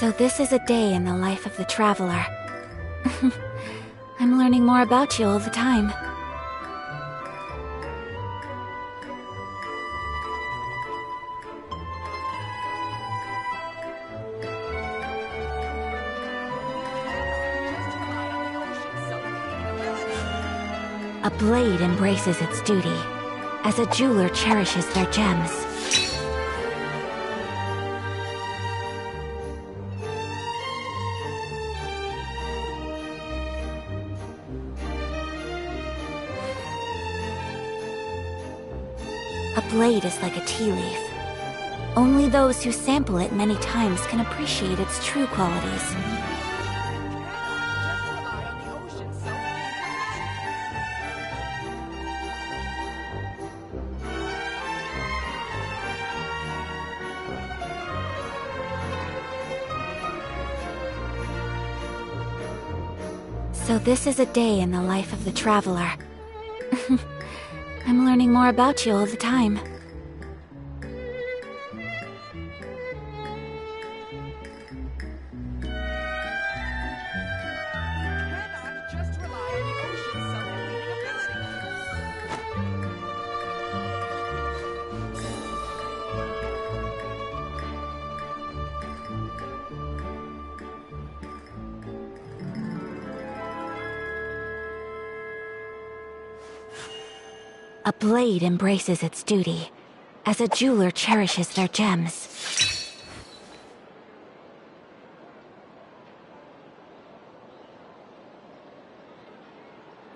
So this is a day in the life of the traveler. I'm learning more about you all the time. A blade embraces its duty, as a jeweler cherishes their gems. A blade is like a tea leaf. Only those who sample it many times can appreciate its true qualities. So this is a day in the life of the traveler. I'm learning more about you all the time. A blade embraces its duty, as a jeweler cherishes their gems.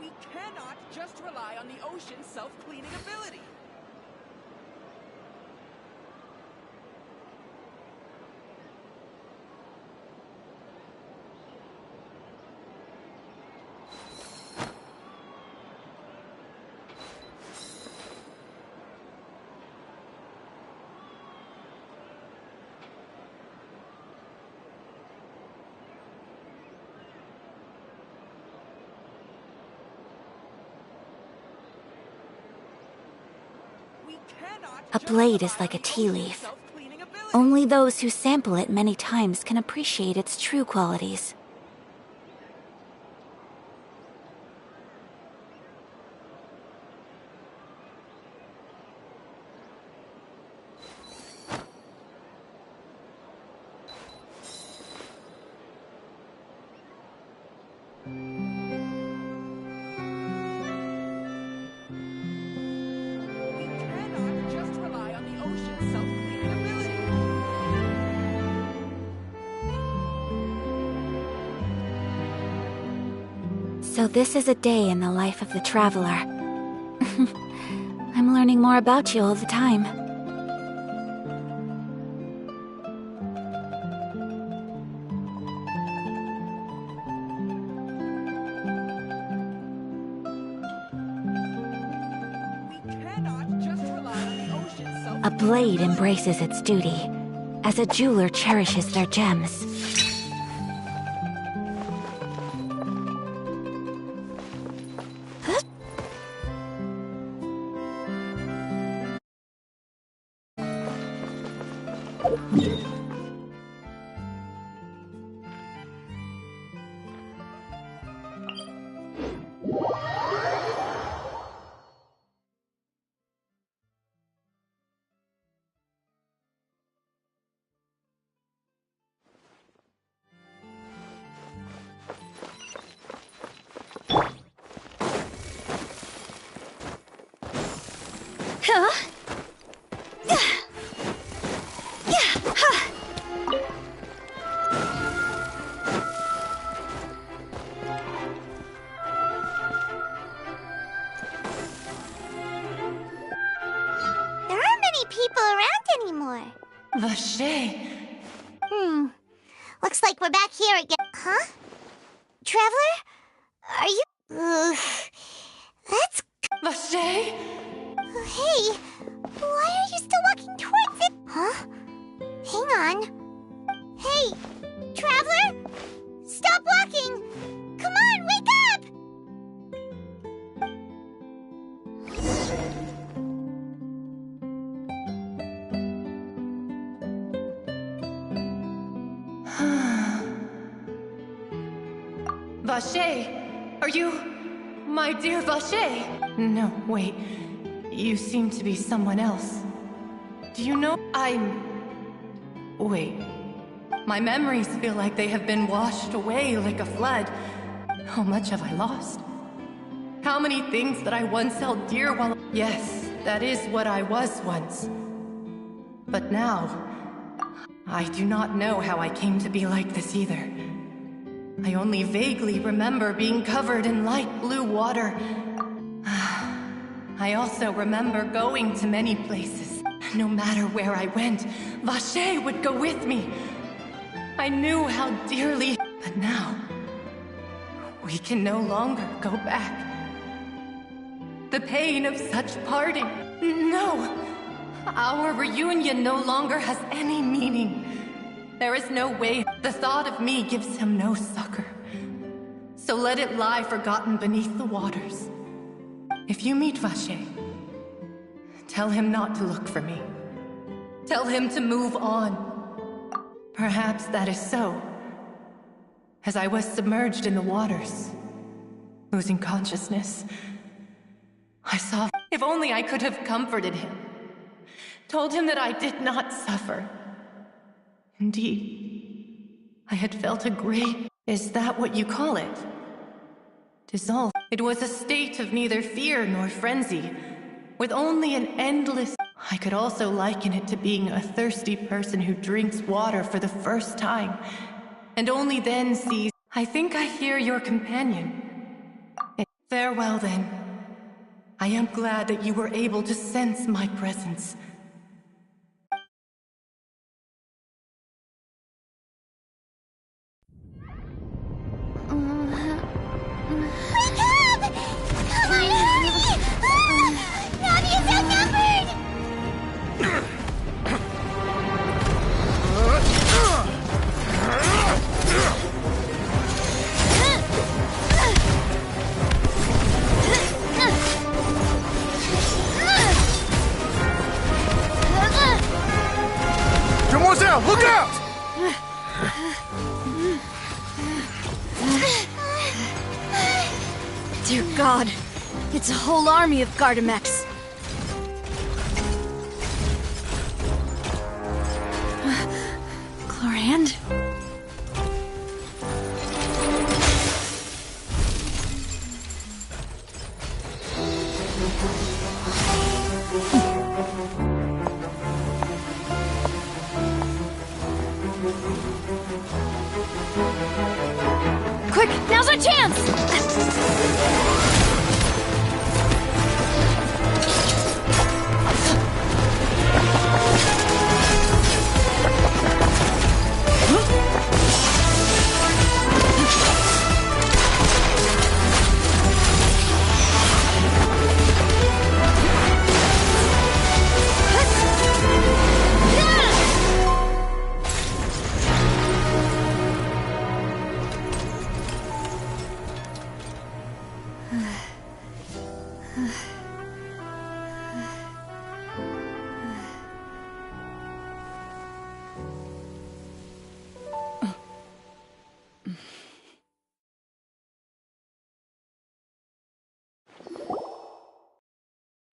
We cannot just rely on the ocean's self-cleaning ability. A blade is like a tea leaf. Only those who sample it many times can appreciate its true qualities. So this is a day in the life of the traveler. I'm learning more about you all the time. A blade embraces its duty, as a jeweler cherishes their gems. People around anymore. Vache. Looks like we're back here again. Huh? Traveler? Are you... that's... Vache? Hey, why are you still walking towards it? Huh? Hang on. Hey, Traveler? Stop walking! Come on, wake up! Vache, are you... my dear Vache? No, wait. You seem to be someone else. Do you know Wait. My memories feel like they have been washed away like a flood. How much have I lost? How many things that I once held dear while... Yes, that is what I was once. But now, I do not know how I came to be like this either. I only vaguely remember being covered in light blue water. I also remember going to many places. No matter where I went, Vache would go with me. I knew how dearly... But now, we can no longer go back. The pain of such parting... No! Our reunion no longer has any meaning. There is no way. The thought of me gives him no succor. So let it lie forgotten beneath the waters. If you meet Vache, tell him not to look for me. Tell him to move on. Perhaps that is so. As I was submerged in the waters, losing consciousness, I saw... If only I could have comforted him. Told him that I did not suffer. Indeed, I had felt a great... Is that what you call it? Dissolve. It was a state of neither fear nor frenzy, with only an endless... I could also liken it to being a thirsty person who drinks water for the first time, and only then sees... I think I hear your companion. Farewell, then. I am glad that you were able to sense my presence. Wake up! Come on, hurry! Navi is outnumbered! Demoiselle, look out! Dear God, it's a whole army of Gardamex. Clorand? Quick, now's our chance!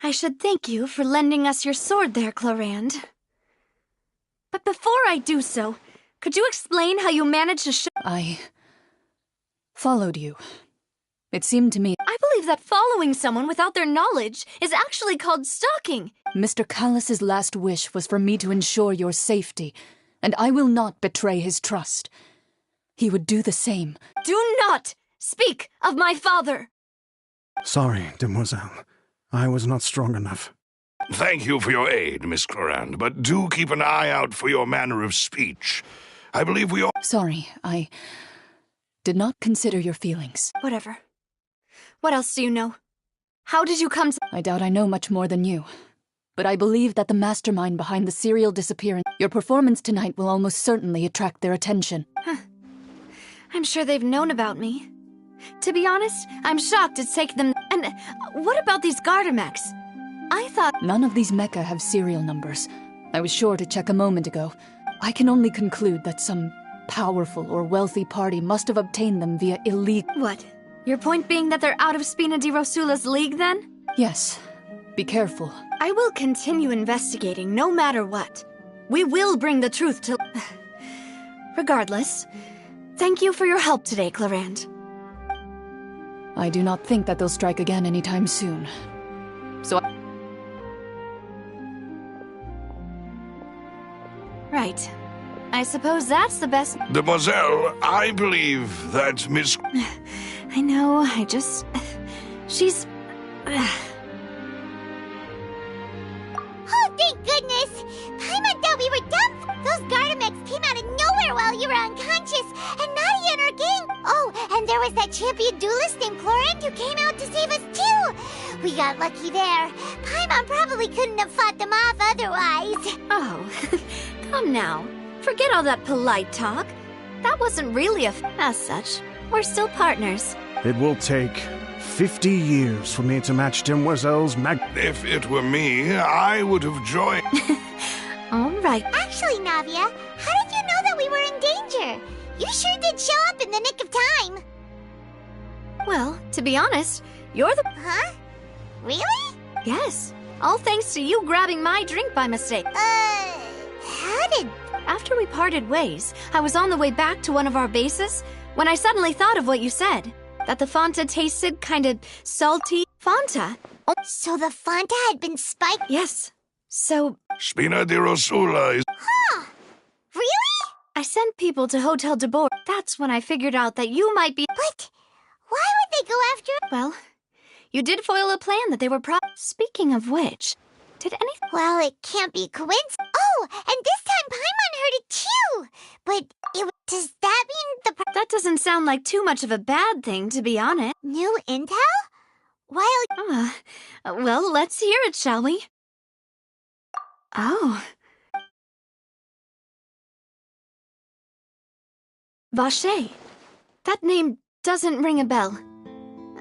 I should thank you for lending us your sword there, Clorand. But before I do so, could you explain how you managed to I followed you. It seemed to me... I believe that following someone without their knowledge is actually called stalking. Mr. Callus's last wish was for me to ensure your safety, and I will not betray his trust. He would do the same. Do not speak of my father! Sorry, Demoiselle. I was not strong enough. Thank you for your aid, Miss Clorand, but do keep an eye out for your manner of speech. I believe we all... Sorry, I did not consider your feelings. Whatever. What else do you know? How did you come to... I doubt I know much more than you, but I believe that the mastermind behind the serial disappearance... Your performance tonight will almost certainly attract their attention. I'm sure they've known about me. To be honest, I'm shocked it's taken them... And what about these Gardamex? I thought... None of these mecha have serial numbers. I was sure to check a moment ago. I can only conclude that some powerful or wealthy party must have obtained them via illegal... What? Your point being that they're out of Spina di Rosula's league, then? Yes. Be careful. I will continue investigating, no matter what. We will bring the truth to... Regardless, thank you for your help today, Clarand. I do not think that they'll strike again anytime soon. So Right. I suppose that's the best... Demoiselle, I believe that Miss... I know, I just... She's... Oh, thank goodness! Paimon thought we were done. Those Gardamex came out of nowhere while you were unconscious, and Nadia and her gang. Oh, and there was that champion duelist named Chlorant who came out to save us too. We got lucky there. Paimon probably couldn't have fought them off otherwise. Oh, come now. Forget all that polite talk. That wasn't really As such, we're still partners. It will take 50 years for me to match Demoiselle's If it were me, I would have joined... All right. Actually, Navia, how did you know that we were in danger? You sure did show up in the nick of time. Well, to be honest, you're the... Huh? Really? Yes. All thanks to you grabbing my drink by mistake. How did... After we parted ways, I was on the way back to one of our bases when I suddenly thought of what you said. That the Fanta tasted kind of salty. Fanta? Oh, So the Fanta had been spiked? yes. So, Spina di Rosula is... Huh? Really? I sent people to Hotel de Boer. That's when I figured out that you might be... But why would they go after... Well, you did foil a plan that they were Speaking of which, did anything... Well, it can't be coincidence. Oh, and this time Paimon heard it too. But does that mean the... That doesn't sound like too much of a bad thing, to be honest. New intel? While... Well, let's hear it, shall we? Oh. Vache. That name doesn't ring a bell.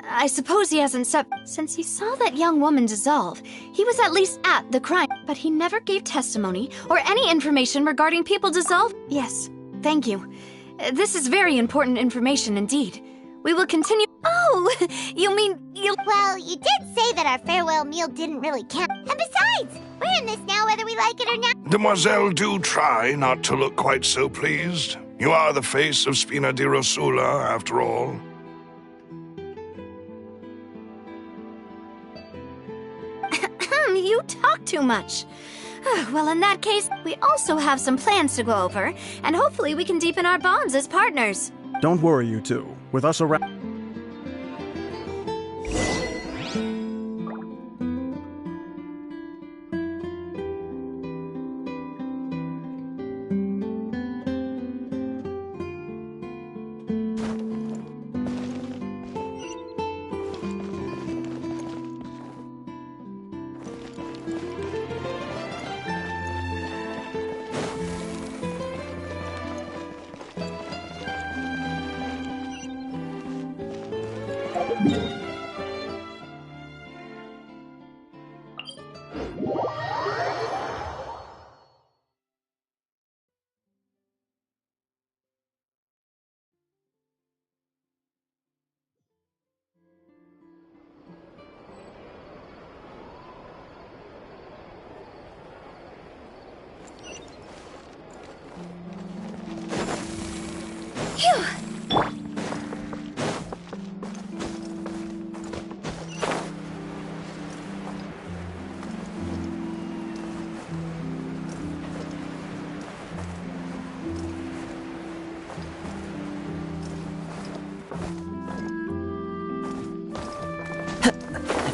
I suppose he hasn't Since he saw that young woman dissolve, he was at least at the crime, but he never gave testimony or any information regarding people dissolve. Yes, thank you. This is very important information indeed. We will continue. Oh, you mean you... Well, you did say that our farewell meal didn't really count. And besides, we're in this now whether we like it or not. Demoiselle, do try not to look quite so pleased. You are the face of Spina di Rosula, after all. You talk too much. Well, in that case, we also have some plans to go over, and hopefully we can deepen our bonds as partners. Don't worry, you two. With us around...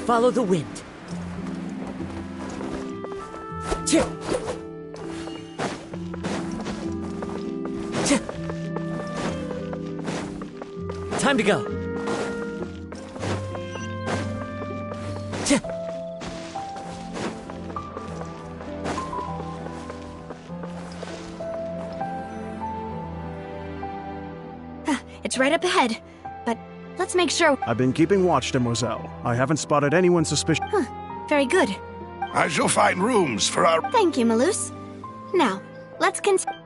Follow the wind. Time to go. It's right up ahead, but let's make sure. I've been keeping watch, Demoiselle. I haven't spotted anyone suspicious. Very good. I shall find rooms for our... Thank you, Malus. Now, let's continue.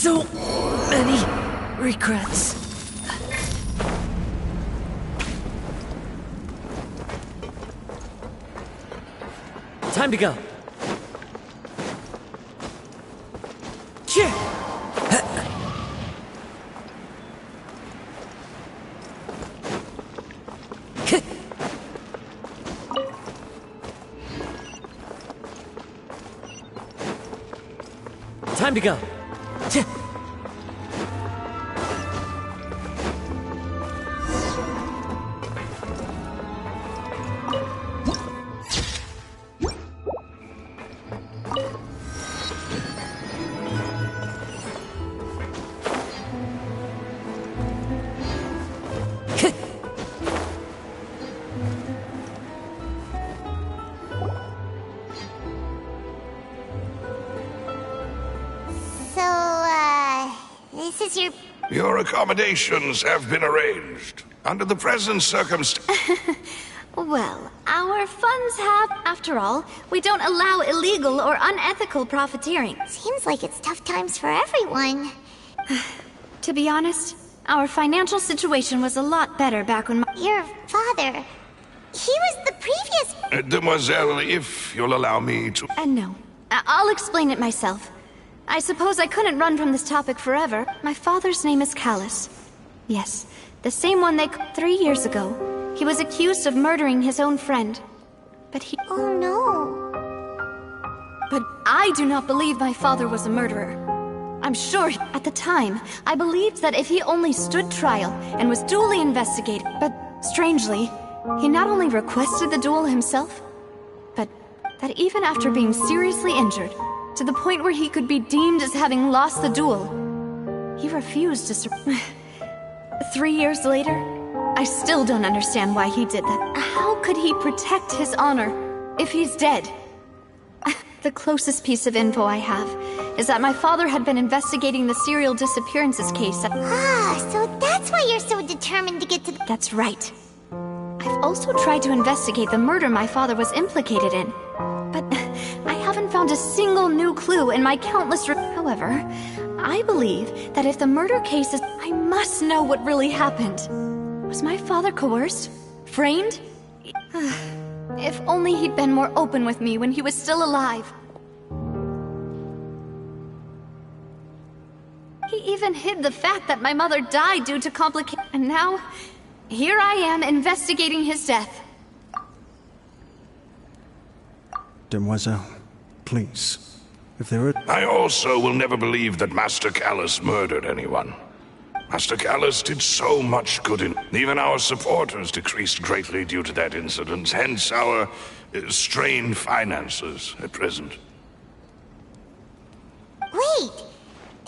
so many regrets. Time to go. Time to go. This is your... Your accommodations have been arranged. Under the present circumstances... Well, our funds have... After all, we don't allow illegal or unethical profiteering. Seems like it's tough times for everyone. To be honest, our financial situation was a lot better back when Your father... He was the previous... Demoiselle, if you'll allow me to... No. I'll explain it myself. I suppose I couldn't run from this topic forever. My father's name is Callus. Yes, the same one they... 3 years ago, he was accused of murdering his own friend. But he... Oh no. But I do not believe my father was a murderer. I'm sure at the time, I believed that if he only stood trial and was duly investigated... But strangely, he not only requested the duel himself, but that even after being seriously injured, to the point where he could be deemed as having lost the duel, he refused to 3 years later, I still don't understand why he did that. How could he protect his honor if he's dead? The closest piece of info I have is that my father had been investigating the serial disappearances case at... so that's why you're so determined to get to... That's right. I've also tried to investigate the murder my father was implicated in, but I haven't found a single new clue in my countless... However, I believe that if the murder case is... I must know what really happened. Was my father coerced? Framed? If only he'd been more open with me when he was still alive. He even hid the fact that my mother died due to complications. And now, here I am investigating his death. Demoiselle, please. If there are... I also will never believe that Master Callus murdered anyone. Master Callus did so much good in... Even our supporters decreased greatly due to that incident, hence our strained finances at present. Wait!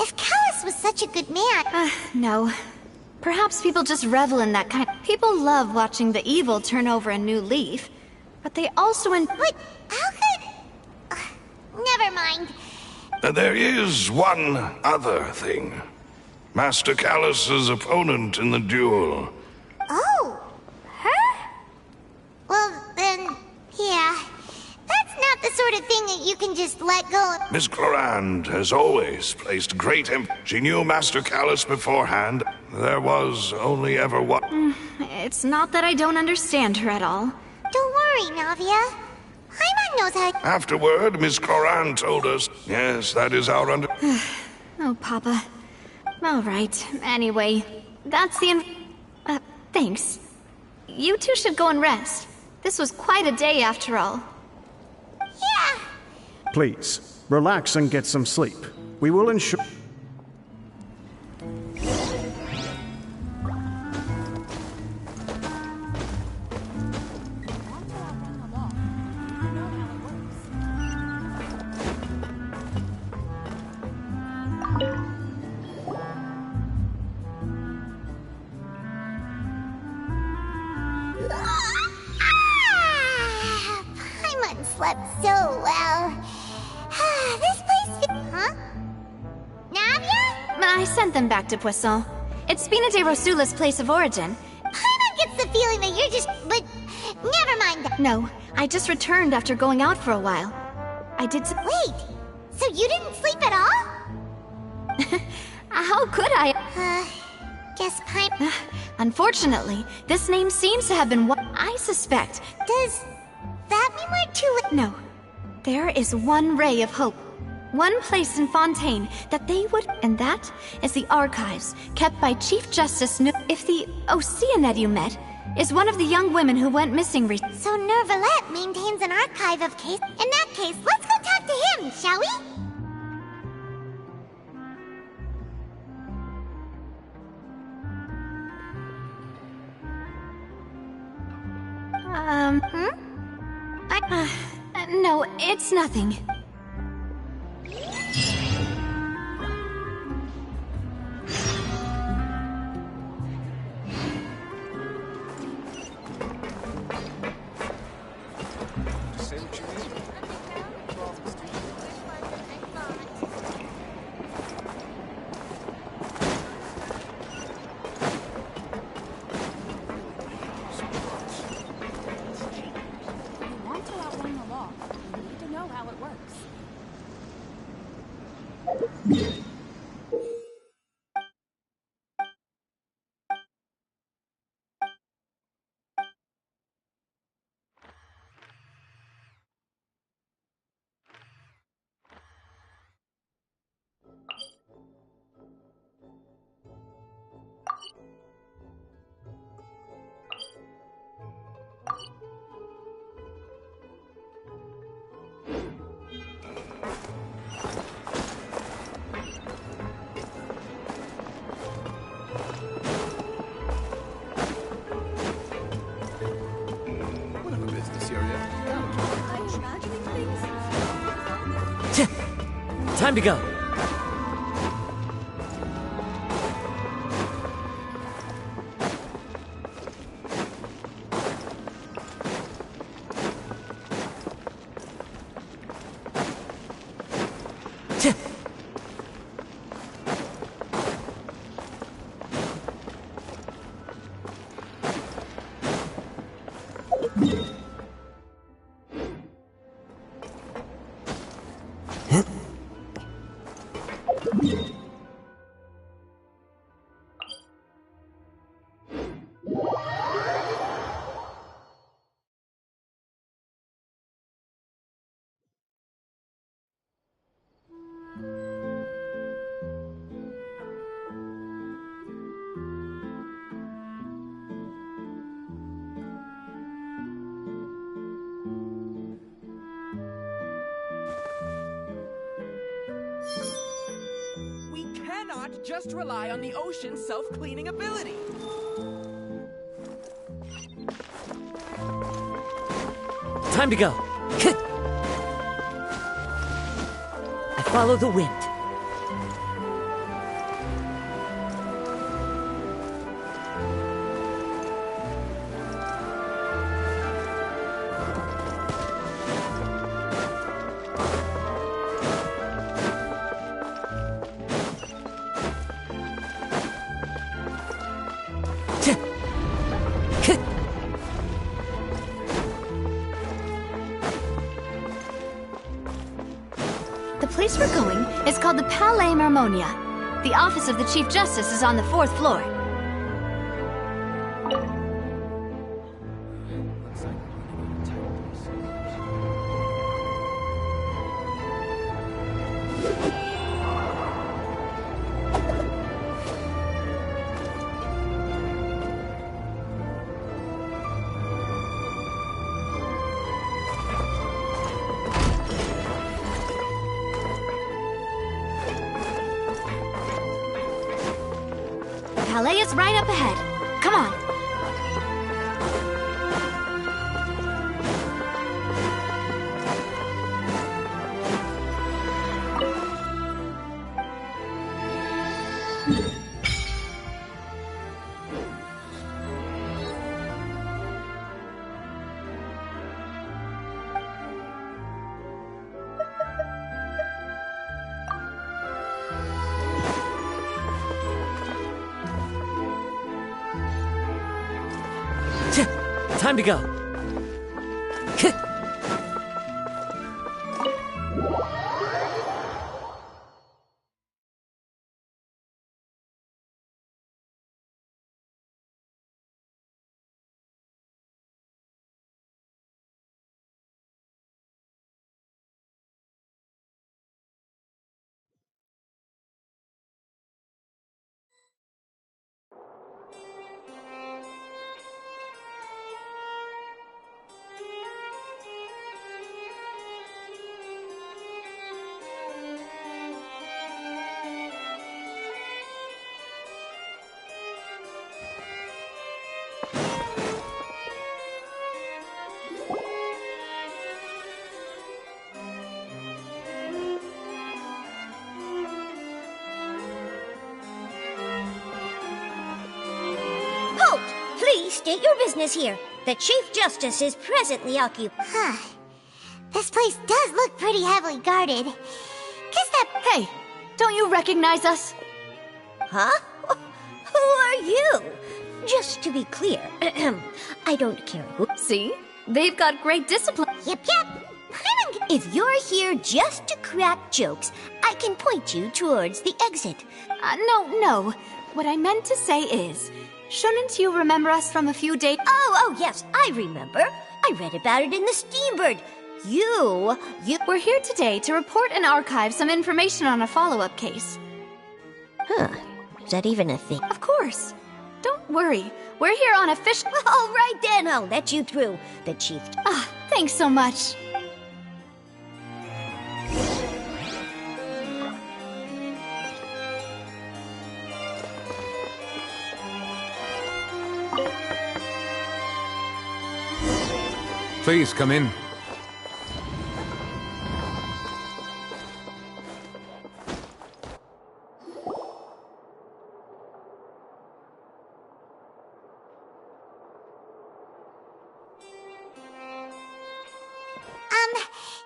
If Callus was such a good man... No. Perhaps people just revel in that kind... People love watching the evil turn over a new leaf, but they also... But how could... never mind. There is one other thing. Master Callus's opponent in the duel. Oh, her? Well, then, yeah. That's not the sort of thing that you can just let go of. Miss Clorand has always placed great She knew Master Callus beforehand. There was only ever one. It's not that I don't understand her at all. Don't worry, Navia. Paimon knows how... Afterward, Miss Clorand told us. Yes, that is our Oh, Papa. All right. Anyway, that's the... thanks. You two should go and rest. This was quite a day after all. Yeah. Please, relax and get some sleep. We will ensure... Paimon slept so well. This place... Huh? Navia? I sent them back to Poisson. It's Spina de Rosula's place of origin. Paimon gets the feeling that you're just... But never mind that. No, I just returned after going out for a while. I did... Wait, so you didn't sleep at all? How could I? Guess Paimon. Unfortunately, this name seems to have been what I suspect. Does that mean we're too late? No. There is one ray of hope. One place in Fontaine that they would... And that is the archives kept by Chief Justice If the Oceanid you met is one of the young women who went missing recently. So Nervalette maintains an archive of case. In that case, let's go talk to him, shall we? No, it's nothing. Time to go. We cannot just rely on the ocean's self-cleaning ability. Time to go. I follow the wind. The place we're going is called the Palais Marmonia. The office of the Chief Justice is on the 4th floor. Palais is right up ahead. Come on. Time to go. Please state your business here. The Chief Justice is presently occupied. Huh. This place does look pretty heavily guarded. Guess that... Hey, don't you recognize us? Huh? Who are you? Just to be clear, I don't care who... See? They've got great discipline. Yep. If you're here just to crack jokes, I can point you towards the exit. No. What I meant to say is, shouldn't you remember us from a few days... Oh, yes, I remember. I read about it in the Steambird. We're here today to report and archive some information on a follow-up case. Huh. Is that even a thing? Of course. Don't worry. We're here on official... All right, then. I'll let you through. The Chief... Thanks so much. Please, come in.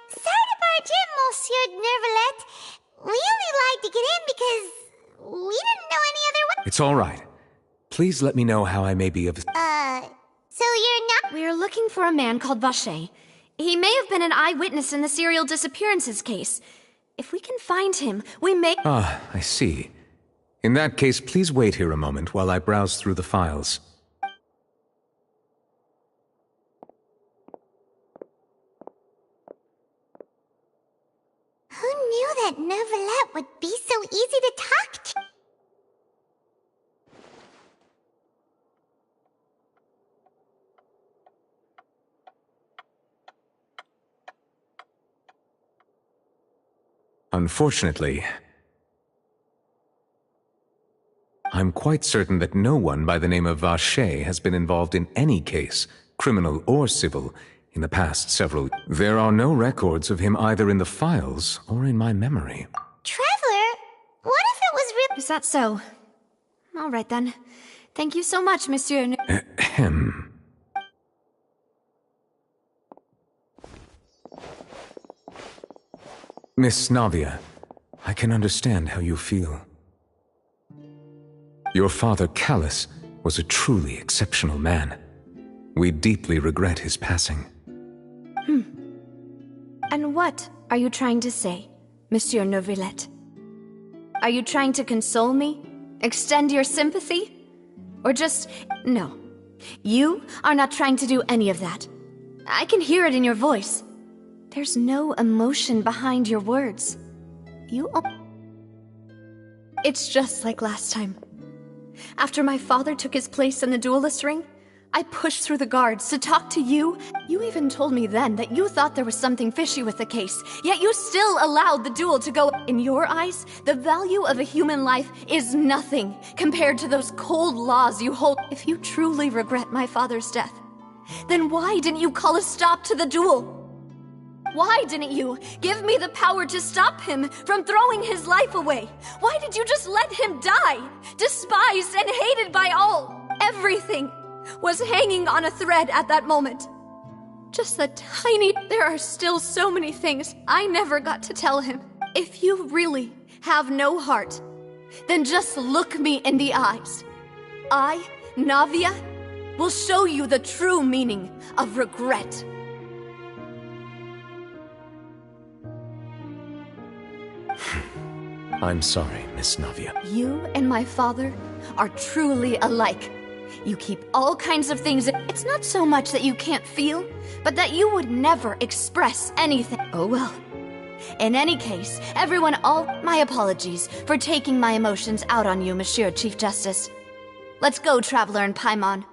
Sorry to barge in, Monsieur Nervalet. We only lied to get in because we didn't know any other way. It's all right. Please let me know how I may be of... So you're not... We're looking for a man called Vacher. He may have been an eyewitness in the serial disappearances case. If we can find him, we may... Ah, I see. In that case, please wait here a moment while I browse through the files. Who knew that Nervalet would be so easy to talk to? Unfortunately, I'm quite certain that no one by the name of Vacher has been involved in any case, criminal or civil, in the past several... There are no records of him either in the files or in my memory. Traveler, what if it was real... Is that so? All right, then. Thank you so much, Monsieur... Ahem. Miss Navia, I can understand how you feel. Your father, Callus, was a truly exceptional man. We deeply regret his passing. And what are you trying to say, Monsieur Neuvillette? Are you trying to console me? Extend your sympathy? Or just... No. You are not trying to do any of that. I can hear it in your voice. There's no emotion behind your words. It's just like last time. After my father took his place in the duelist ring, I pushed through the guards to talk to you. You even told me then that you thought there was something fishy with the case, yet you still allowed the duel to go. In your eyes, the value of a human life is nothing compared to those cold laws you hold. If you truly regret my father's death, then why didn't you call a stop to the duel? Why didn't you give me the power to stop him from throwing his life away? Why did you just let him die, despised and hated by all? Everything was hanging on a thread at that moment. Just the tiny... There are still so many things I never got to tell him. If you really have no heart, then just look me in the eyes. I, Navia, will show you the true meaning of regret. I'm sorry, Miss Navia. You and my father are truly alike. You keep all kinds of things. It's not so much that you can't feel, but that you would never express anything. Oh well. In any case, everyone, all my apologies for taking my emotions out on you, Monsieur Chief Justice. Let's go, Traveler and Paimon.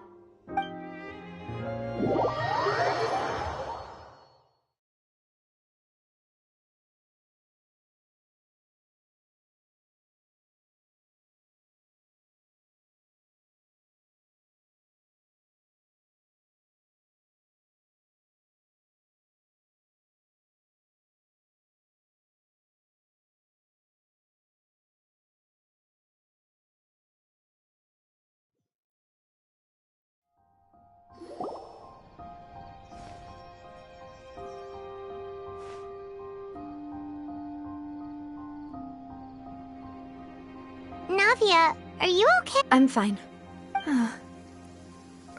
Sonia, are you okay? I'm fine.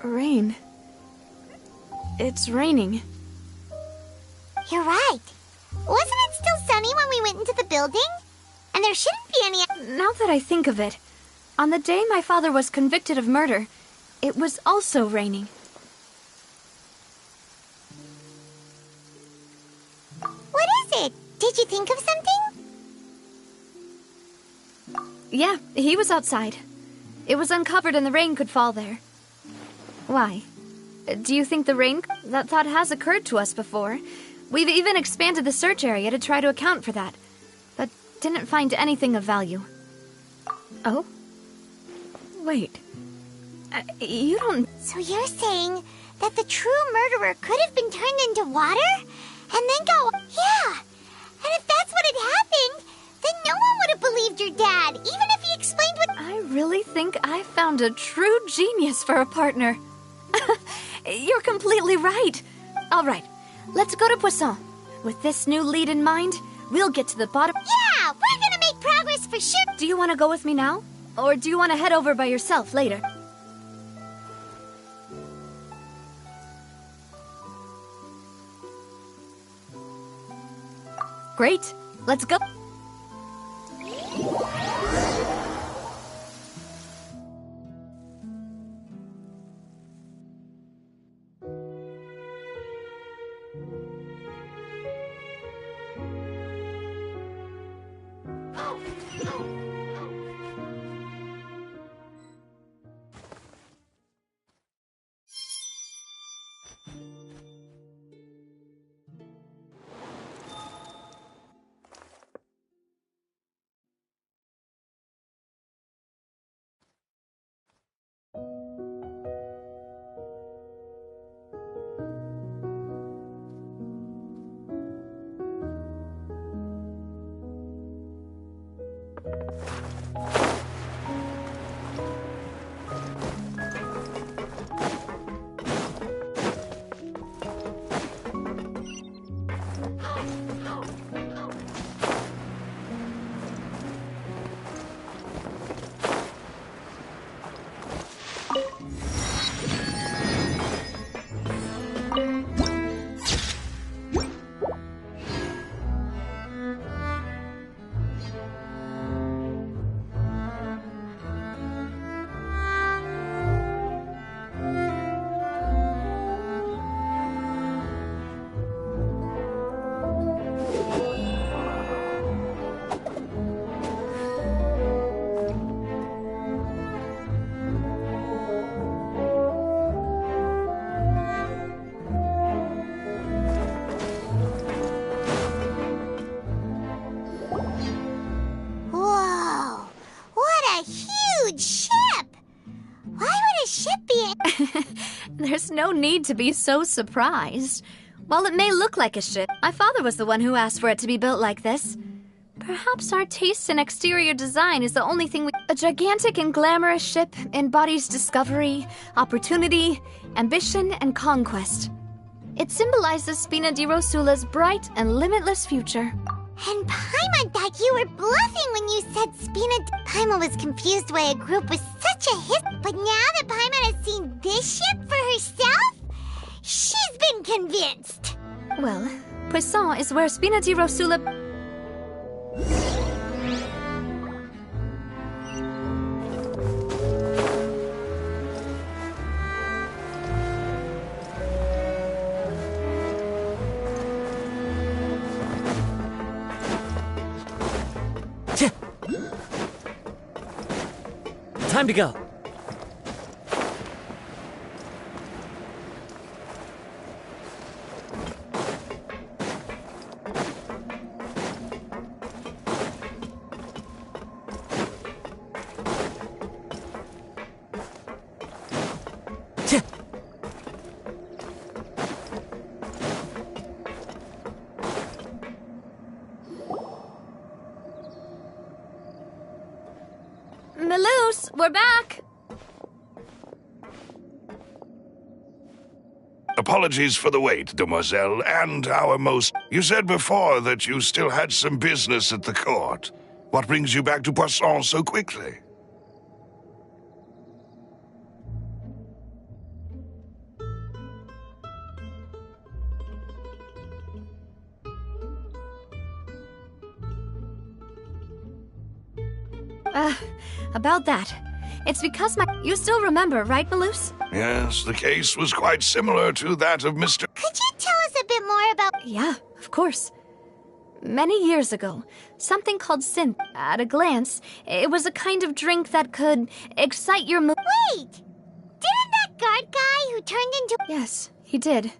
Rain. It's raining. You're right. Wasn't it still sunny when we went into the building? And there shouldn't be any... Now that I think of it, on the day my father was convicted of murder, it was also raining. What is it? Did you think of something? Yeah, he was outside. It was uncovered and the rain could fall there. Why? Do you think the rain... That thought has occurred to us before. We've even expanded the search area to try to account for that, but didn't find anything of value. Oh? Wait. You don't... So you're saying that the true murderer could have been turned into water? And then go... Yeah! And if that's what had happened, then no one would have believed your dad, even if he explained what... I really think I found a true genius for a partner. You're completely right. All right, let's go to Poisson. With this new lead in mind, we'll get to the bottom... Yeah, we're gonna make progress for sure! Do you want to go with me now? Or do you want to head over by yourself later? Great, let's go. There's no need to be so surprised. While it may look like a ship, my father was the one who asked for it to be built like this. Perhaps our taste in exterior design is the only thing we... A gigantic and glamorous ship embodies discovery, opportunity, ambition, and conquest. It symbolizes Spina di Rosula's bright and limitless future. And Paimon thought you were bluffing when you said Spina... Paimon was confused why a group with such a But now that Paimon has seen this ship for herself, she's been convinced. Well, Poisson is where Spina di Rosula... Time to go. Melus, we're back! Apologies for the wait, demoiselle, and our most... You said before that you still had some business at the court. What brings you back to Poisson so quickly? About that. It's because You still remember, right, Malus? Yes, the case was quite similar to that of Mr. Could you tell us a bit more about... Yeah, of course. Many years ago, something called synth. At a glance, it was a kind of drink that could excite your mood. Wait! Didn't that guard guy who turned into... Yes, he did.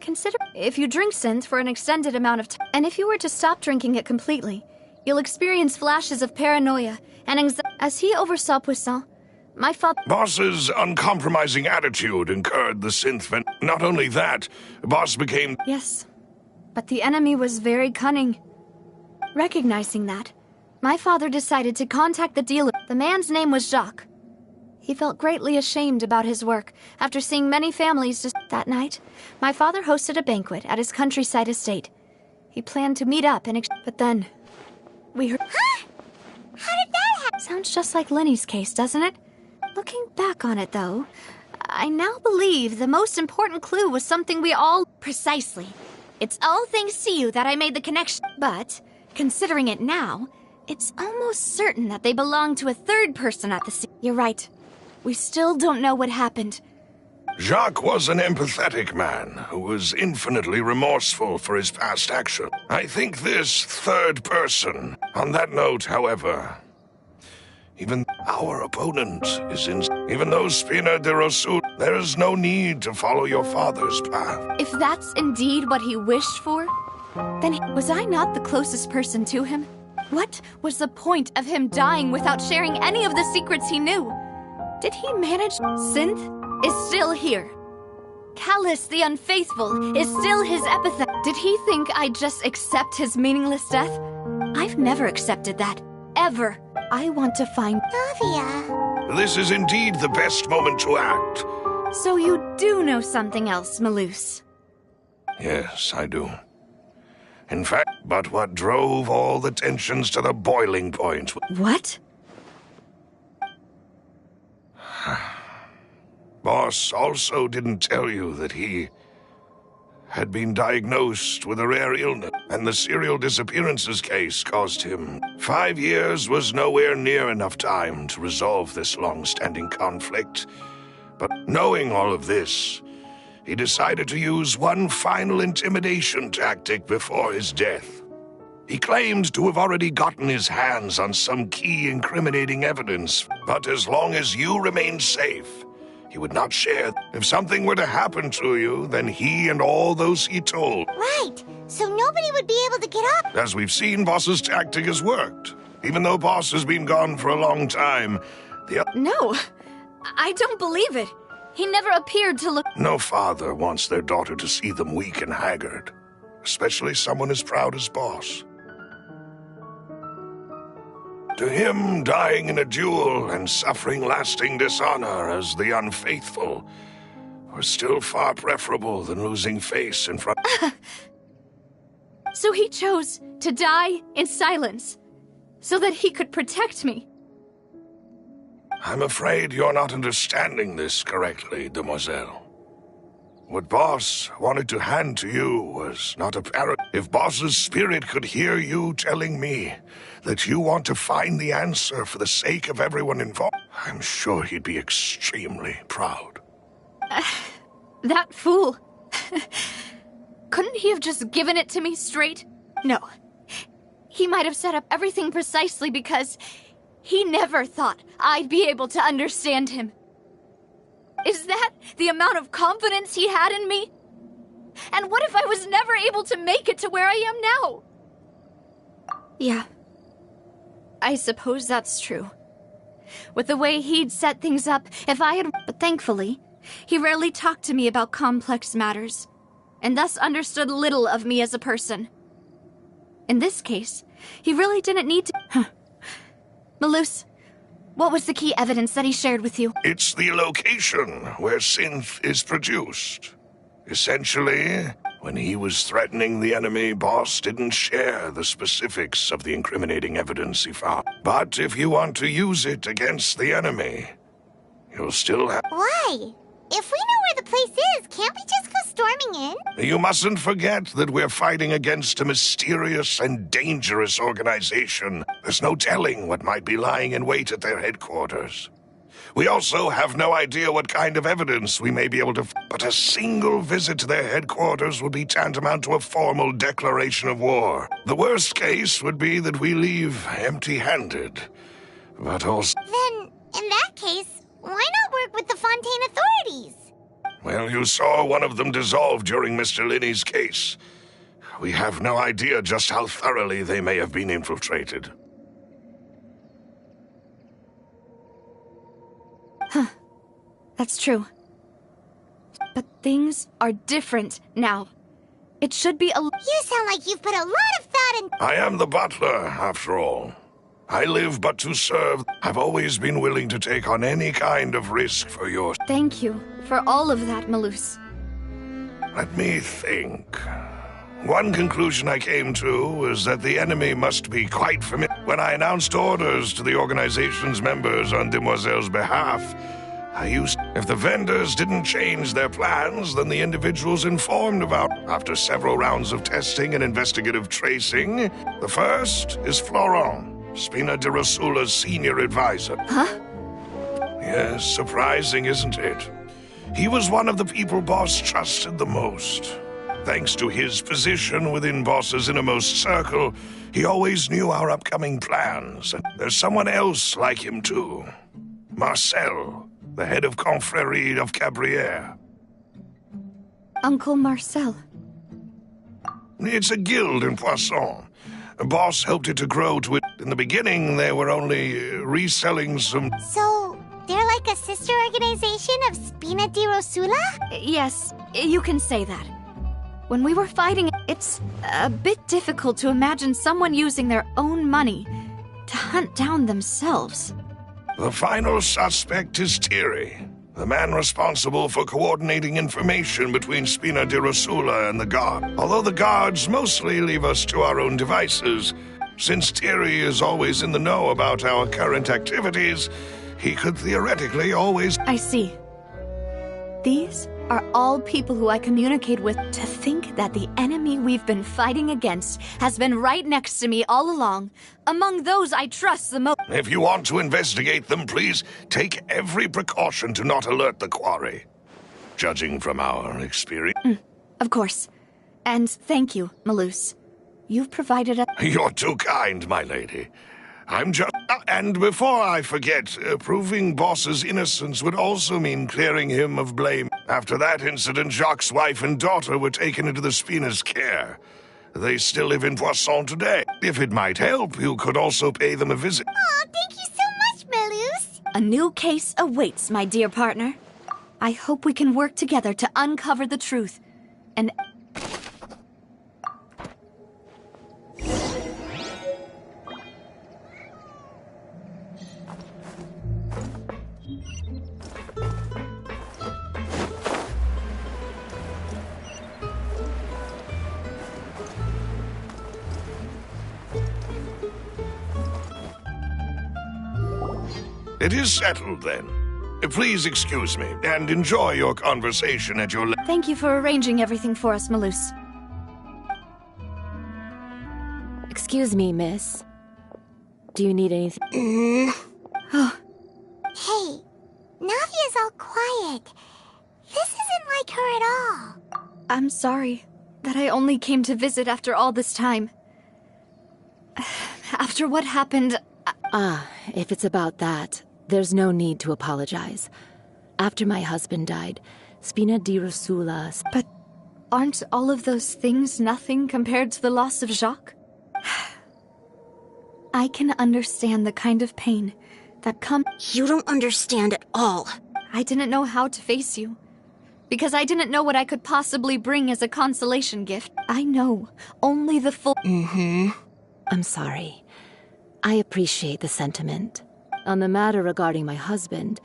Consider if you drink synth for an extended amount of time, and if you were to stop drinking it completely, you'll experience flashes of paranoia and anxiety. As he oversaw Poisson, my father... Boss's uncompromising attitude incurred the synth. Not only that, Boss became... Yes, but the enemy was very cunning. Recognizing that, my father decided to contact the dealer. The man's name was Jacques. He felt greatly ashamed about his work after seeing many families just... That night, my father hosted a banquet at his countryside estate. He planned to meet up and... But then, we heard... Huh? How did that happen? Sounds just like Lenny's case, doesn't it? Looking back on it, though, I now believe the most important clue was something we all... Precisely. It's all thanks to you that I made the connection. But, considering it now, it's almost certain that they belong to a third person at the scene. You're right. We still don't know what happened. Jacques was an empathetic man who was infinitely remorseful for his past action. I think this third person... On that note, however, even our opponent is in... Even though Spina de Rosul, there is no need to follow your father's path. If that's indeed what he wished for, then was I not the closest person to him? What was the point of him dying without sharing any of the secrets he knew? Did he manage? Synth is still here. Callus the Unfaithful is still his epithet. Did he think I'd just accept his meaningless death? I've never accepted that. Ever. I want to find... Navia. This is indeed the best moment to act. So you do know something else, Malus? Yes, I do. In fact, but what drove all the tensions to the boiling point... What? Boss also didn't tell you that he had been diagnosed with a rare illness, and the serial disappearances case cost him 5 years was nowhere near enough time to resolve this long-standing conflict. But knowing all of this, he decided to use one final intimidation tactic before his death. He claimed to have already gotten his hands on some key incriminating evidence, but as long as you remained safe, he would not share. If something were to happen to you, then he and all those he told. Right, so nobody would be able to get up. As we've seen, Boss's tactic has worked. Even though Boss has been gone for a long time, No, I don't believe it. He never appeared to look... No father wants their daughter to see them weak and haggard, especially someone as proud as Boss. To him, dying in a duel and suffering lasting dishonor as the Unfaithful were still far preferable than losing face in front... So he chose to die in silence, so that he could protect me. I'm afraid you're not understanding this correctly, demoiselle. What Boss wanted to hand to you was not apparent. If Boss's spirit could hear you telling me that you want to find the answer for the sake of everyone involved, I'm sure he'd be extremely proud. That fool. Couldn't he have just given it to me straight? No. He might have set up everything precisely because he never thought I'd be able to understand him. Is that the amount of confidence he had in me? And what if I was never able to make it to where I am now? Yeah. I suppose that's true. With the way he'd set things up, if I had... But thankfully, he rarely talked to me about complex matters, and thus understood little of me as a person. In this case, he really didn't need to... Malus, what was the key evidence that he shared with you? It's the location where synth is produced. Essentially, when he was threatening the enemy, Boss didn't share the specifics of the incriminating evidence he found. But if you want to use it against the enemy, you'll still have... Why? If we know where the place is, can't we just go storming in? You mustn't forget that we're fighting against a mysterious and dangerous organization. There's no telling what might be lying in wait at their headquarters. We also have no idea what kind of evidence we may be able to but a single visit to their headquarters would be tantamount to a formal declaration of war. The worst case would be that we leave empty-handed. But also... Then, in that case, why not work with the Fontaine authorities? Well, you saw one of them dissolve during Mr. Linney's case. We have no idea just how thoroughly they may have been infiltrated. Huh. That's true. But things are different now. It should be a... You sound like you've put a lot of thought in... I am the butler, after all. I live but to serve. I've always been willing to take on any kind of risk for your... Thank you for all of that, Malus. Let me think. One conclusion I came to was that the enemy must be quite familiar. When I announced orders to the organization's members on Demoiselle's behalf, I used... If the vendors didn't change their plans, then the individuals informed about... After several rounds of testing and investigative tracing, the first is Florent, Spina de Rosula's senior advisor. Huh? Yes, surprising, isn't it? He was one of the people Boss trusted the most. Thanks to his position within Boss's innermost circle, he always knew our upcoming plans. And there's someone else like him, too. Marcel, the head of Confrérie of Cabrières. Uncle Marcel. It's a guild in Poisson. Boss helped it to grow to it. In the beginning, they were only reselling some... So, they're like a sister organization of Spina di Rosula? Yes, you can say that. When we were fighting, it's a bit difficult to imagine someone using their own money to hunt down themselves. The final suspect is Thierry, the man responsible for coordinating information between Spina di Rosula and the guard. Although the guards mostly leave us to our own devices, since Thierry is always in the know about our current activities, he could theoretically always... I see. These are all people who I communicate with. To think that the enemy we've been fighting against has been right next to me all along, among those I trust the most. If you want to investigate them, please take every precaution to not alert the quarry. Judging from our experience... Of course. And thank you, Malus. You've provided a... You're too kind, my lady. I'm just... And before I forget, proving Boss's innocence would also mean clearing him of blame. After that incident, Jacques' wife and daughter were taken into the Spina's care. They still live in Poisson today. If it might help, you could also pay them a visit. Oh, thank you so much, Malus. A new case awaits, my dear partner. I hope we can work together to uncover the truth. And... It is settled, then. Please excuse me, and enjoy your conversation at your... Thank you for arranging everything for us, Malus. Excuse me, miss. Do you need anything? Oh. Hey, Navia's all quiet. This isn't like her at all. I'm sorry that I only came to visit after all this time. After what happened... If it's about that, there's no need to apologize. After my husband died, Spina di Rosula... But aren't all of those things nothing compared to the loss of Jacques? I can understand the kind of pain that comes... You don't understand at all. I didn't know how to face you, because I didn't know what I could possibly bring as a consolation gift. I know only the full... I'm sorry. I appreciate the sentiment. On the matter regarding my husband...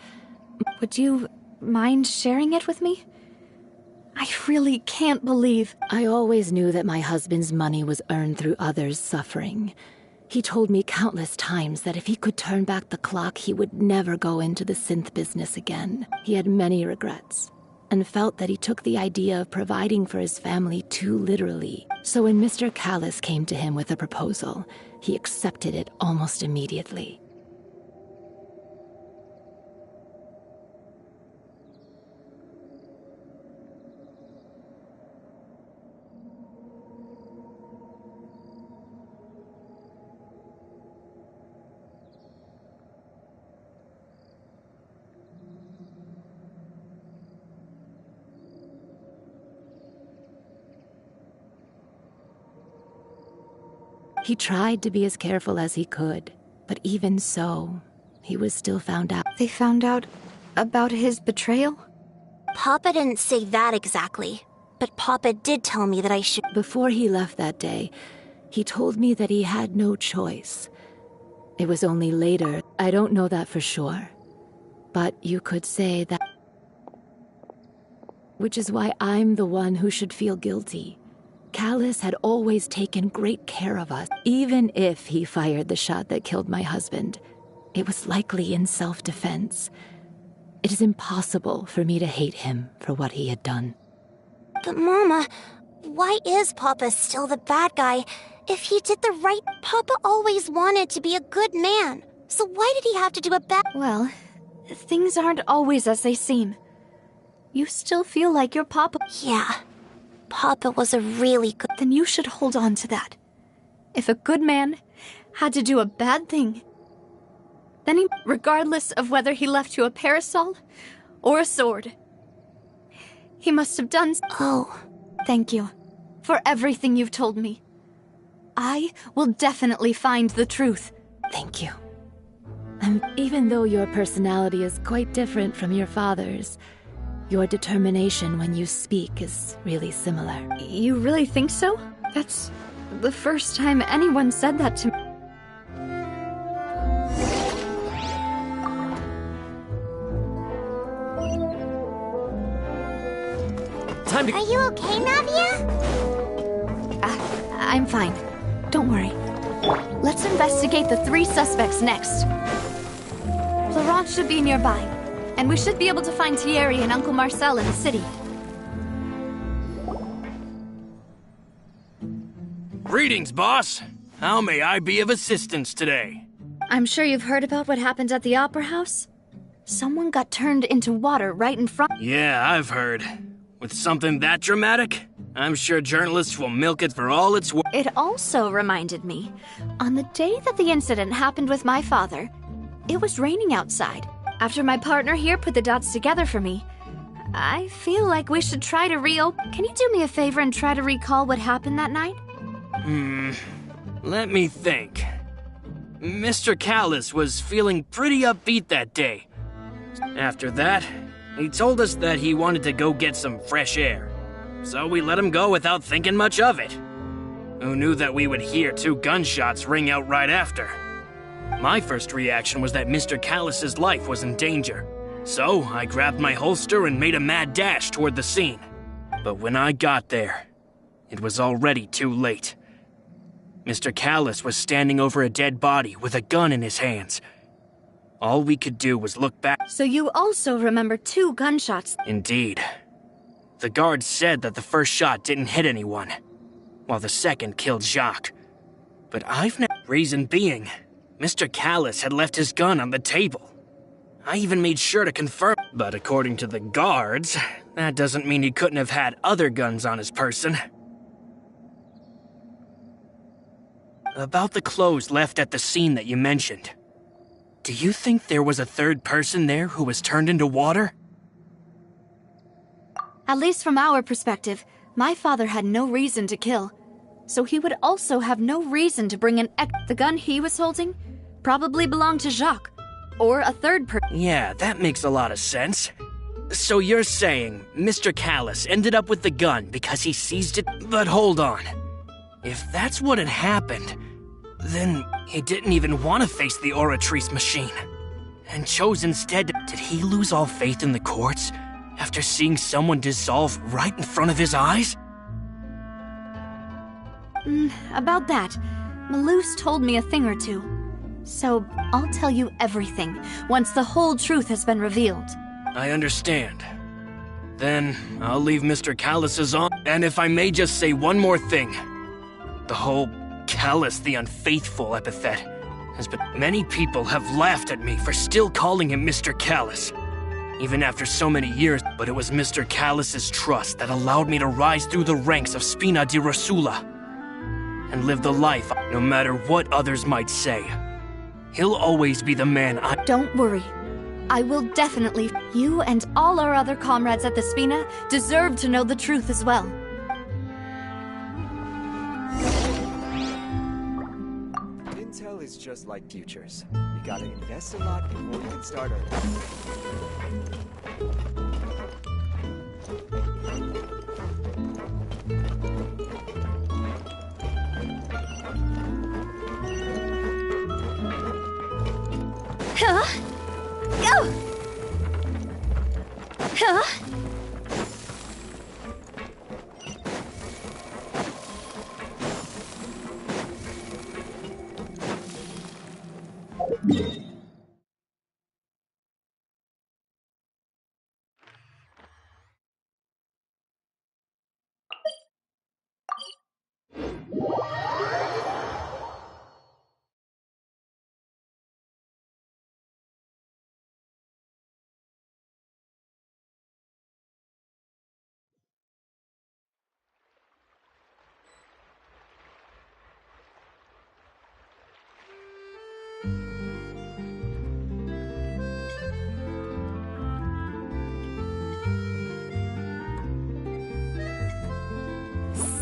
Would you mind sharing it with me? I really can't believe... I always knew that my husband's money was earned through others' suffering. He told me countless times that if he could turn back the clock, he would never go into the synth business again. He had many regrets, and felt that he took the idea of providing for his family too literally. So when Mr. Callis came to him with a proposal, he accepted it almost immediately. He tried to be as careful as he could, but even so, he was still found out. They found out about his betrayal? Papa didn't say that exactly, but Papa did tell me that I should. Before he left that day, he told me that he had no choice. It was only later. I don't know that for sure, but you could say that. Which is why I'm the one who should feel guilty. Callis had always taken great care of us. Even if he fired the shot that killed my husband, it was likely in self-defense. It is impossible for me to hate him for what he had done. But Mama, why is Papa still the bad guy? If he did the right, Papa always wanted to be a good man. So why did he have to do a bad? Well, things aren't always as they seem. You still feel like your papa. Yeah. Papa was a really good... Then you should hold on to that. If a good man had to do a bad thing, then he, regardless of whether he left you a parasol or a sword, he must have done... Oh. Thank you for everything you've told me. I will definitely find the truth. Thank you. And even though your personality is quite different from your father's, your determination when you speak is really similar. You really think so? That's the first time anyone said that to me. Time to... Are you okay, Navia? I'm fine. Don't worry. Let's investigate the 3 suspects next. Laurent should be nearby, and we should be able to find Thierry and Uncle Marcel in the city. Greetings, boss. How may I be of assistance today? I'm sure you've heard about what happened at the Opera House. Someone got turned into water right in front. Yeah, I've heard. With something that dramatic, I'm sure journalists will milk it for all it's worth. It also reminded me, on the day that the incident happened with my father, it was raining outside. After my partner here put the dots together for me, I feel like we should try to reopen. Can you do me a favor and try to recall what happened that night? Let me think. Mr. Callis was feeling pretty upbeat that day. After that, he told us that he wanted to go get some fresh air. So we let him go without thinking much of it. Who knew that we would hear 2 gunshots ring out right after? My first reaction was that Mr. Callis's life was in danger. So I grabbed my holster and made a mad dash toward the scene. But when I got there, it was already too late. Mr. Callis was standing over a dead body with a gun in his hands. All we could do was look back. So you also remember 2 gunshots? Indeed. The guards said that the first shot didn't hit anyone, while the second killed Jacques. But I've no reason being, Mr. Callis had left his gun on the table. I even made sure to confirm. But according to the guards, that doesn't mean he couldn't have had other guns on his person. About the clothes left at the scene that you mentioned. Do you think there was a 3rd person there who was turned into water? At least from our perspective, my father had no reason to kill. So he would also have no reason to bring the gun he was holding probably belonged to Jacques. Or a 3rd person. Yeah, that makes a lot of sense. So you're saying Mr. Callis ended up with the gun because he seized it? But hold on. If that's what had happened, then he didn't even want to face the Oratrice machine. And chose instead to... Did he lose all faith in the courts after seeing someone dissolve right in front of his eyes? About that, Malus told me a thing or two. So I'll tell you everything once the whole truth has been revealed. I understand. Then I'll leave Mr. Callus's on. And if I may just say one more thing. The whole Callus the Unfaithful epithet has been... Many people have laughed at me for still calling him Mr. Callus. Even after so many years, but it was Mr. Callus's trust that allowed me to rise through the ranks of Spina di Rosula and live the life no matter what others might say. He'll always be the man I... Don't worry. I will definitely... You and all our other comrades at the Spina deserve to know the truth as well. Intel is just like futures. You gotta invest a lot before you can start earning. Huh? Go! Huh?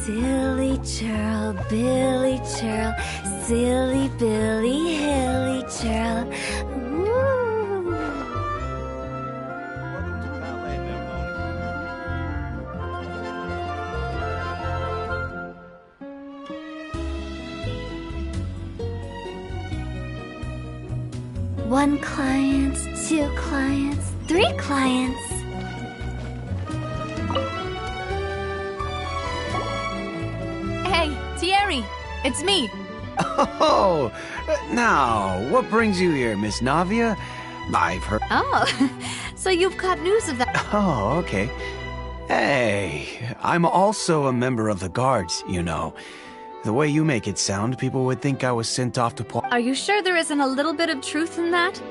Silly churl, Billy churl, silly Billy, hilly churl. Woo! One client, two clients, three clients. Hey, Thierry! It's me! Oh, now, what brings you here, Miss Navia? I've heard... Oh, so you've caught news of that... Oh, okay. Hey, I'm also a member of the guards, you know. The way you make it sound, people would think I was sent off to... Are you sure there isn't a little bit of truth in that?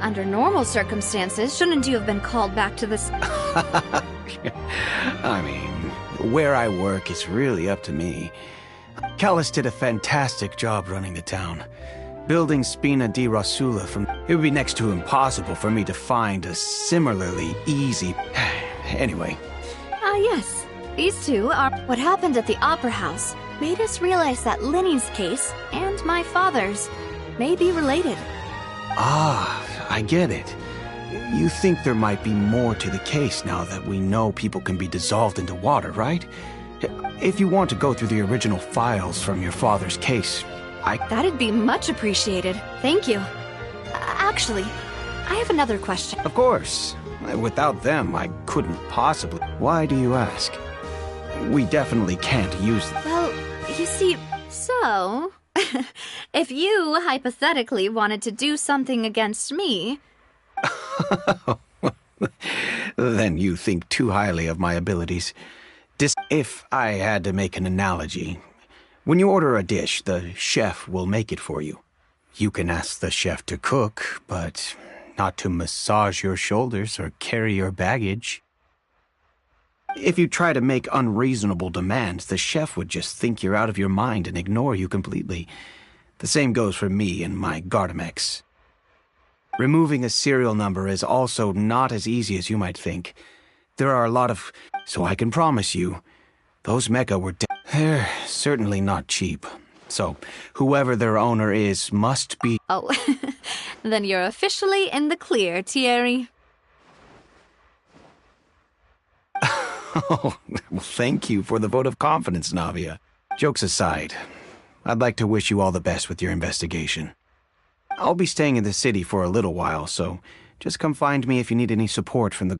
Under normal circumstances, shouldn't you have been called back to this... I mean, where I work is really up to me. Callus did a fantastic job running the town. Building Spina di Rosula from... It would be next to impossible for me to find a similarly easy... Anyway. Ah, yes. These two are... What happened at the Opera House made us realize that Linny's case and my father's may be related. Ah, I get it. You think there might be more to the case now that we know people can be dissolved into water, right? If you want to go through the original files from your father's case, That'd be much appreciated. Thank you. Actually, I have another question. Of course. Without them, I couldn't possibly... Why do you ask? We definitely can't use them. Well, you see, so... if you, hypothetically, wanted to do something against me... Then you think too highly of my abilities. If I had to make an analogy, when you order a dish, the chef will make it for you. You can ask the chef to cook, but not to massage your shoulders or carry your baggage. If you try to make unreasonable demands, the chef would just think you're out of your mind and ignore you completely. The same goes for me and my Gardamex. Removing a serial number is also not as easy as you might think. There are a lot of... So I can promise you, those mecha were... They're certainly not cheap. So, whoever their owner is must be... Oh, then you're officially in the clear, Thierry. Oh, well, thank you for the vote of confidence, Navia. Jokes aside, I'd like to wish you all the best with your investigation. I'll be staying in the city for a little while, so just come find me if you need any support from the...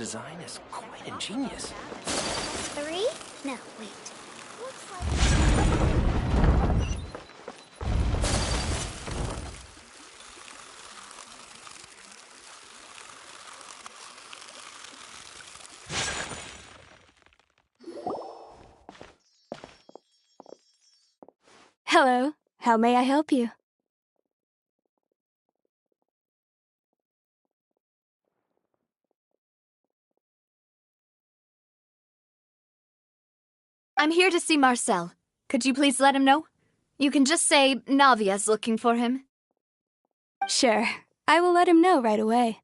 design is quite ingenious. 3? No, wait. Looks like... Hello. How may I help you? I'm here to see Marcel. Could you please let him know? You can just say Navia's looking for him. Sure. I will let him know right away.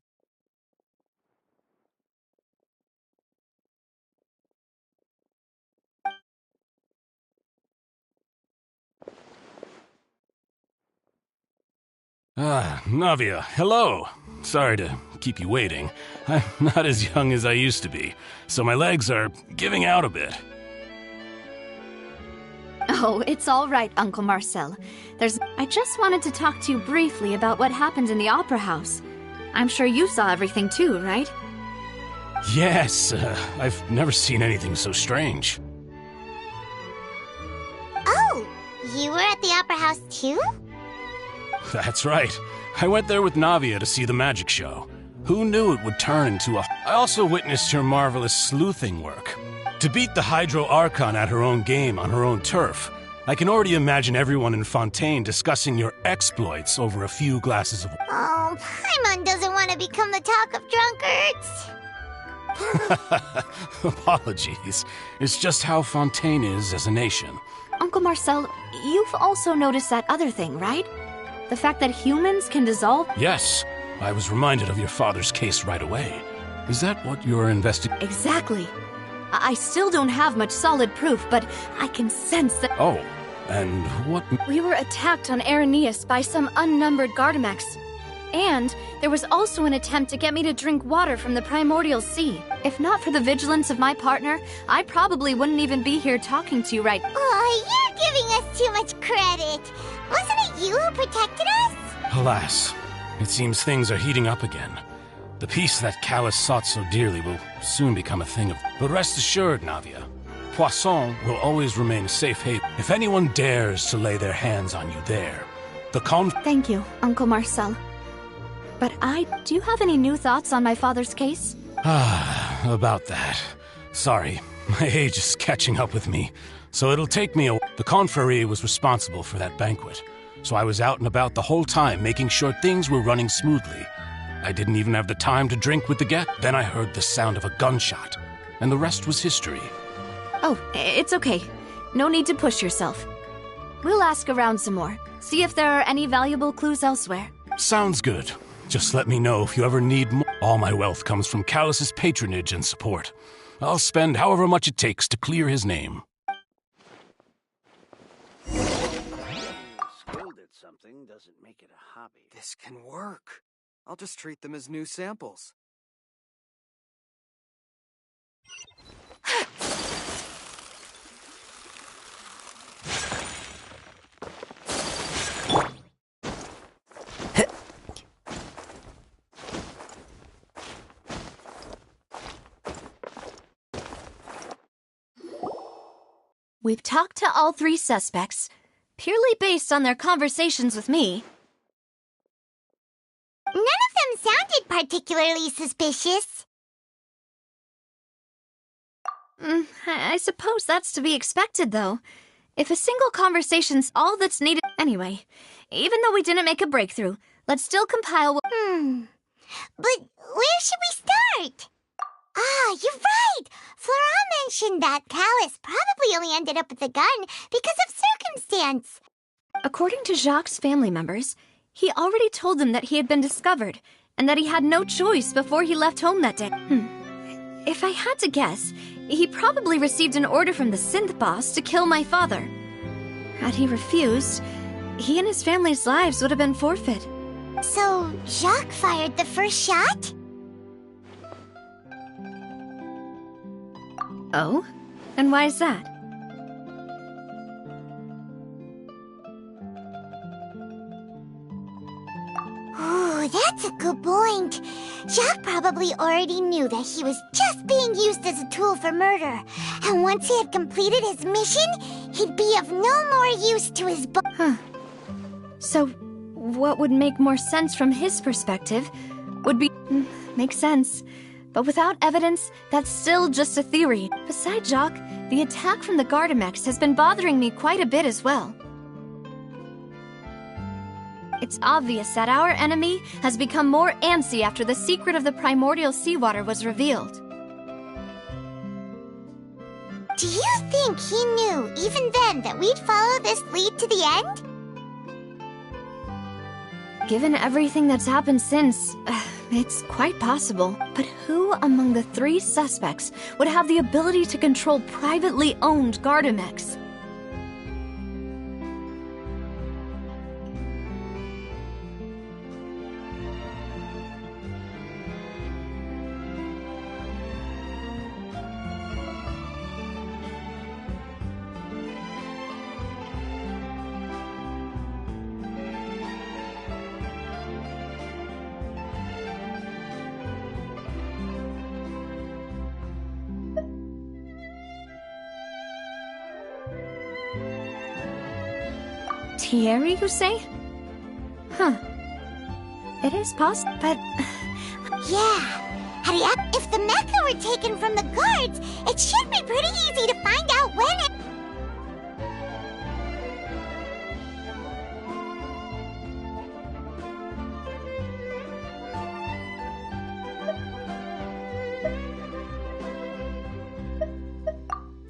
Ah, Navia, hello. Sorry to keep you waiting. I'm not as young as I used to be, so my legs are giving out a bit. Oh, it's all right, Uncle Marcel. I just wanted to talk to you briefly about what happened in the Opera House. I'm sure you saw everything too, right? Yes, I've never seen anything so strange. Oh, you were at the Opera House too? That's right. I went there with Navia to see the magic show. Who knew it would turn into a... I also witnessed your marvelous sleuthing work. To beat the Hydro Archon at her own game on her own turf, I can already imagine everyone in Fontaine discussing your exploits over a few glasses of... Oh, Paimon doesn't want to become the talk of drunkards. Apologies. It's just how Fontaine is as a nation. Uncle Marcel, you've also noticed that other thing, right? The fact that humans can dissolve? Yes, I was reminded of your father's case right away. Is that what you're investigating? Exactly. I still don't have much solid proof, but I can sense that... Oh, and what... We were attacked on Araneus by some unnumbered Gardamex. And there was also an attempt to get me to drink water from the primordial sea. If not for the vigilance of my partner, I probably wouldn't even be here talking to you right... Oh, you're giving us too much credit. Wasn't it you who protected us? Alas, it seems things are heating up again. The peace that Callus sought so dearly will soon become a thing of... But rest assured, Navia, Poisson will always remain a safe haven. If anyone dares to lay their hands on you there, the Thank you, Uncle Marcel. But do you have any new thoughts on my father's case? Ah, about that. Sorry, my age is catching up with me, so it'll take me a... The Confrérie was responsible for that banquet, so I was out and about the whole time making sure things were running smoothly. I didn't even have the time to drink with the guests. Then I heard the sound of a gunshot, and the rest was history. Oh, it's okay. No need to push yourself. We'll ask around some more, see if there are any valuable clues elsewhere. Sounds good. Just let me know if you ever need more. All my wealth comes from Callus's patronage and support. I'll spend however much it takes to clear his name. Skilled at something doesn't make it a hobby. This can work. I'll just treat them as new samples. We've talked to all 3 suspects, purely based on their conversations with me. None of them sounded particularly suspicious. I suppose that's to be expected, though. If a single conversation's all that's needed... Anyway, even though we didn't make a breakthrough, let's still compile... But where should we start? Ah, you're right! Florent mentioned that Callus probably only ended up with the gun because of circumstance. According to Jacques' family members, he already told them that he had been discovered, and that he had no choice before he left home that day. If I had to guess, he probably received an order from the synth boss to kill my father. Had he refused, he and his family's lives would have been forfeit. So, Jacques fired the first shot? Oh? And why is that? Ooh, that's a good point. Jacques probably already knew that he was just being used as a tool for murder. And once he had completed his mission, he'd be of no more use to his So, what would make more sense from his perspective would be... Makes sense. But without evidence, that's still just a theory. Besides Jacques, the attack from the Gardamex has been bothering me quite a bit as well. It's obvious that our enemy has become more antsy after the secret of the primordial seawater was revealed. Do you think he knew, even then, that we'd follow this lead to the end? Given everything that's happened since, it's quite possible. But who among the 3 suspects would have the ability to control privately owned Gardamex? Thierry, you say? Huh. It is possible, but... Yeah. Hurry up. If the mecha were taken from the guards, it should be pretty easy to find out when it...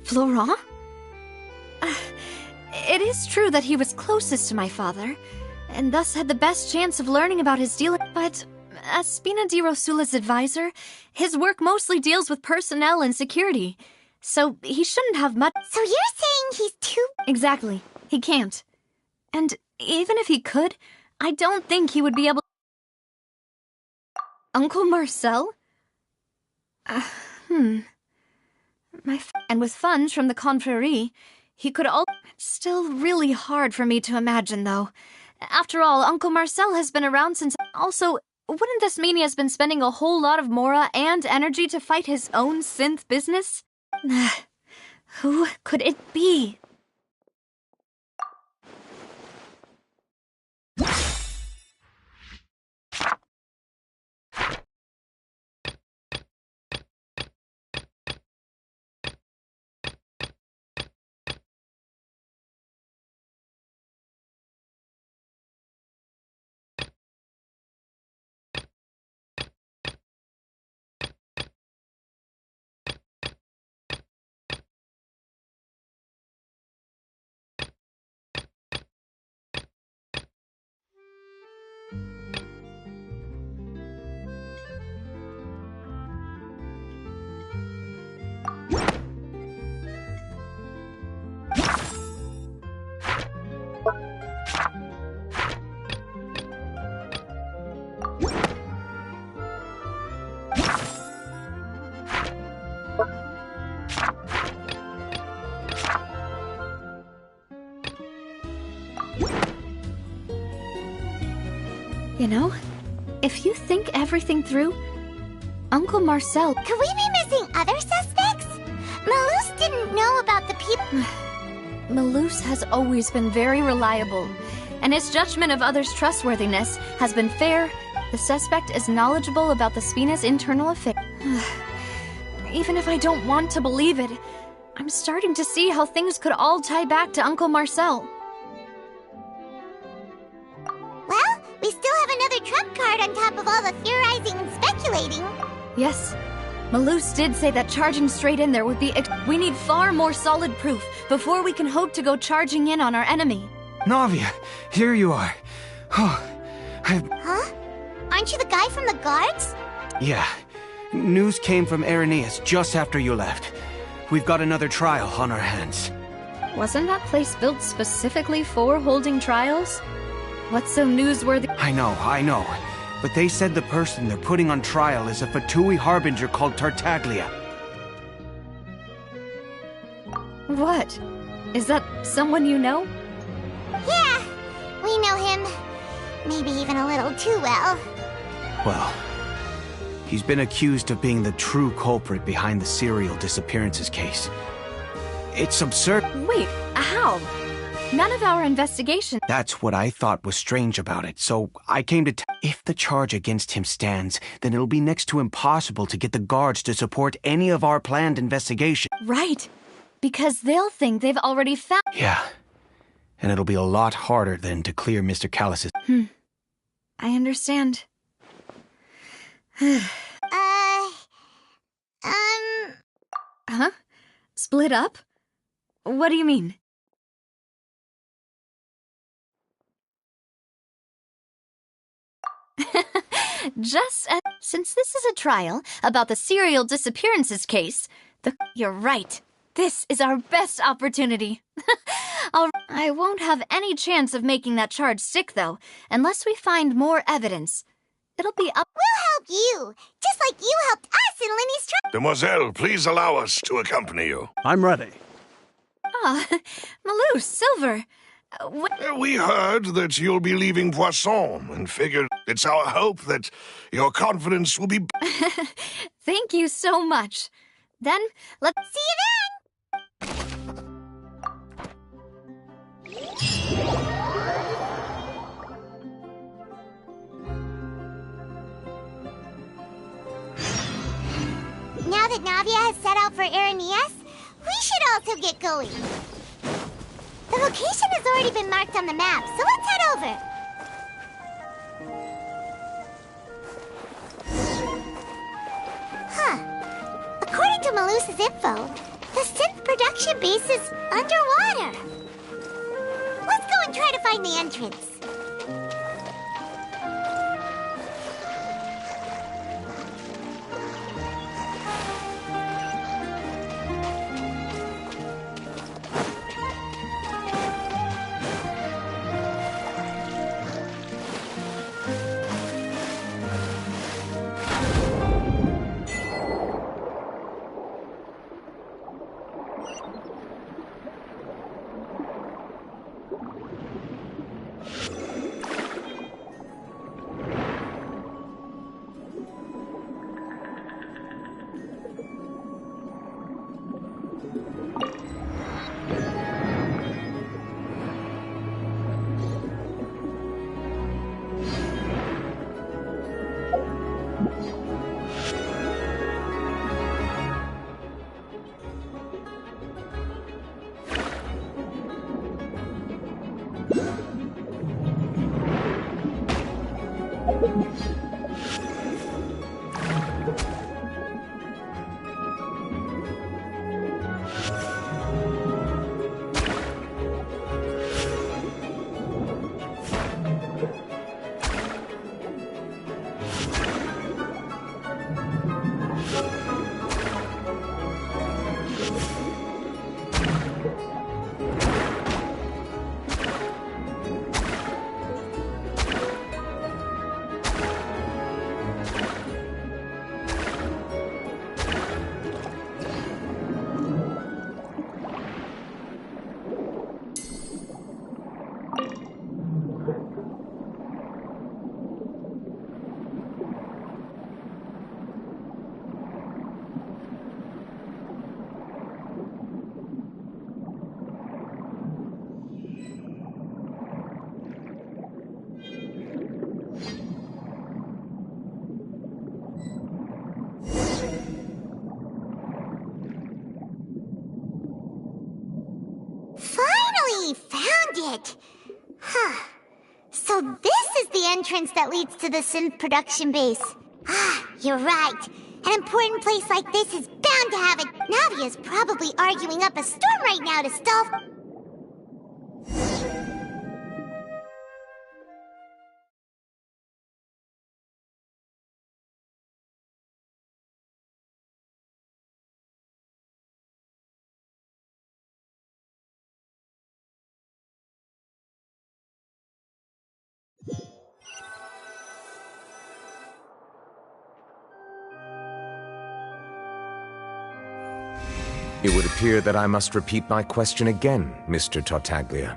Florent? It is true that he was closest to my father, and thus had the best chance of learning about his dealing, but as Spina di Rosula's advisor, his work mostly deals with personnel and security, so he shouldn't have much— So you're saying he's too— Exactly. He can't. And even if he could, I don't think he would be able— Uncle Marcel? And with funds from the Confrérie, he could all— It's still really hard for me to imagine, though. After all, Uncle Marcel has been around since— Also, wouldn't this mean he has been spending a whole lot of mora and energy to fight his own synth business? Who could it be? You know, if you think everything through, Uncle Marcel— Could we be missing other suspects? Malouse didn't know about the people— Malouse has always been very reliable, and his judgment of others' trustworthiness has been fair. The suspect is knowledgeable about the Spina's internal affairs. Even if I don't want to believe it, I'm starting to see how things could all tie back to Uncle Marcel. Well, we still have another trump card on top of all the theorizing and speculating. Yes. Malouse did say that charging straight in there would be— We need far more solid proof before we can hope to go charging in on our enemy. Navia, here you are. Oh, Huh? Aren't you the guy from the guards? Yeah. News came from Irenaeus just after you left. We've got another trial on our hands. Wasn't that place built specifically for holding trials? What's so newsworthy? I know. But they said the person they're putting on trial is a Fatui harbinger called Tartaglia. What? Is that someone you know? Yeah, we know him. Maybe even a little too well. Well, he's been accused of being the true culprit behind the serial disappearances case. It's absurd. Wait, how? None of our investigation. That's what I thought was strange about it, so I came to if the charge against him stands, then it'll be next to impossible to get the guards to support any of our planned investigation. Right. Because they'll think they've already found. Yeah. And it'll be a lot harder then to clear Mr. Callus's. I understand. Huh? Split up? What do you mean? Since this is a trial about the serial disappearances case, you're right. This is our best opportunity. I won't have any chance of making that charge stick, though, unless we find more evidence. It'll be up. We'll help you, just like you helped us in Lenny's trial. Demoiselle, please allow us to accompany you. I'm ready. Malou, Silver. We heard that you'll be leaving Poisson and figured it's our hope that your confidence will be... Thank you so much. Then, let's see you then! Now that Navia has set out for Aranias, we should also get going. The location has already been marked on the map, so let's head over. According to Malusa's info, the synth production base is underwater. Let's go and try to find the entrance. So this is the entrance that leads to the synth production base. You're right. An important place like this is bound to have it. Navia's probably arguing up a storm right now to stall. It would appear that I must repeat my question again, Mr. Tartaglia.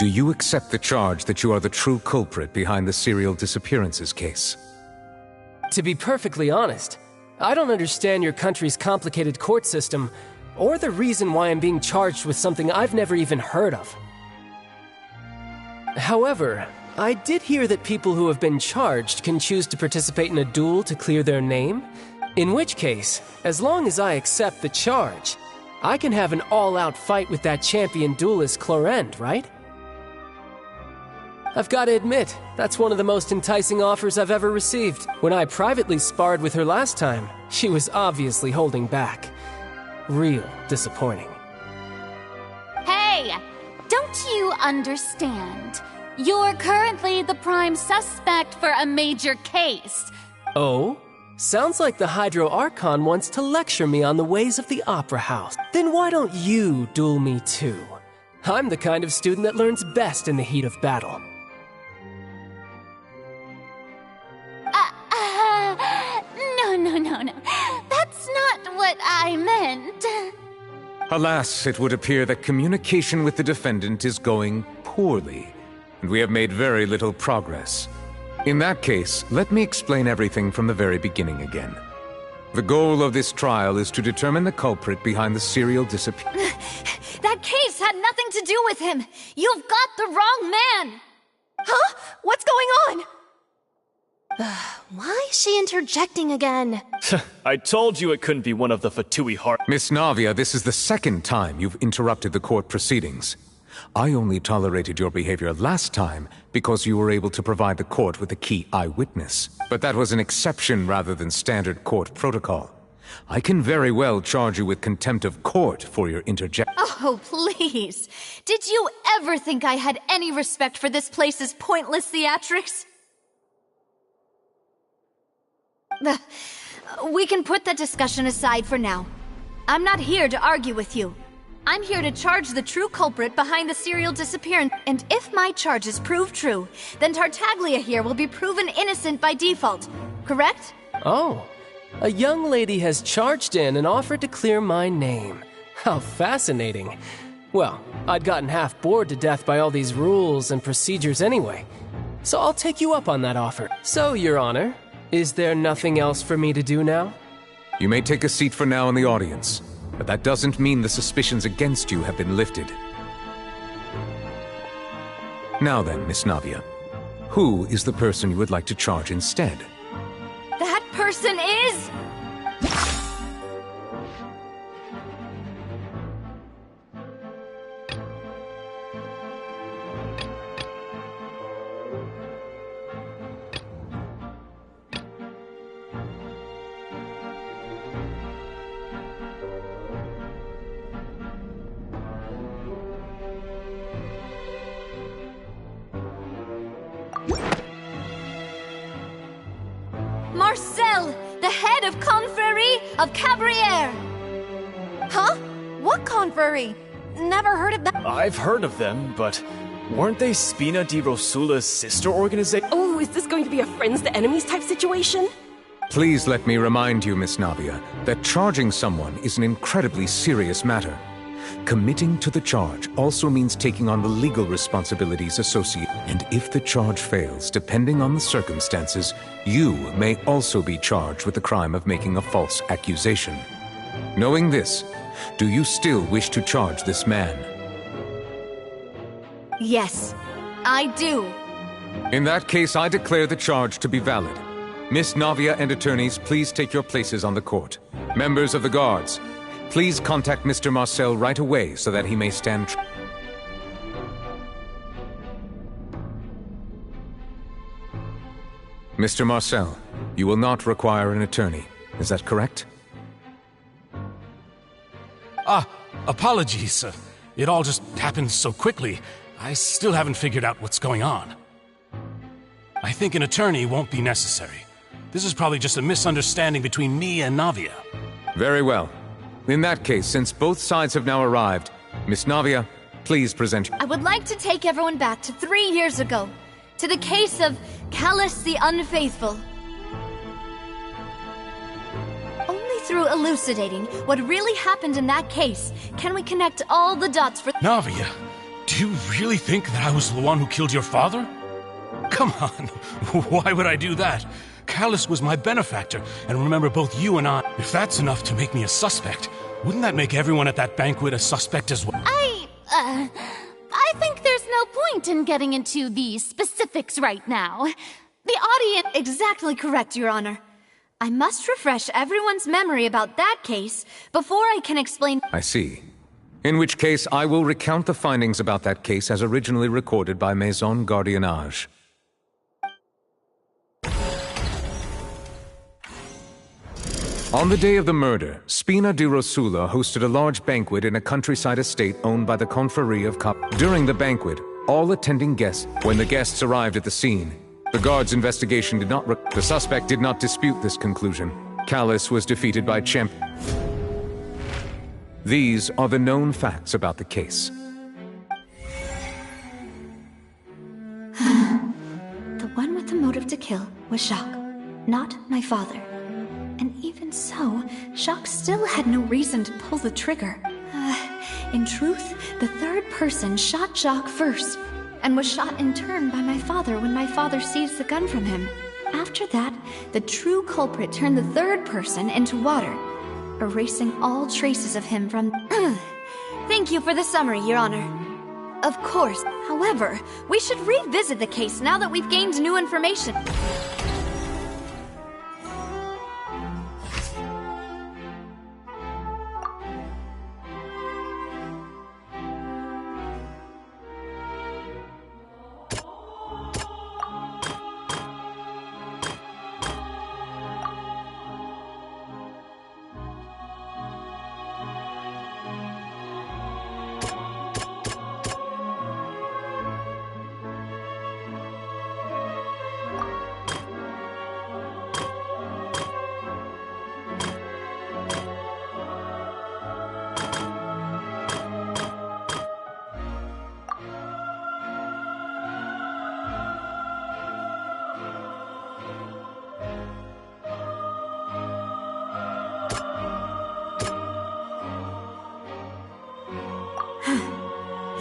Do you accept the charge that you are the true culprit behind the serial disappearances case? To be perfectly honest, I don't understand your country's complicated court system, or the reason why I'm being charged with something I've never even heard of. However, I did hear that people who have been charged can choose to participate in a duel to clear their name, in which case, as long as I accept the charge, I can have an all-out fight with that champion duelist Clorend, right? I've got to admit, that's one of the most enticing offers I've ever received. When I privately sparred with her last time, she was obviously holding back. Real disappointing. Hey! Don't you understand? You're currently the prime suspect for a major case. Oh? Sounds like the Hydro Archon wants to lecture me on the ways of the Opera House. Then why don't you duel me too? I'm the kind of student that learns best in the heat of battle. No. That's not what I meant. Alas, it would appear that communication with the defendant is going poorly, and we have made very little progress. In that case, let me explain everything from the very beginning again. The goal of this trial is to determine the culprit behind the serial disappearance. That case had nothing to do with him! You've got the wrong man! Huh? What's going on? Why is she interjecting again? I told you it couldn't be one of the Fatui heart. Miss Navia, this is the second time you've interrupted the court proceedings. I only tolerated your behavior last time because you were able to provide the court with a key eyewitness. But that was an exception rather than standard court protocol. I can very well charge you with contempt of court for your interjection. Oh, please. Did you ever think I had any respect for this place's pointless theatrics? We can put that discussion aside for now. I'm not here to argue with you. I'm here to charge the true culprit behind the serial disappearance. And if my charges prove true, then Tartaglia here will be proven innocent by default. Correct? Oh, a young lady has charged in and offered to clear my name. How fascinating. Well, I'd gotten half bored to death by all these rules and procedures anyway. So I'll take you up on that offer. So, Your Honor, is there nothing else for me to do now? You may take a seat for now in the audience, but that doesn't mean the suspicions against you have been lifted. Now then, Miss Navia, who is the person you would like to charge instead? That person is... Marcel, the head of Confrérie of Cabrières! Huh? What confrérie? Never heard of that. I've heard of them, but weren't they Spina di Rosula's sister organization? Oh, is this going to be a friends to enemies type situation? Please let me remind you, Miss Navia, that charging someone is an incredibly serious matter. Committing to the charge also means taking on the legal responsibilities associated. And if the charge fails, depending on the circumstances, you may also be charged with the crime of making a false accusation. Knowing this, do you still wish to charge this man? Yes, I do. In that case, I declare the charge to be valid. Miss Navia and attorneys, please take your places on the court. Members of the guards, please contact Mr. Marcel right away so that he may stand. Mr. Marcel, you will not require an attorney. Is that correct? Apologies. It all just happened so quickly. I still haven't figured out what's going on. I think an attorney won't be necessary. This is probably just a misunderstanding between me and Navia. Very well. In that case, since both sides have now arrived, Miss Navia, please present. I would like to take everyone back to 3 years ago, to the case of Callus the Unfaithful. Only through elucidating what really happened in that case can we connect all the dots for— Navia, Do you really think that I was the one who killed your father? Come on, why would I do that? Callus was my benefactor, and remember, both you and I... If that's enough to make me a suspect, wouldn't that make everyone at that banquet a suspect as well? I think there's no point in getting into the specifics right now. The audience... Exactly correct, Your Honor. I must refresh everyone's memory about that case before I can explain... I see. In which case, I will recount the findings about that case as originally recorded by Maison Gardiennage. On the day of the murder, Spina di Rosula hosted a large banquet in a countryside estate owned by the Confrérie of Cap. During the banquet, all attending guests, when the guests arrived at the scene, the guard's investigation did not... The suspect did not dispute this conclusion. Callus was defeated by Champ. These are the known facts about the case. The one with the motive to kill was Jacques, not my father. And even so, Jacques still had no reason to pull the trigger. In truth, the third person shot Jacques first, and was shot in turn by my father when my father seized the gun from him. After that, the true culprit turned the third person into water, erasing all traces of him from... Thank you for the summary, Your Honor. Of course. However, we should revisit the case now that we've gained new information.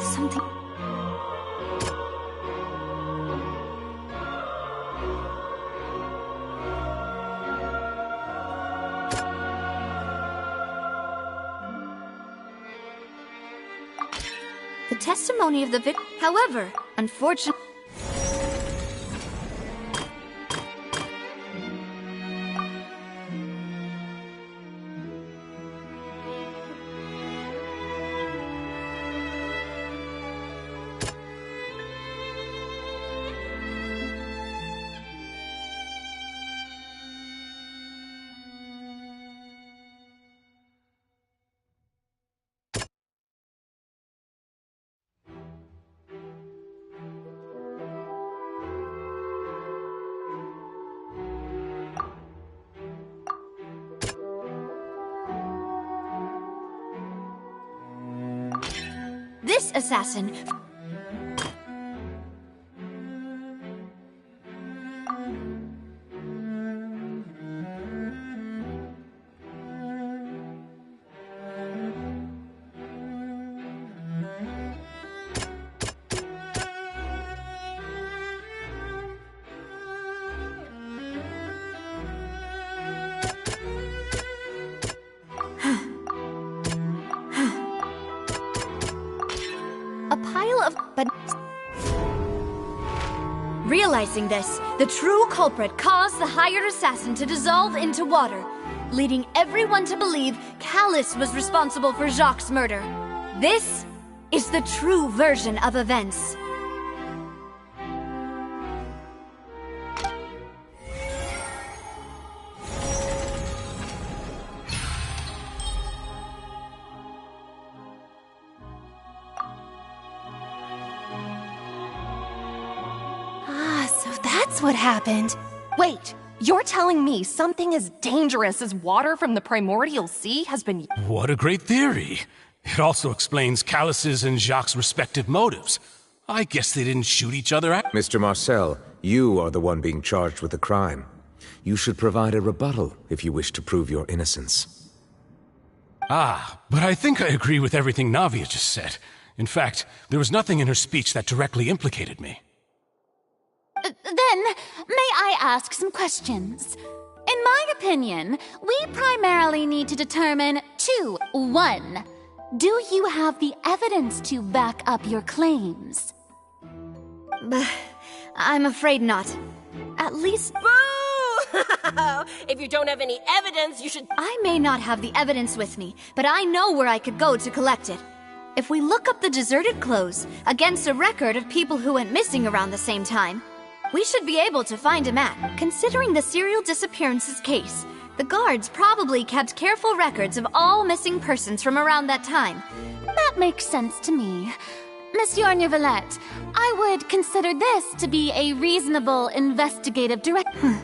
Something... The testimony of the victim... However, unfortunately... This assassin... A pile of... But... Realizing this, the true culprit caused the hired assassin to dissolve into water, leading everyone to believe Callus was responsible for Jacques' murder. This is the true version of events. That's what happened. Wait, you're telling me something as dangerous as water from the primordial sea has been... What a great theory. It also explains Callus's and Jacques' respective motives. I guess they didn't shoot each other out. Mr. Marcel, you are the one being charged with the crime. You should provide a rebuttal if you wish to prove your innocence. But I think I agree with everything Navia just said. In fact, there was nothing in her speech that directly implicated me. Then, may I ask some questions? In my opinion, we primarily need to determine two. One, do you have the evidence to back up your claims? I'm afraid not. At least... Boo! If you don't have any evidence, you should... I may not have the evidence with me, but I know where I could go to collect it. If we look up the deserted clothes against a record of people who went missing around the same time, we should be able to find a map. Considering the serial disappearances case, the guards probably kept careful records of all missing persons from around that time. That makes sense to me. Monsieur Neuvillette, I would consider this to be a reasonable investigative direction.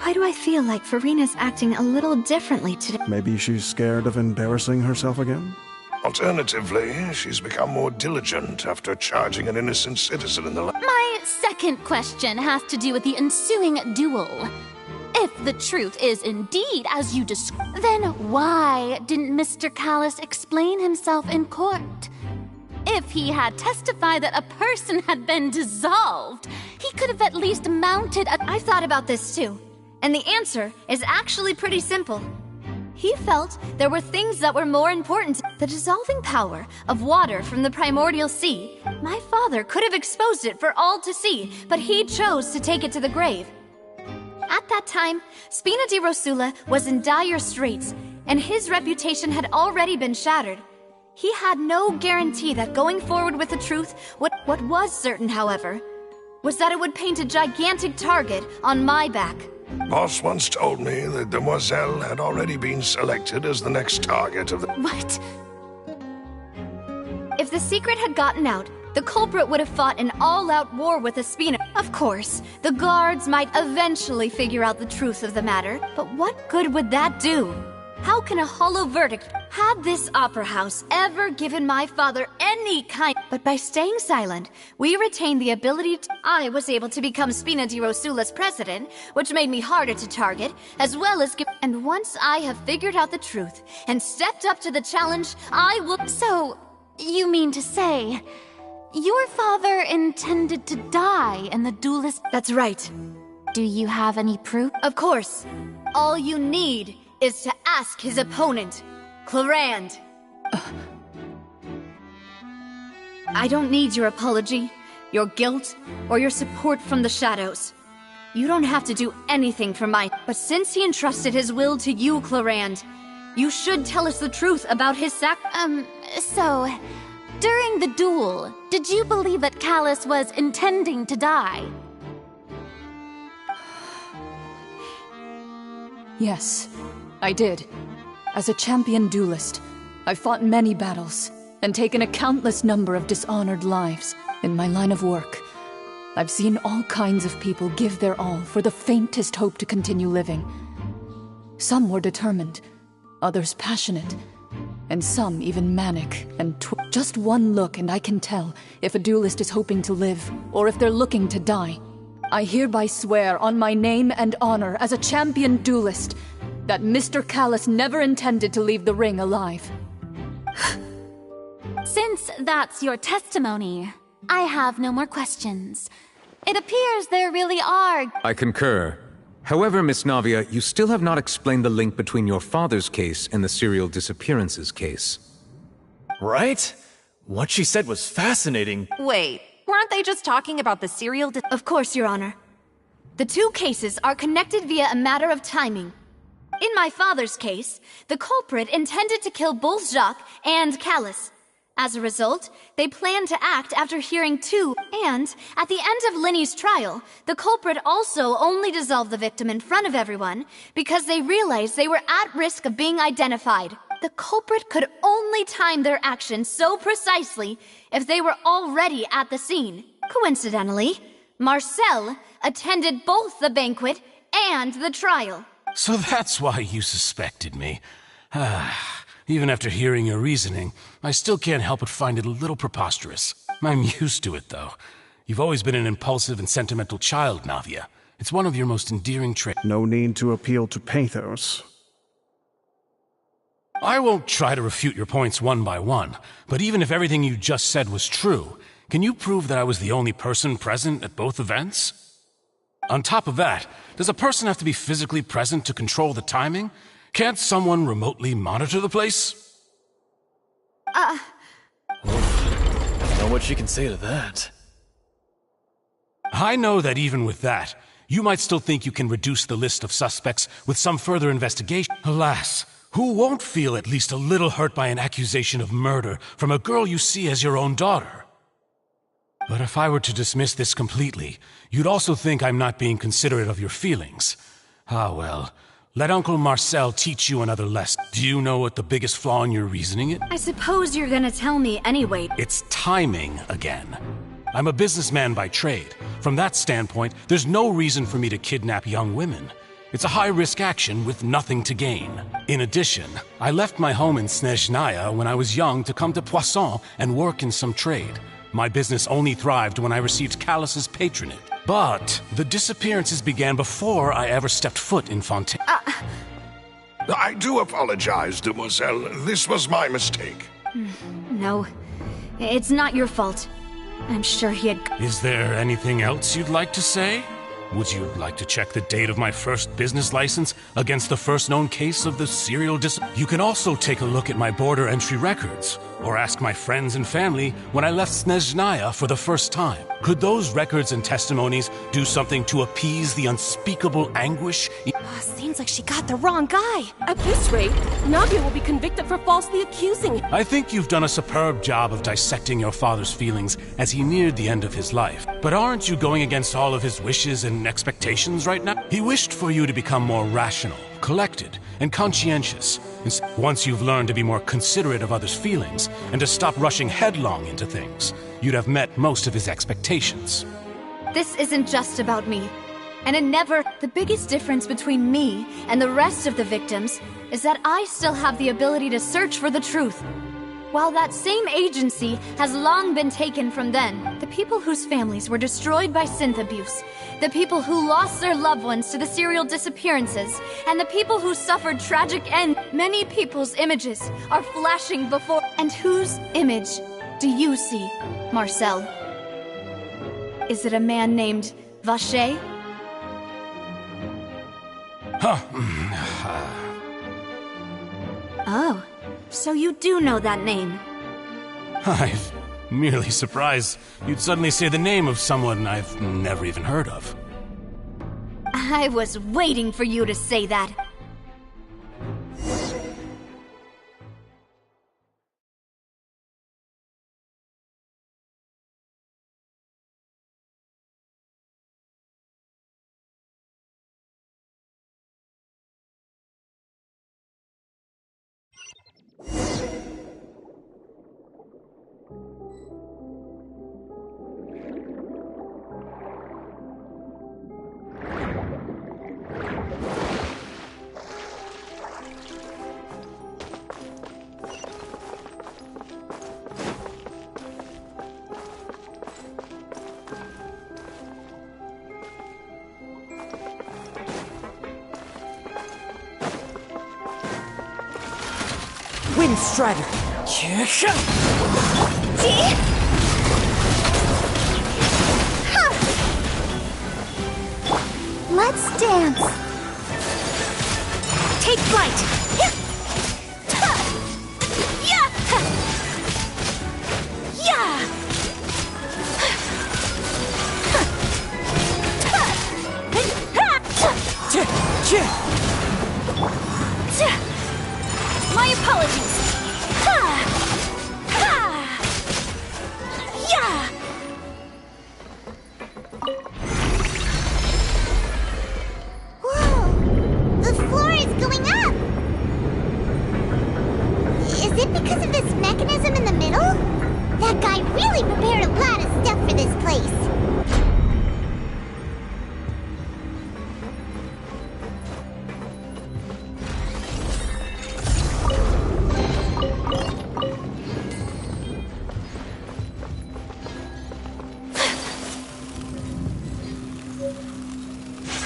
Why do I feel like Farina's acting a little differently today? Maybe she's scared of embarrassing herself again? Alternatively, she's become more diligent after charging an innocent citizen in the... My second question has to do with the ensuing duel. If the truth is indeed as you describe, then why didn't Mr. Callis explain himself in court? If he had testified that a person had been dissolved, he could have at least mounted a... I've thought about this too, and the answer is actually pretty simple. He felt there were things that were more important. The dissolving power of water from the primordial sea. My father could have exposed it for all to see, but he chose to take it to the grave. At that time, Spina di Rosula was in dire straits, and his reputation had already been shattered. He had no guarantee that going forward with the truth, what was certain, however, was that it would paint a gigantic target on my back. Boss once told me that Demoiselle had already been selected as the next target of the... What? If the secret had gotten out, the culprit would have fought an all-out war with Espina. Of course, the guards might eventually figure out the truth of the matter, but what good would that do? How can a hollow verdict... Had this opera house ever given my father any kind... But by staying silent, we retained the ability to... I was able to become Spina di Rosula's president, which made me harder to target, as well as give... And once I have figured out the truth and stepped up to the challenge, I will... So, you mean to say... Your father intended to die in the duelist... That's right. Do you have any proof? Of course. All you need is to ask his opponent, Clarand. I don't need your apology, your guilt, or your support from the shadows. You don't have to do anything for my... But since he entrusted his will to you, Clarand, you should tell us the truth about his So... During the duel, did you believe that Callis was intending to die? Yes, I did. As a champion duelist, I've fought many battles and taken a countless number of dishonored lives. In my line of work, I've seen all kinds of people give their all for the faintest hope to continue living. Some were determined, others passionate, and some even manic and just one look and I can tell if a duelist is hoping to live or if they're looking to die. I hereby swear on my name and honor as a champion duelist that Mr. Callis never intended to leave the ring alive. Since that's your testimony, I have no more questions. It appears there really are... I concur. However, Miss Navia, you still have not explained the link between your father's case and the serial disappearances case. Right? What she said was fascinating. Wait, weren't they just talking about the serial Of course, Your Honor. The two cases are connected via a matter of timing. In my father's case, the culprit intended to kill both Jacques and Callis. As a result, they planned to act after hearing two, and at the end of Linny's trial, the culprit also only dissolved the victim in front of everyone because they realized they were at risk of being identified. The culprit could only time their actions so precisely if they were already at the scene. Coincidentally, Marcel attended both the banquet and the trial. So that's why you suspected me. Even after hearing your reasoning, I still can't help but find it a little preposterous. I'm used to it, though. You've always been an impulsive and sentimental child, Navia. It's one of your most endearing traits. No need to appeal to pathos. I won't try to refute your points one by one, but even if everything you just said was true, can you prove that I was the only person present at both events? On top of that, does a person have to be physically present to control the timing? Can't someone remotely monitor the place? Know what you can say to that. I know that even with that, you might still think you can reduce the list of suspects with some further investigation. Alas, who won't feel at least a little hurt by an accusation of murder from a girl you see as your own daughter? But if I were to dismiss this completely, you'd also think I'm not being considerate of your feelings. Ah well, let Uncle Marcel teach you another lesson. Do you know what the biggest flaw in your reasoning is? I suppose you're gonna tell me anyway. It's timing again. I'm a businessman by trade. From that standpoint, there's no reason for me to kidnap young women. It's a high-risk action with nothing to gain. In addition, I left my home in Snezhnaya when I was young to come to Poisson and work in some trade. My business only thrived when I received Callus's patronage. But the disappearances began before I ever stepped foot in Fontaine. I do apologize, demoiselle. This was my mistake. No, it's not your fault. I'm sure he had... Is there anything else you'd like to say? Would you like to check the date of my first business license against the first known case of the serial You can also take a look at my border entry records, or ask my friends and family when I left Snezhnaya for the first time. Could those records and testimonies do something to appease the unspeakable anguish? Seems like she got the wrong guy. At this rate, Nabia will be convicted for falsely accusing him. I think you've done a superb job of dissecting your father's feelings as he neared the end of his life. But aren't you going against all of his wishes and expectations right now? He wished for you to become more rational, collected, and conscientious. Once you've learned to be more considerate of others' feelings and to stop rushing headlong into things, you'd have met most of his expectations. This isn't just about me. And it never... The biggest difference between me and the rest of the victims is that I still have the ability to search for the truth. While that same agency has long been taken from them, the people whose families were destroyed by synth abuse, the people who lost their loved ones to the serial disappearances, and the people who suffered tragic ends, many people's images are flashing before... And whose image do you see, Marcel? Is it a man named Vacher? Oh, so you do know that name. I'm merely surprised you'd suddenly say the name of someone I've never even heard of. I was waiting for you to say that. Windstrider! Let's dance. Take flight. My apologies. Whoa! The floor is going up! Is it because of this mechanism in the middle? That guy really prepared a lot of stuff for this place.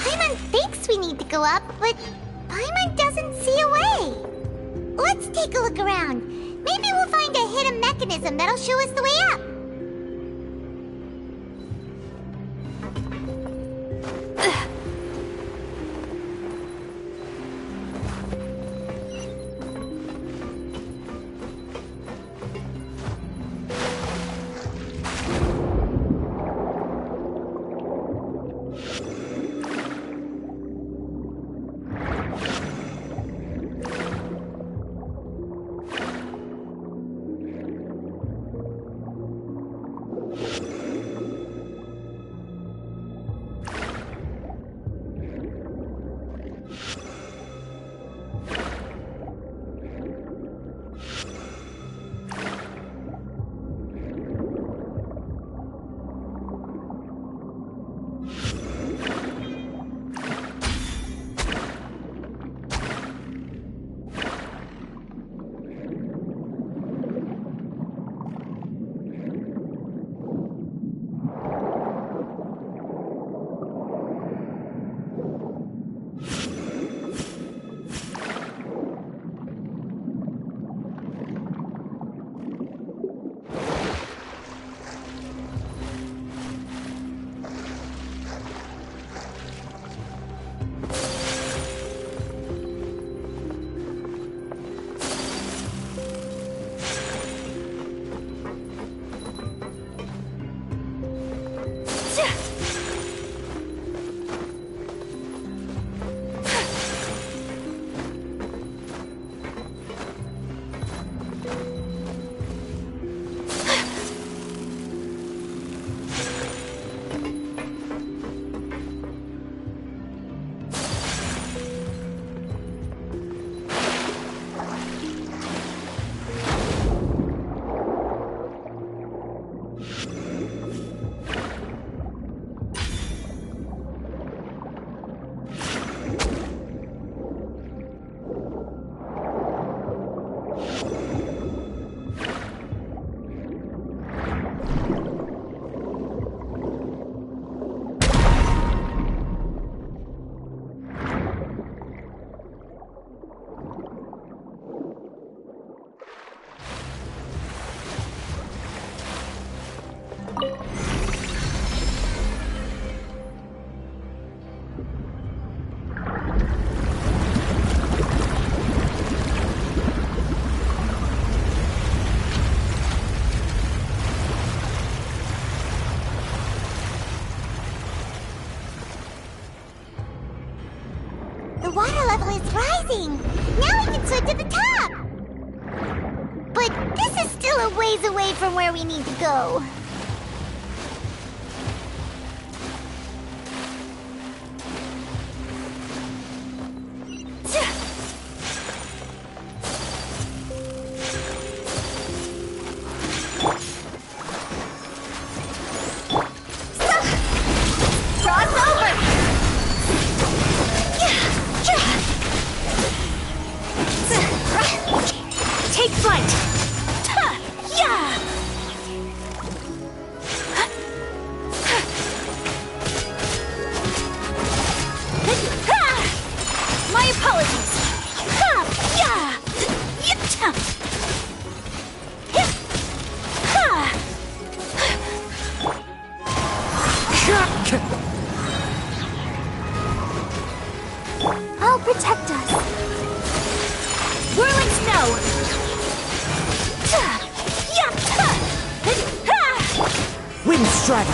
Paimon thinks we need to go up, but Paimon doesn't see a way. Let's take a look around. Maybe we'll find a hidden mechanism that'll show us the way up. The water level is rising! Now we can swim to the top! But this is still a ways away from where we need to go. Take flight! Yeah! My apologies! Yeah! I'll protect us. Whirling snow! Wind strike!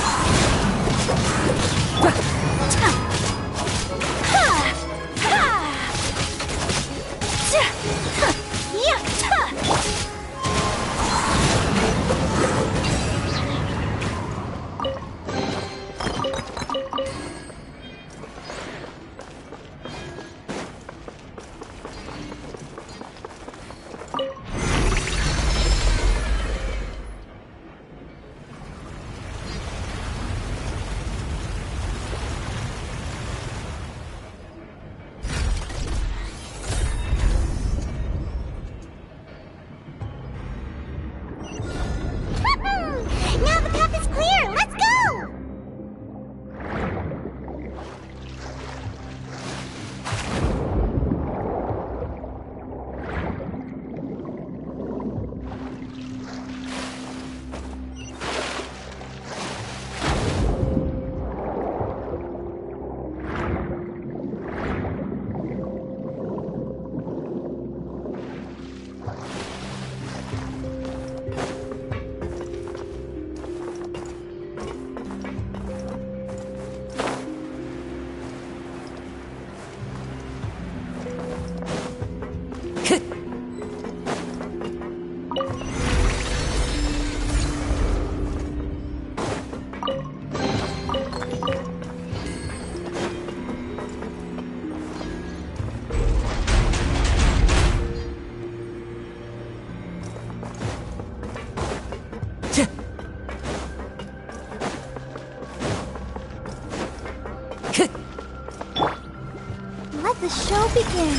let the show begin.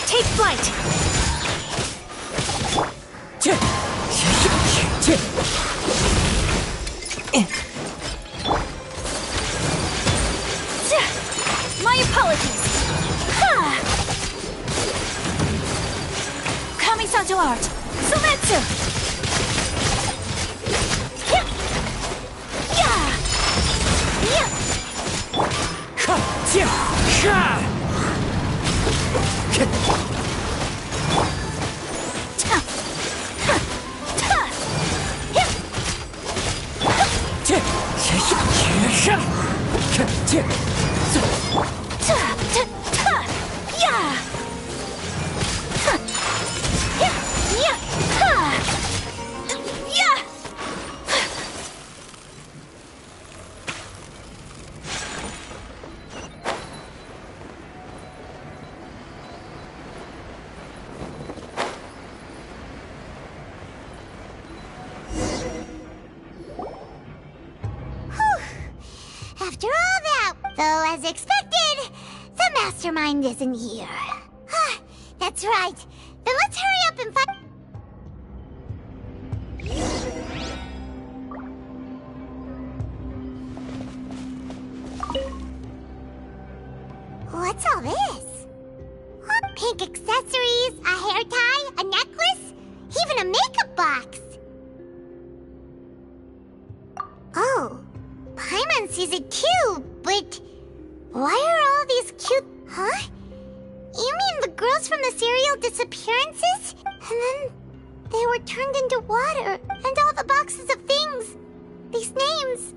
Take flight! My apologies! Kamisato art! Sumetsu! After all that, though as expected, the mastermind isn't here. That's right. Then let's hurry up and find... What's all this? Pink accessories, a hair tie, a necklace, even a makeup box. Oh, Paimon sees it too, but why are all these cute... Huh? You mean the girls from the serial disappearances? And then they were turned into water, and all the boxes of things. These names.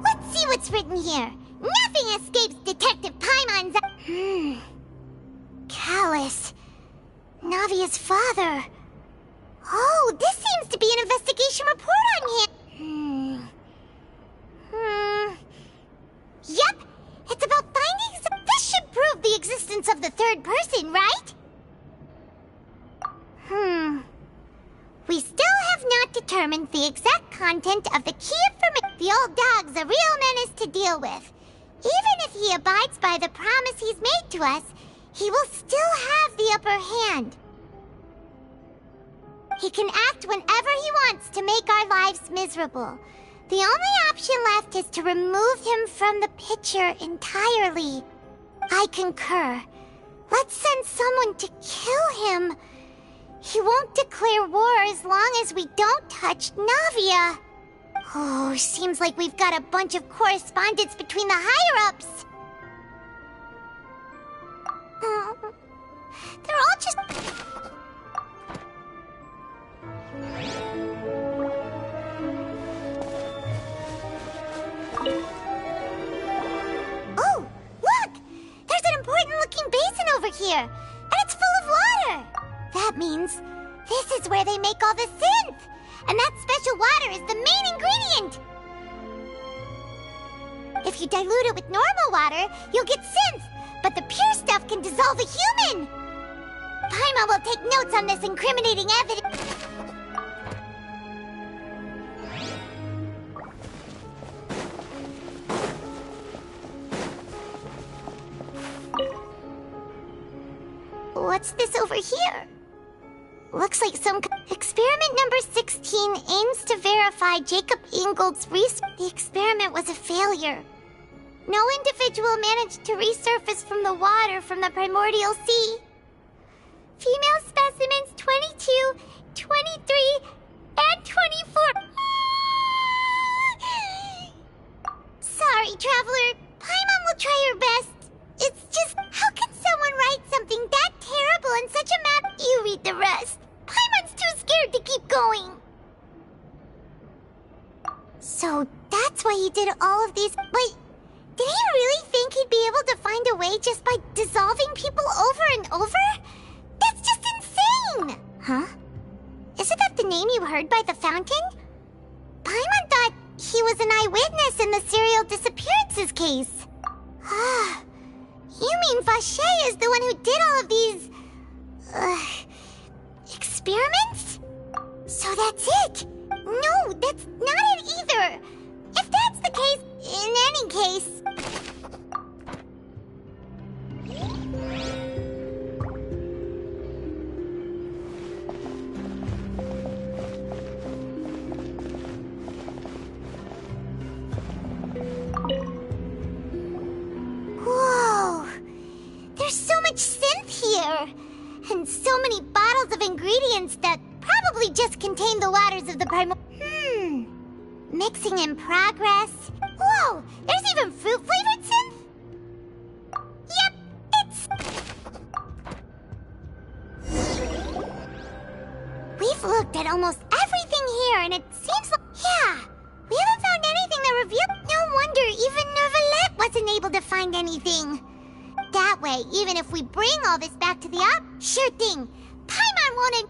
Let's see what's written here. Nothing escapes Detective Paimon's... Callus. Navia's father. Oh, this seems to be an investigation report on him. Yep, it's about findings... This should prove the existence of the third person, right? We still have not determined the exact content of the key information. The old dog's a real menace to deal with. Even if he abides by the promise he's made to us, he will still have the upper hand. He can act whenever he wants to make our lives miserable. The only option left is to remove him from the picture entirely. I concur. Let's send someone to kill him. He won't declare war as long as we don't touch Navia. Oh, seems like we've got a bunch of correspondence between the higher-ups. They're all just... Oh, look! There's an important-looking basin over here, and it's full of water. That means this is where they make all the synth, and that special water is the main ingredient. If you dilute it with normal water, you'll get synth, but the pure stuff can dissolve a human. Paimon will take notes on this incriminating evidence. What's this over here? Looks like some... Experiment number 16 aims to verify Jacob Ingold's The experiment was a failure. No individual managed to resurface from the water from the primordial sea. Female specimens 22, 23, and 24. Sorry, Traveler. Paimon will try her best. It's just, how can someone write something that terrible in such a map? You read the rest. Paimon's too scared to keep going. So that's why he did all of these. Wait, did he really think he'd be able to find a way just by dissolving people over and over? That's just insane! Huh? Isn't that the name you heard by the fountain? Paimon thought he was an eyewitness in the serial disappearances case. You mean Vache is the one who did all of these... experiments? So that's it! No, that's not it either! If that's the case, in any case... Whoa! There's so much synth here! And so many bottles of ingredients that probably just contain the waters of the Mixing in progress. Whoa! There's even fruit-flavored synth? Yep, it's... We've looked at almost everything here, and it seems like... Yeah, we haven't found anything that revealed... No wonder even Nervalette wasn't able to find anything. That way, even if we bring all this back to the op... Sure thing. Paimon won't...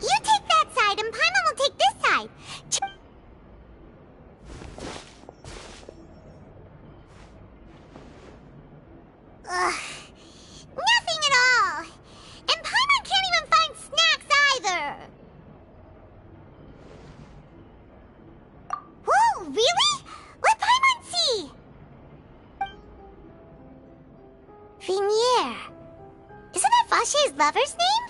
You take that side, and Paimon will take this side. Nothing at all. And Paimon can't even find snacks either. Whoa, really? Let Paimon see. Vinier. Isn't that Vache's lover's name?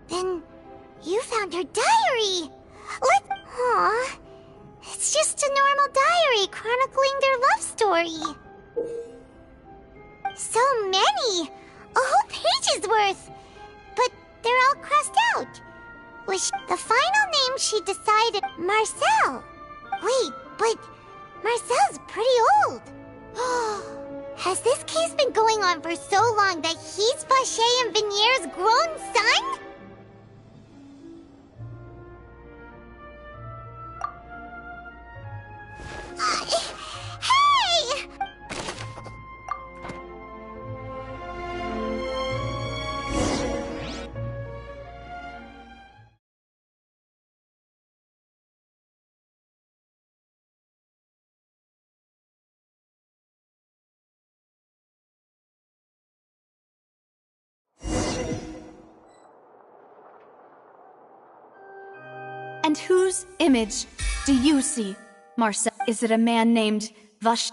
Then you found her diary. Aw, it's just a normal diary chronicling their love story. So many, a whole page's worth. But they're all crossed out. The final name she decided, Marcel. Wait, but Marcel's pretty old. Has this case been going on for so long that he's Vache and Vinier's grown son? Hey! And whose image do you see, Marcel? Is it a man named Vache?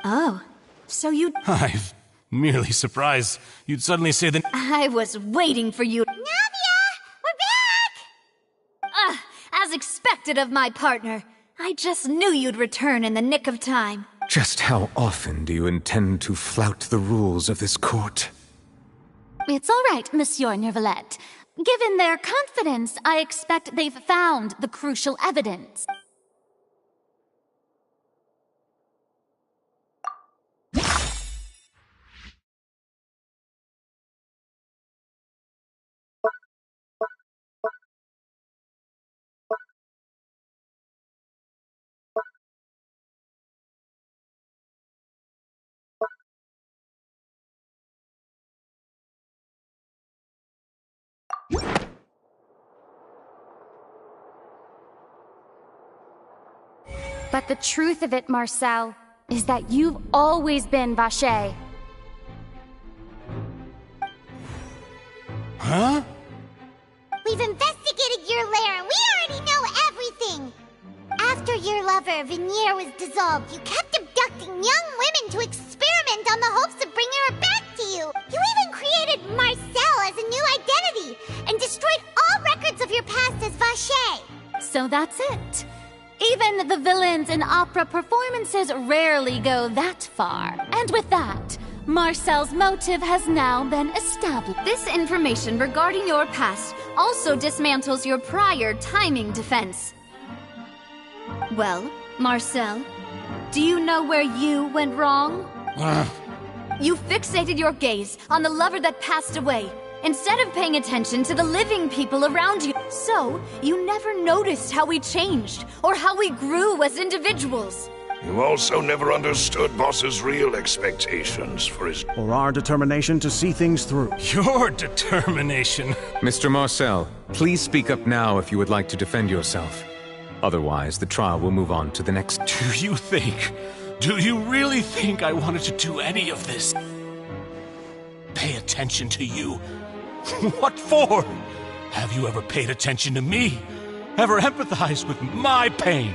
Oh, so you... I'm merely surprised you'd suddenly say that... I was waiting for you. Navia! We're back! As expected of my partner. I just knew you'd return in the nick of time. Just how often do you intend to flout the rules of this court? It's all right, Monsieur Nervalette. Given their confidence, I expect they've found the crucial evidence. But the truth of it, Marcel, is that you've always been Vache. Huh? We've investigated your lair and we already know everything! After your lover, Vinier, was dissolved, you kept abducting young women to experiment on the hopes of bringing her back to you! You even created Marcel as a new identity and destroyed all records of your past as Vache! So that's it. Even the villains in opera performances rarely go that far. And with that, Marcel's motive has now been established. This information regarding your past also dismantles your prior timing defense. Well, Marcel, Do you know where you went wrong? You fixated your gaze on the lover that passed away, instead of paying attention to the living people around you. So, you never noticed how we changed, or how we grew as individuals. You also never understood Boss's real expectations for his... Or our determination to see things through. Your determination. Mr. Marcel, please speak up now if you would like to defend yourself. Otherwise, the trial will move on to the next... Do you really think I wanted to do any of this? Pay attention to you? What for? Have you ever paid attention to me? Ever empathized with my pain?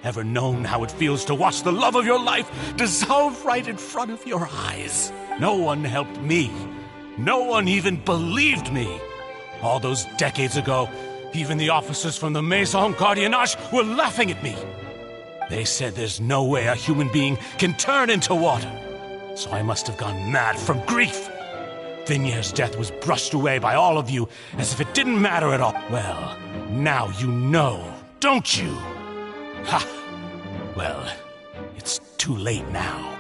Ever known how it feels to watch the love of your life dissolve right in front of your eyes? No one helped me. No one even believed me. All those decades ago, even the officers from the Maison Gardiennage were laughing at me. They said there's no way a human being can turn into water. So I must have gone mad from grief. Vignier's death was brushed away by all of you as if it didn't matter at all. Well, now you know, don't you? Ha! Well, it's too late now.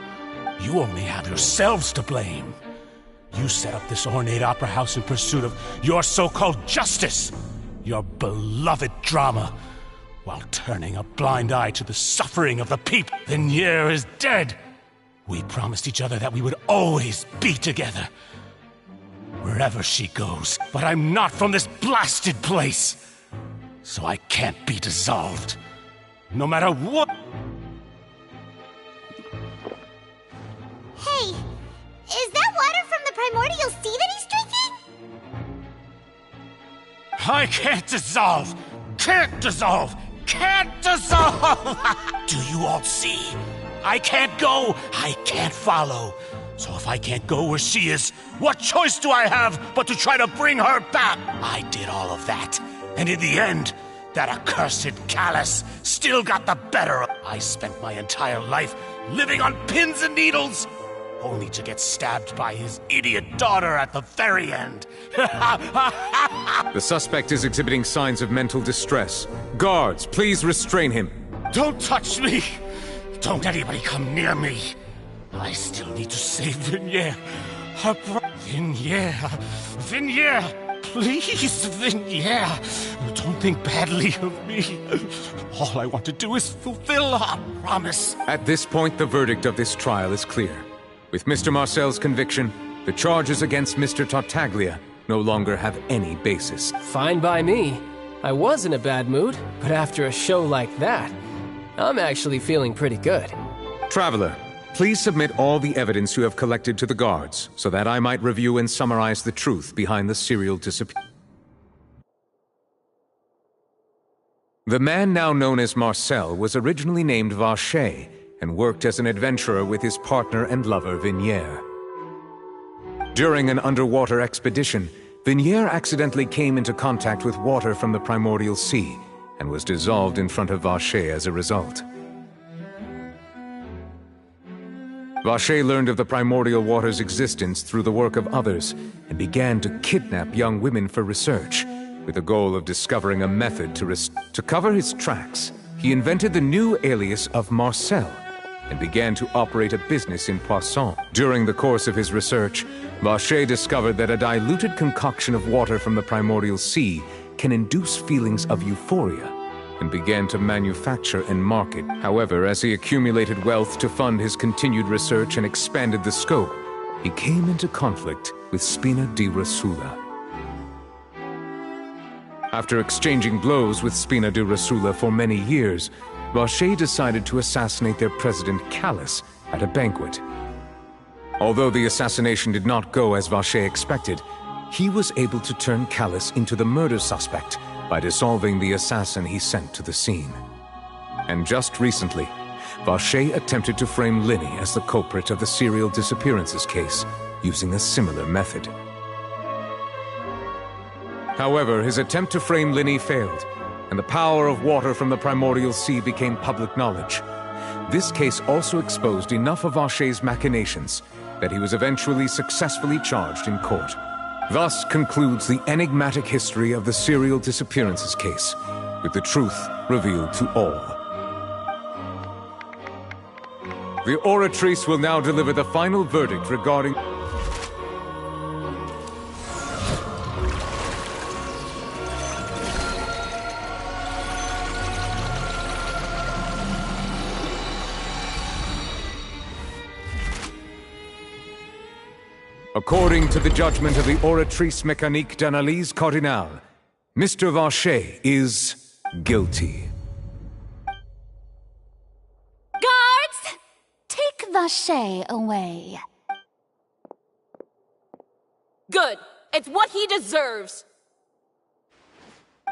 You only have yourselves to blame. You set up this ornate opera house in pursuit of your so-called justice, your beloved drama, while turning a blind eye to the suffering of the people. Vignier is dead. We promised each other that we would always be together, wherever she goes. But I'm not from this blasted place, so I can't be dissolved, no matter what. Hey, is that water from the primordial sea that he's drinking? I can't dissolve! Can't dissolve! Can't dissolve! Do you all see? I can't go, I can't follow. So if I can't go where she is, what choice do I have but to try to bring her back? I did all of that, and in the end, that accursed Callus still got the better of. I spent my entire life living on pins and needles, only to get stabbed by his idiot daughter at the very end. The suspect is exhibiting signs of mental distress. Guards, please restrain him. Don't touch me! Don't anybody come near me! I still need to save Vignier. Vignier! Please, Vignier! Don't think badly of me. All I want to do is fulfill our promise. At this point, the verdict of this trial is clear. With Mr. Marcel's conviction, the charges against Mr. Tartaglia no longer have any basis. Fine by me. I was in a bad mood, but after a show like that, I'm actually feeling pretty good. Traveler, please submit all the evidence you have collected to the guards, so that I might review and summarize the truth behind the serial disappearance. The man now known as Marcel was originally named Vacher, and worked as an adventurer with his partner and lover Vignier. During an underwater expedition, Vignier accidentally came into contact with water from the primordial sea, and was dissolved in front of Vacher as a result. Vacher learned of the primordial water's existence through the work of others, and began to kidnap young women for research, with the goal of discovering a method to cover his tracks. He invented the new alias of Marcel, and began to operate a business in Poisson. During the course of his research, Vacher discovered that a diluted concoction of water from the primordial sea can induce feelings of euphoria, and began to manufacture and market. However, as he accumulated wealth to fund his continued research and expanded the scope, he came into conflict with Spina di Rosula. After exchanging blows with Spina di Rosula for many years, Vacher decided to assassinate their president Callus at a banquet. Although the assassination did not go as Vacher expected, he was able to turn Callus into the murder suspect by dissolving the assassin he sent to the scene. And just recently, Vacher attempted to frame Linny as the culprit of the serial disappearances case, using a similar method. However, his attempt to frame Linny failed, and the power of water from the primordial sea became public knowledge. This case also exposed enough of Vacher's machinations that he was eventually successfully charged in court. Thus concludes the enigmatic history of the serial disappearances case, with the truth revealed to all. The Oratrice will now deliver the final verdict regarding... According to the judgment of the Oratrice Mécanique d'Analyse Cardinale, Mr. Vacher is guilty. Guards! Take Vacher away. Good. It's what he deserves.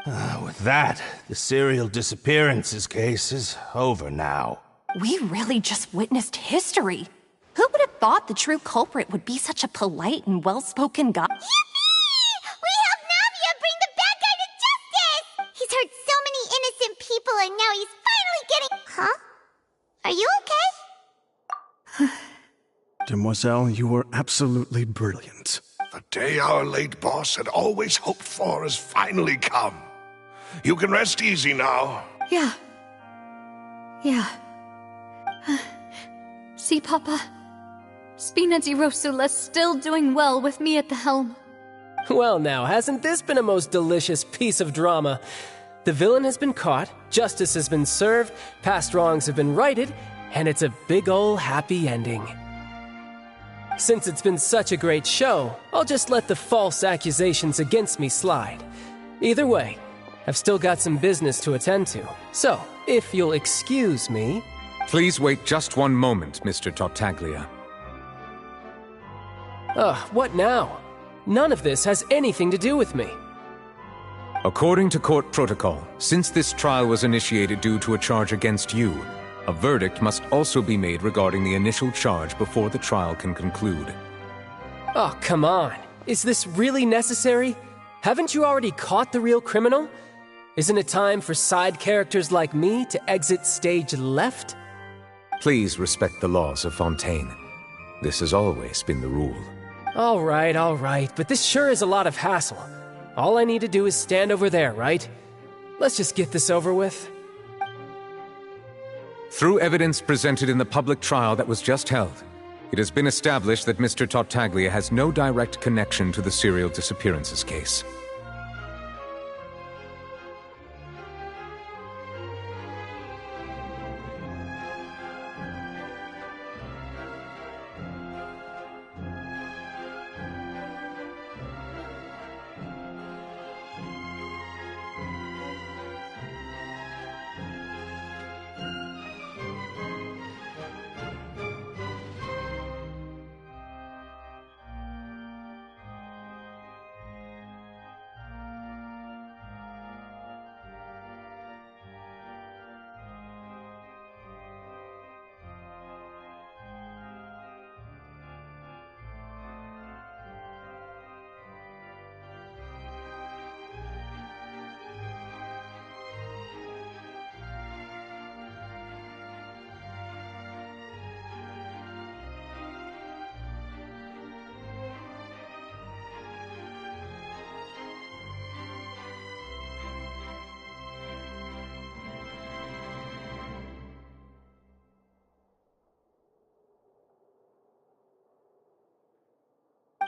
With that, the serial disappearances case is over now. We really just witnessed history. Who would have thought the true culprit would be such a polite and well-spoken guy? Yippee! We helped Navia bring the bad guy to justice! He's hurt so many innocent people and now he's finally getting... Huh? Are you okay? Demoiselle, you were absolutely brilliant. The day our late boss had always hoped for has finally come. You can rest easy now. Yeah. See, Papa? Spina di Rosula's still doing well with me at the helm. Well now, hasn't this been a most delicious piece of drama? The villain has been caught, justice has been served, past wrongs have been righted, and it's a big ol' happy ending. Since it's been such a great show, I'll just let the false accusations against me slide. Either way, I've still got some business to attend to. So, if you'll excuse me... Please wait just one moment, Mr. Tartaglia. What now? None of this has anything to do with me. According to court protocol, since this trial was initiated due to a charge against you, a verdict must also be made regarding the initial charge before the trial can conclude. Oh, come on. Is this really necessary? Haven't you already caught the real criminal? Isn't it time for side characters like me to exit stage left? Please respect the laws of Fontaine. This has always been the rule. All right, but this sure is a lot of hassle. All I need to do is stand over there, right? Let's just get this over with. Through evidence presented in the public trial that was just held, it has been established that Mr. Tartaglia has no direct connection to the serial disappearances case.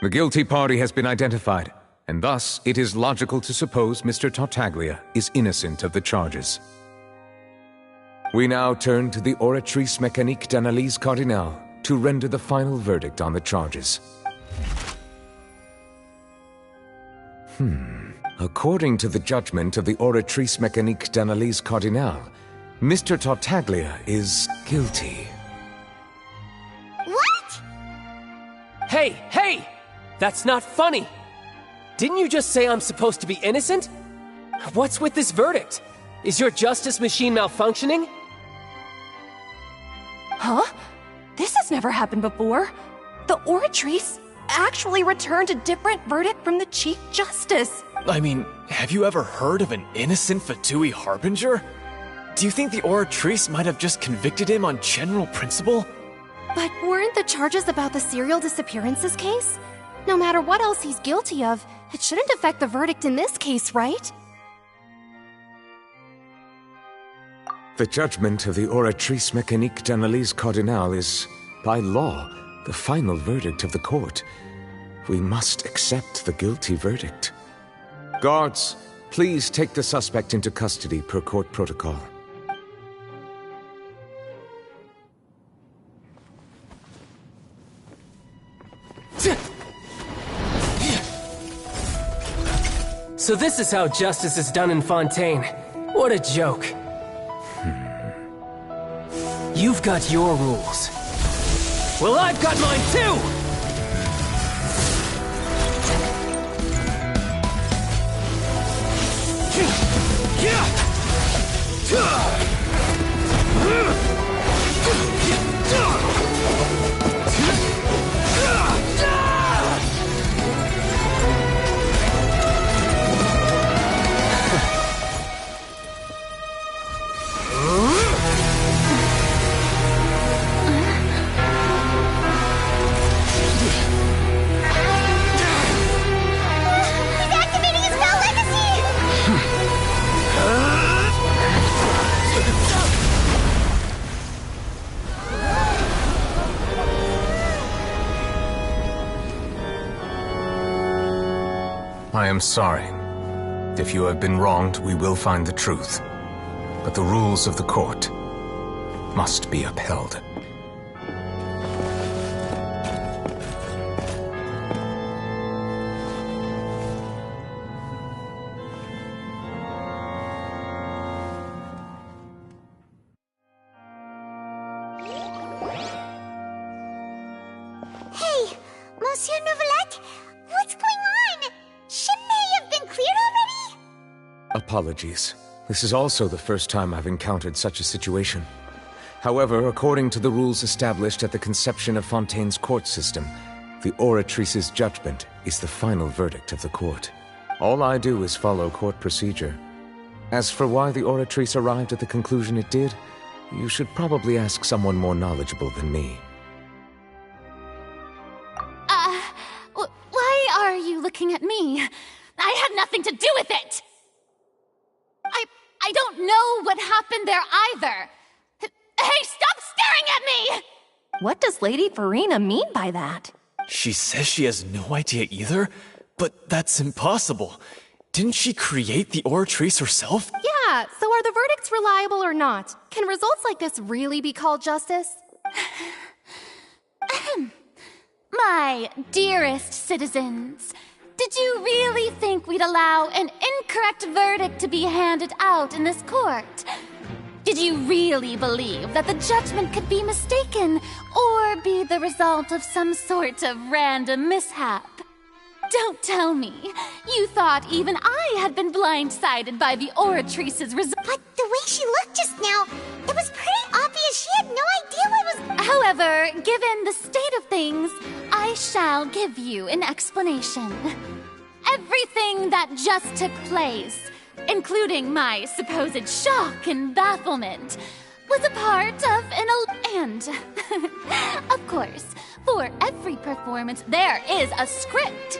The guilty party has been identified, and thus it is logical to suppose Mr. Tartaglia is innocent of the charges. We now turn to the Oratrice Mécanique d'Analyse Cardinale to render the final verdict on the charges. According to the judgment of the Oratrice Mécanique d'Analyse Cardinale, Mr. Tartaglia is guilty. What? Hey! That's not funny! Didn't you just say I'm supposed to be innocent? What's with this verdict? Is your justice machine malfunctioning? Huh? This has never happened before. The Oratrice actually returned a different verdict from the Chief Justice. I mean, have you ever heard of an innocent Fatui Harbinger? Do you think the Oratrice might have just convicted him on general principle? But weren't the charges about the serial disappearances case? No matter what else he's guilty of, it shouldn't affect the verdict in this case, right? The judgment of the Oratrice Mécanique d'Analyse Cardinal is, by law, the final verdict of the court. We must accept the guilty verdict. Guards, please take the suspect into custody per court protocol. So this is how justice is done in Fontaine. What a joke. You've got your rules. Well, I've got mine too! I am sorry. If you have been wronged, we will find the truth. But the rules of the court must be upheld. Hey, Monsieur Nouvelette, what's going on? Shouldn't they have been cleared already? Apologies. This is also the first time I've encountered such a situation. However, according to the rules established at the conception of Fontaine's court system, the Oratrice's judgment is the final verdict of the court. All I do is follow court procedure. As for why the Oratrice arrived at the conclusion it did, you should probably ask someone more knowledgeable than me. Why are you looking at me? I had nothing to do with it! I don't know what happened there either! Hey, stop staring at me! What does Lady Farina mean by that? She says she has no idea either, but that's impossible. Didn't she create the Oratrice herself? Yeah, so are the verdicts reliable or not? Can results like this really be called justice? My dearest citizens, did you really think we'd allow an incorrect verdict to be handed out in this court? Did you really believe that the judgment could be mistaken or be the result of some sort of random mishap? Don't tell me. You thought even I had been blindsided by the Oratrice's result. But the way she looked just now, it was pretty obvious she had no idea what was... However, given the state of things, I shall give you an explanation. Everything that just took place, including my supposed shock and bafflement, was a part of and of course, for every performance there is a script.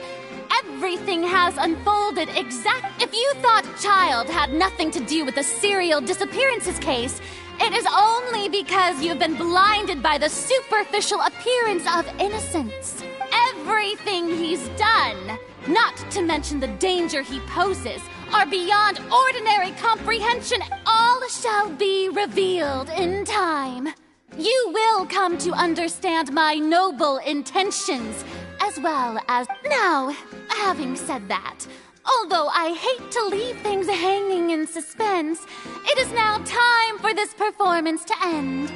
Everything has unfolded If you thought Child had nothing to do with the serial disappearances case, it is only because you've been blinded by the superficial appearance of innocence. Everything he's done, not to mention the danger he poses, are beyond ordinary comprehension. All shall be revealed in time. You will come to understand my noble intentions, as well as... Now, having said that, although I hate to leave things hanging in suspense, it is now time for this performance to end.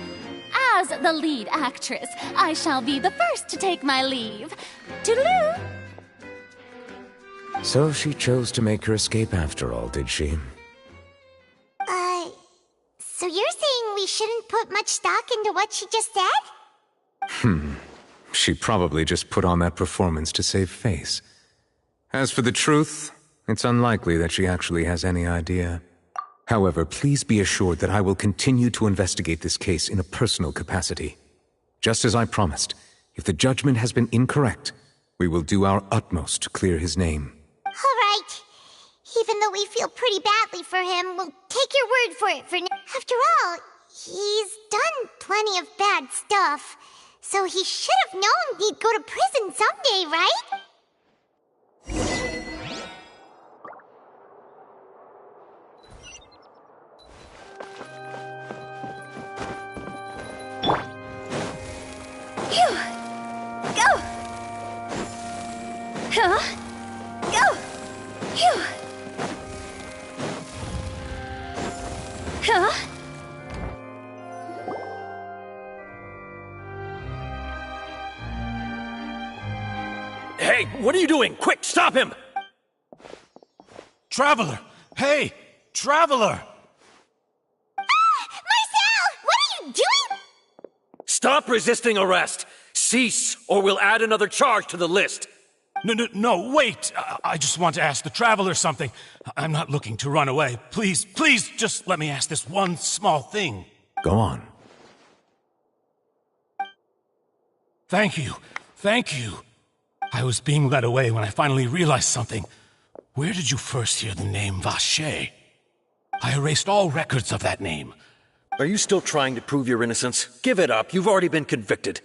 As the lead actress, I shall be the first to take my leave. Toodaloo! So she chose to make her escape after all, did she? So you're saying we shouldn't put much stock into what she just said? She probably just put on that performance to save face. As for the truth, it's unlikely that she actually has any idea. However, please be assured that I will continue to investigate this case in a personal capacity. Just as I promised, if the judgment has been incorrect, we will do our utmost to clear his name. All right. Even though we feel pretty badly for him, we'll take your word for it for now. After all, he's done plenty of bad stuff. So he should have known he'd go to prison someday, right? Phew! Go! Huh? Go! Phew! Huh? Hey, what are you doing? Quick, stop him! Traveler! Hey! Traveler! Marcel! What are you doing? Stop resisting arrest! Cease, or we'll add another charge to the list! No, wait! I just want to ask the Traveler something. I'm not looking to run away. Please, just let me ask this one small thing. Go on. Thank you. I was being led away when I finally realized something. Where did you first hear the name Vache? I erased all records of that name. Are you still trying to prove your innocence? Give it up. You've already been convicted.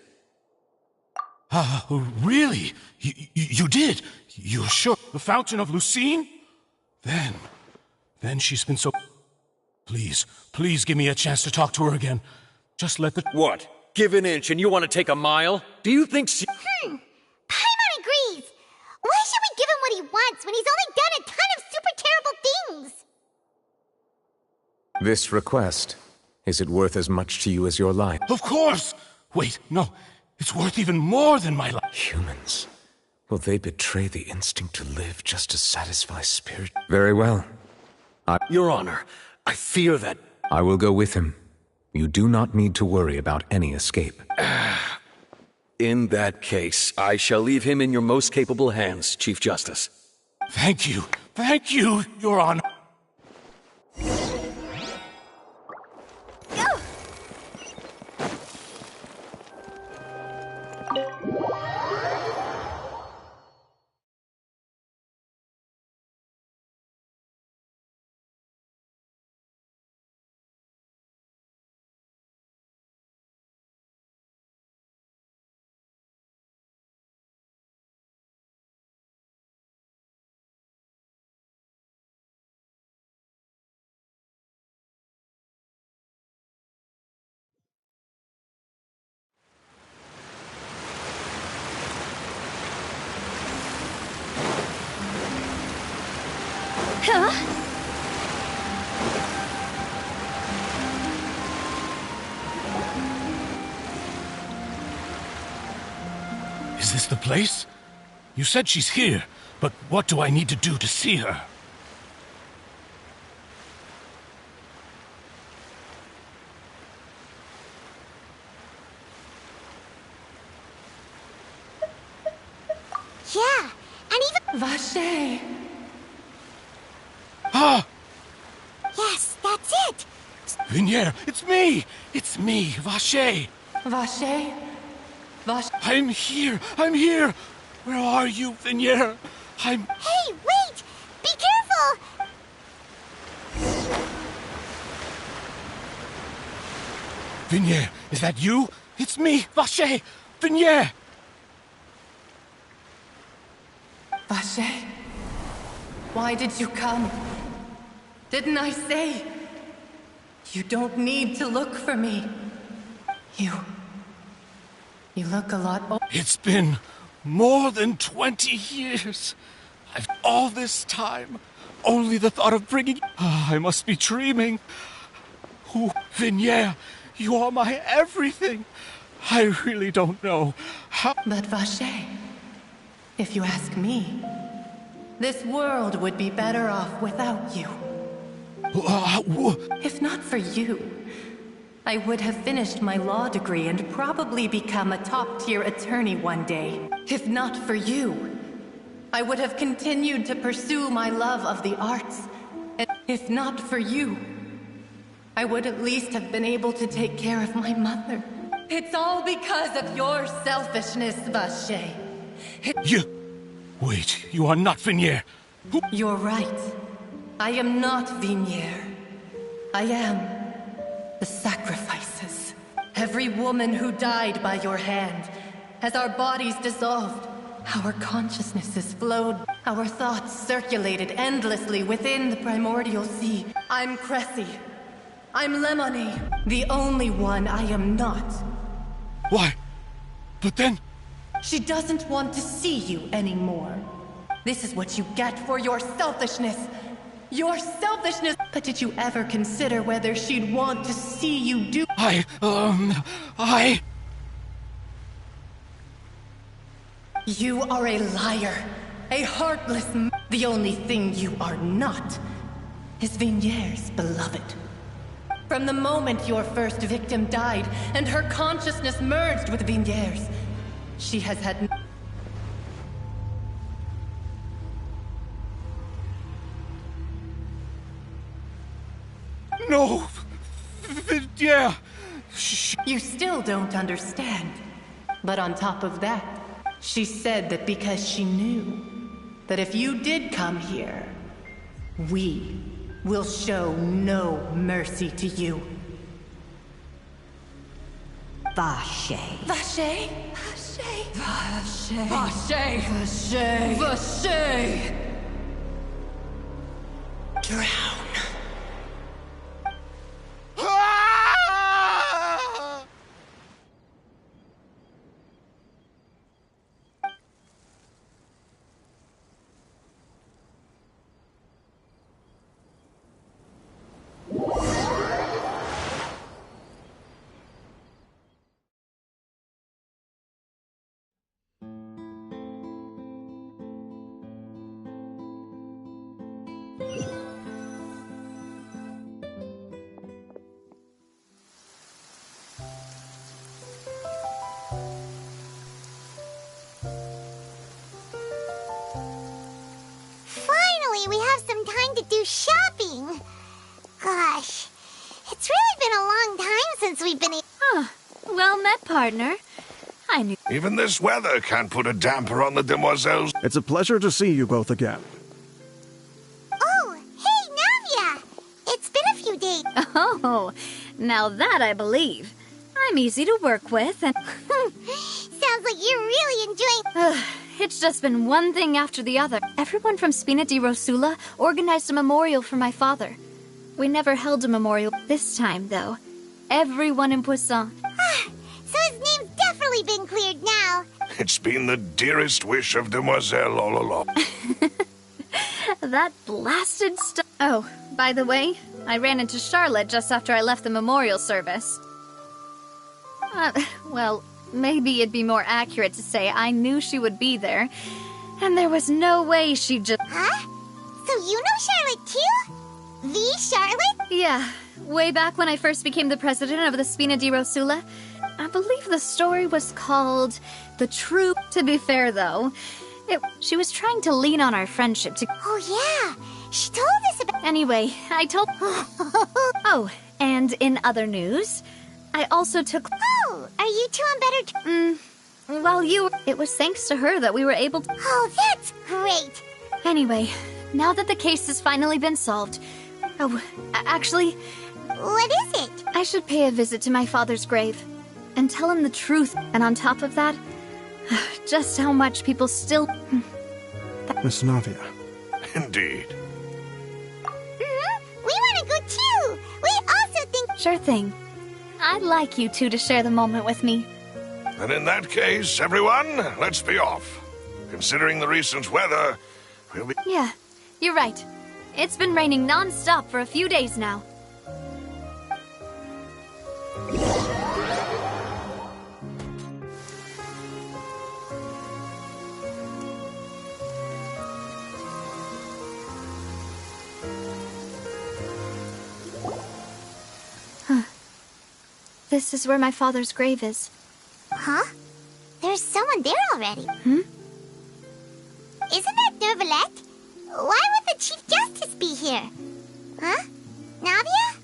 Really? You did? You're sure? The Fountain of Lucine? Then she's been so... Please give me a chance to talk to her again. Just let the... What? Give an inch and you want to take a mile? Do you think Paimon agrees. Why should we give him what he wants when he's only done a ton of super terrible things? This request, is it worth as much to you as your life? Of course! Wait, no. It's worth even more than my life. Humans. Will they betray the instinct to live just to satisfy spirit? Very well. Your Honor, I fear that... I will go with him. You do not need to worry about any escape. In that case, I shall leave him in your most capable hands, Chief Justice. Thank you, Your Honor. Go! Huh? Is this the place? You said she's here, but what do I need to do to see her? Yeah, and even... Vache! Ah! Yes, that's it! Vinier, it's me! It's me, Vache! Vache? Vache? I'm here! Where are you, Vinier? Hey, wait! Be careful! Vinier, is that you? It's me, Vache! Vinier! Vache? Why did you come? Didn't I say? You don't need to look for me. You look a lot old. It's been more than 20 years. All this time, only the thought of bringing... I must be dreaming. Vinier, you are my everything. I really don't know how... But Vache, if you ask me, this world would be better off without you. If not for you, I would have finished my law degree and probably become a top-tier attorney one day. If not for you, I would have continued to pursue my love of the arts. And if not for you, I would at least have been able to take care of my mother. It's all because of your selfishness, Vache. Wait, you are not Vinier. You're right. I am not Vignier. I am the sacrifices. Every woman who died by your hand, as our bodies dissolved, our consciousnesses flowed, our thoughts circulated endlessly within the primordial sea. I'm Cressy. I'm Lemony. The only one I am not. Why? But then... She doesn't want to see you anymore. This is what you get for your selfishness. Your selfishness! But did you ever consider whether she'd want to see you do— You are a liar. A heartless The only thing you are not is Vignier's beloved. From the moment your first victim died and her consciousness merged with Vignier's, she has had No! Yeah! You still don't understand. But on top of that, she said that because she knew that if you did come here, we will show no mercy to you. Vache. Vache? Vache? Vache. Vache? Vache? Vache? Drown. We have some time to do shopping. Gosh, it's really been a long time since we've been... Well met, partner. I knew... Even this weather can't put a damper on the demoiselles. It's a pleasure to see you both again. Oh, hey, Navia! It's been a few days. Oh, now that I believe. I'm easy to work with and... Sounds like you're really enjoying... It's just been one thing after the other. Everyone from Spina di Rosula organized a memorial for my father. We never held a memorial this time, though. Everyone in Poisson. So his name's definitely been cleared now. It's been the dearest wish of Demoiselle all along. That blasted stuff. Oh, by the way, I ran into Charlotte just after I left the memorial service. Well, maybe it'd be more accurate to say I knew she would be there, and there was no way she'd just... Huh? So you know Charlotte too? The Charlotte? Yeah, way back when I first became the president of the Spina di Rosula. I believe the story was called The True... To be fair, though, she was trying to lean on our friendship to... Oh yeah, she told us about... Anyway, I told... Oh, and in other news, I also took... Oh, are you two on better... Well, it was thanks to her that we were able to... Oh, that's great! Anyway, now that the case has finally been solved... Oh, actually... What is it? I should pay a visit to my father's grave. And tell him the truth. And on top of that... Just how much people still... Miss Navia. Indeed. We want to go too! We also think... Sure thing. I'd like you two to share the moment with me. And in that case, everyone, let's be off. Considering the recent weather, we'll be... Yeah, you're right. It's been raining non-stop for a few days now. This is where my father's grave is. Huh? There's someone there already. Hmm? Isn't that Nervalette? Why would the Chief Justice be here? Huh? Navia?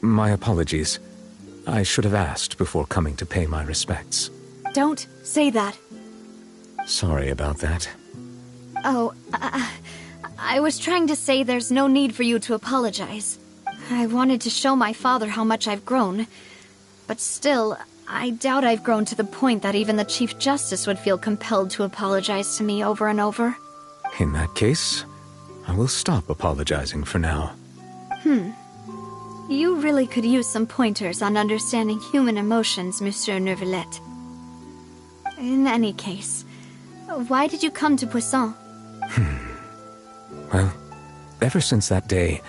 My apologies. I should have asked before coming to pay my respects. Don't say that. Sorry about that. Oh, I was trying to say there's no need for you to apologize. I wanted to show my father how much I've grown. But still, I doubt I've grown to the point that even the Chief Justice would feel compelled to apologize to me over and over. In that case, I will stop apologizing for now. You really could use some pointers on understanding human emotions, Monsieur Neuvillette. In any case, why did you come to Poisson? Well, ever since that day,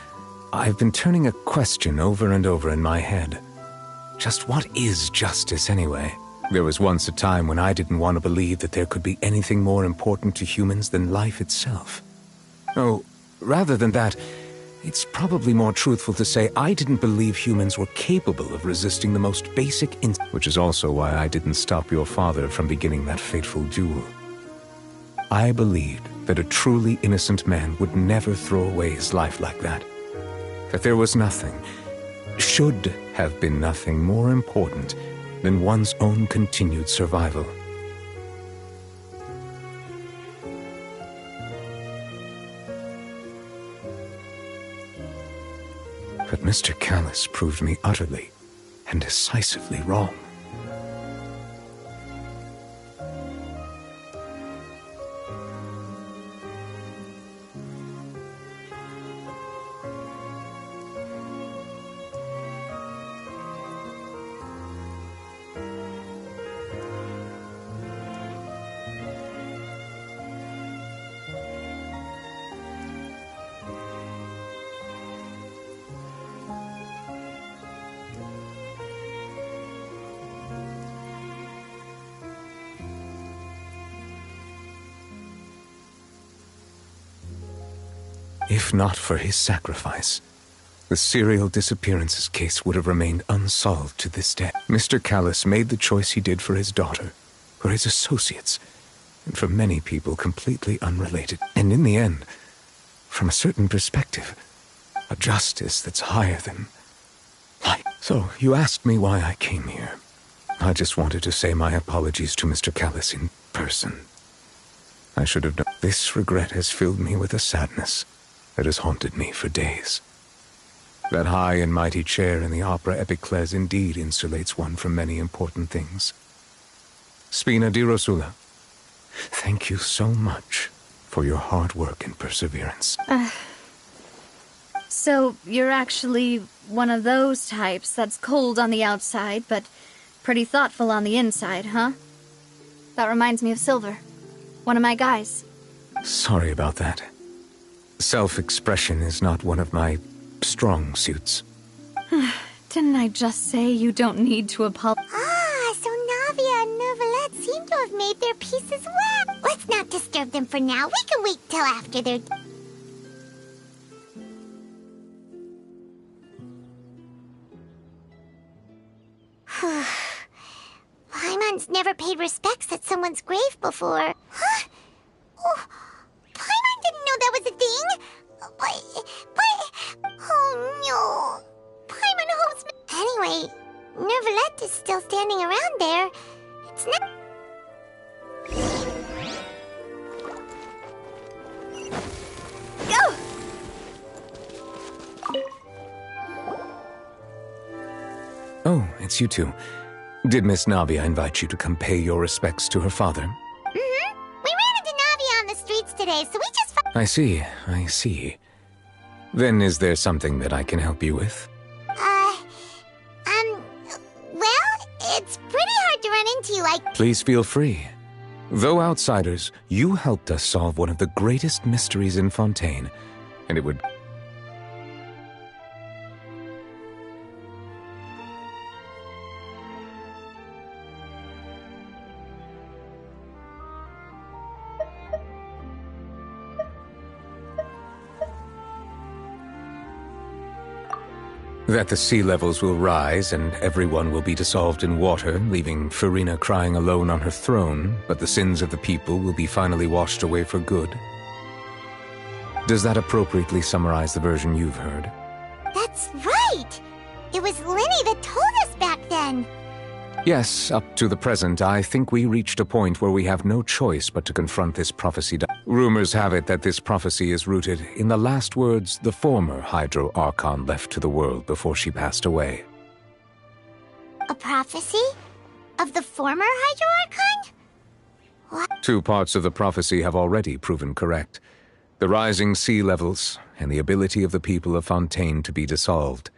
I've been turning a question over and over in my head. Just what is justice, anyway? There was once a time when I didn't want to believe that there could be anything more important to humans than life itself. Oh, rather than that, it's probably more truthful to say I didn't believe humans were capable of resisting the most basic which is also why I didn't stop your father from beginning that fateful duel. I believed that a truly innocent man would never throw away his life like that. That there was nothing, should have been nothing more important than one's own continued survival. But Mr. Callis proved me utterly and decisively wrong. If not for his sacrifice, the serial disappearances case would have remained unsolved to this day. Mr. Callis made the choice he did for his daughter, for his associates, and for many people completely unrelated. And in the end, from a certain perspective, a justice that's higher than life. So, you asked me why I came here. I just wanted to say my apologies to Mr. Callis in person. I should have done. This regret has filled me with a sadness that has haunted me for days. That high and mighty chair in the Opera Epiclese indeed insulates one from many important things. Spina di Rosula, thank you so much for your hard work and perseverance. So, you're actually one of those types that's cold on the outside, but pretty thoughtful on the inside, huh? That reminds me of Silver, one of my guys. Sorry about that. Self-expression is not one of my strong suits. Didn't I just say you don't need to apologize? So Navia and Neuvillette seem to have made their peace as well. Let's not disturb them for now. We can wait till after they're... Paimon's never paid respects at someone's grave before. Huh? Oh, Paimon didn't know that was a thing. But... Oh no. Paimon hopes... Anyway, Neuvillette is still standing around there. It's not... Go! Oh, it's you two. Did Miss Navia invite you to come pay your respects to her father? Mm-hmm. We ran into Navia on the streets today, so we just... I see. Then is there something that I can help you with? Well, it's pretty hard to run into you like... Please feel free. Though outsiders, you helped us solve one of the greatest mysteries in Fontaine, and it would... that the sea levels will rise and everyone will be dissolved in water, leaving Farina crying alone on her throne, but the sins of the people will be finally washed away for good. Does that appropriately summarize the version you've heard? That's right! It was Lenny that told us back then. Yes, up to the present, I think we reached a point where we have no choice but to confront this prophecy. Rumors have it that this prophecy is rooted in the last words the former Hydro Archon left to the world before she passed away. A prophecy? Of the former Hydro Archon? What? 2 parts of the prophecy have already proven correct. The rising sea levels and the ability of the people of Fontaine to be dissolved.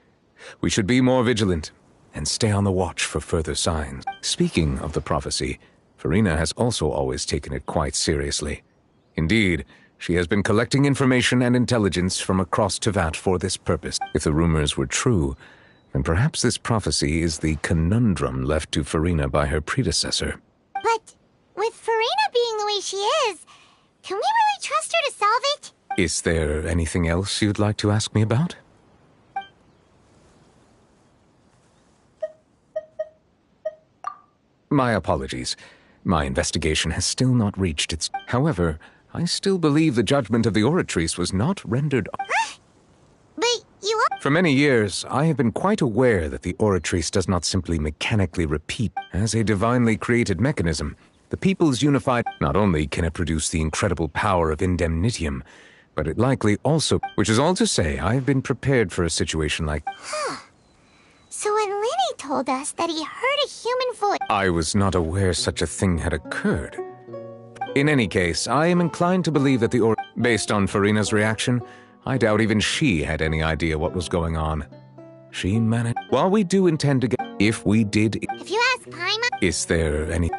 We should be more vigilant and stay on the watch for further signs. Speaking of the prophecy, Farina has also always taken it quite seriously. Indeed, she has been collecting information and intelligence from across Tevat for this purpose. If the rumors were true, then perhaps this prophecy is the conundrum left to Farina by her predecessor. But with Farina being the way she is, can we really trust her to solve it? Is there anything else you'd like to ask me about? My apologies. My investigation has still not reached its... However, I still believe the judgment of the Oratrice was not rendered... But you are... For many years, I have been quite aware that the Oratrice does not simply mechanically repeat. As a divinely created mechanism, the people's unified... Not only can it produce the incredible power of indemnitium, but it likely also... Which is all to say, I have been prepared for a situation like... So when Lenny told us that he heard a human voice... I was not aware such a thing had occurred. In any case, I am inclined to believe that the Based on Farina's reaction, I doubt even she had any idea what was going on. She managed... While we do intend to get... If we did... If you ask Paimon... Is there any...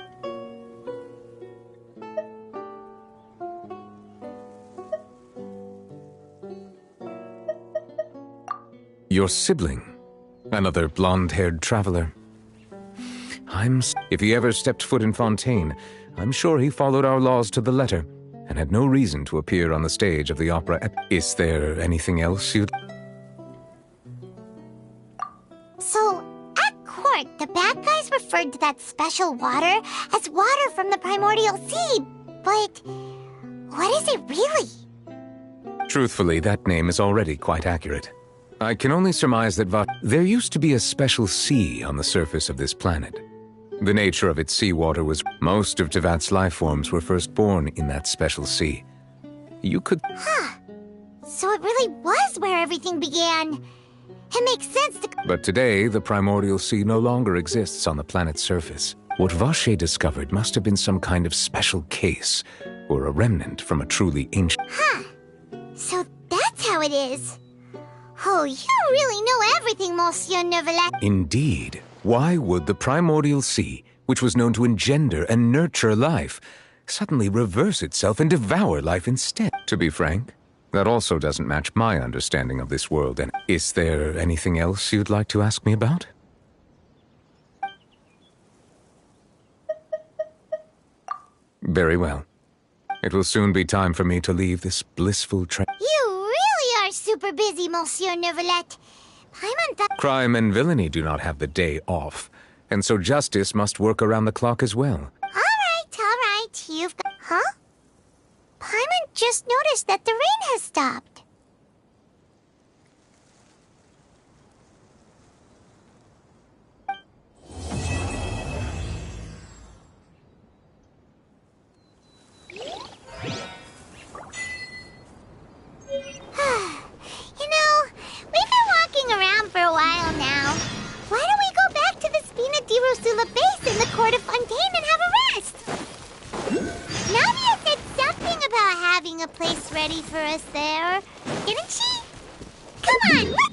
Your sibling. Another blonde-haired traveler. If he ever stepped foot in Fontaine, I'm sure he followed our laws to the letter, and had no reason to appear on the stage of the opera. Is there anything else you'd... So, at court, the bad guys referred to that special water as water from the primordial sea, but what is it really? Truthfully, that name is already quite accurate. I can only surmise that there used to be a special sea on the surface of this planet. The nature of its seawater was most of Tevat's life forms were first born in that special sea. You could... So it really was where everything began. It makes sense to... But today, the primordial sea no longer exists on the planet's surface. What Vache discovered must have been some kind of special case, or a remnant from a truly ancient... So that's how it is. Oh, you really know everything, Monsieur Neuvillette. Indeed. Why would the primordial sea, which was known to engender and nurture life, suddenly reverse itself and devour life instead? To be frank, that also doesn't match my understanding of this world. And is there anything else you'd like to ask me about? Very well. It will soon be time for me to leave this blissful You really are super busy, Monsieur Neuvillette. Crime and villainy do not have the day off, and so justice must work around the clock as well. All right, you've got... Huh? Paimon just noticed that the rain has stopped. For a while now. Why don't we go back to the Spina di Rosula base in the court of Fontaine and have a rest? Nadia said something about having a place ready for us there, didn't she? Come on, let's...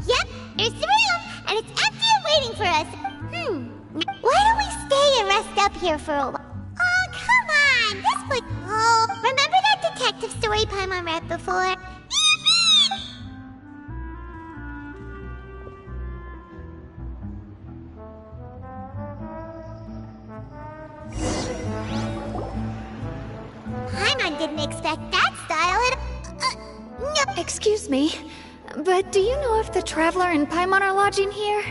Yep, there's the room, and it's empty and waiting for us. Why don't we stay and rest up here for a while? Oh, come on, this would... Oh, remember that detective story Paimon read before? Excuse me, but do you know if the Traveler and Paimon are lodging here?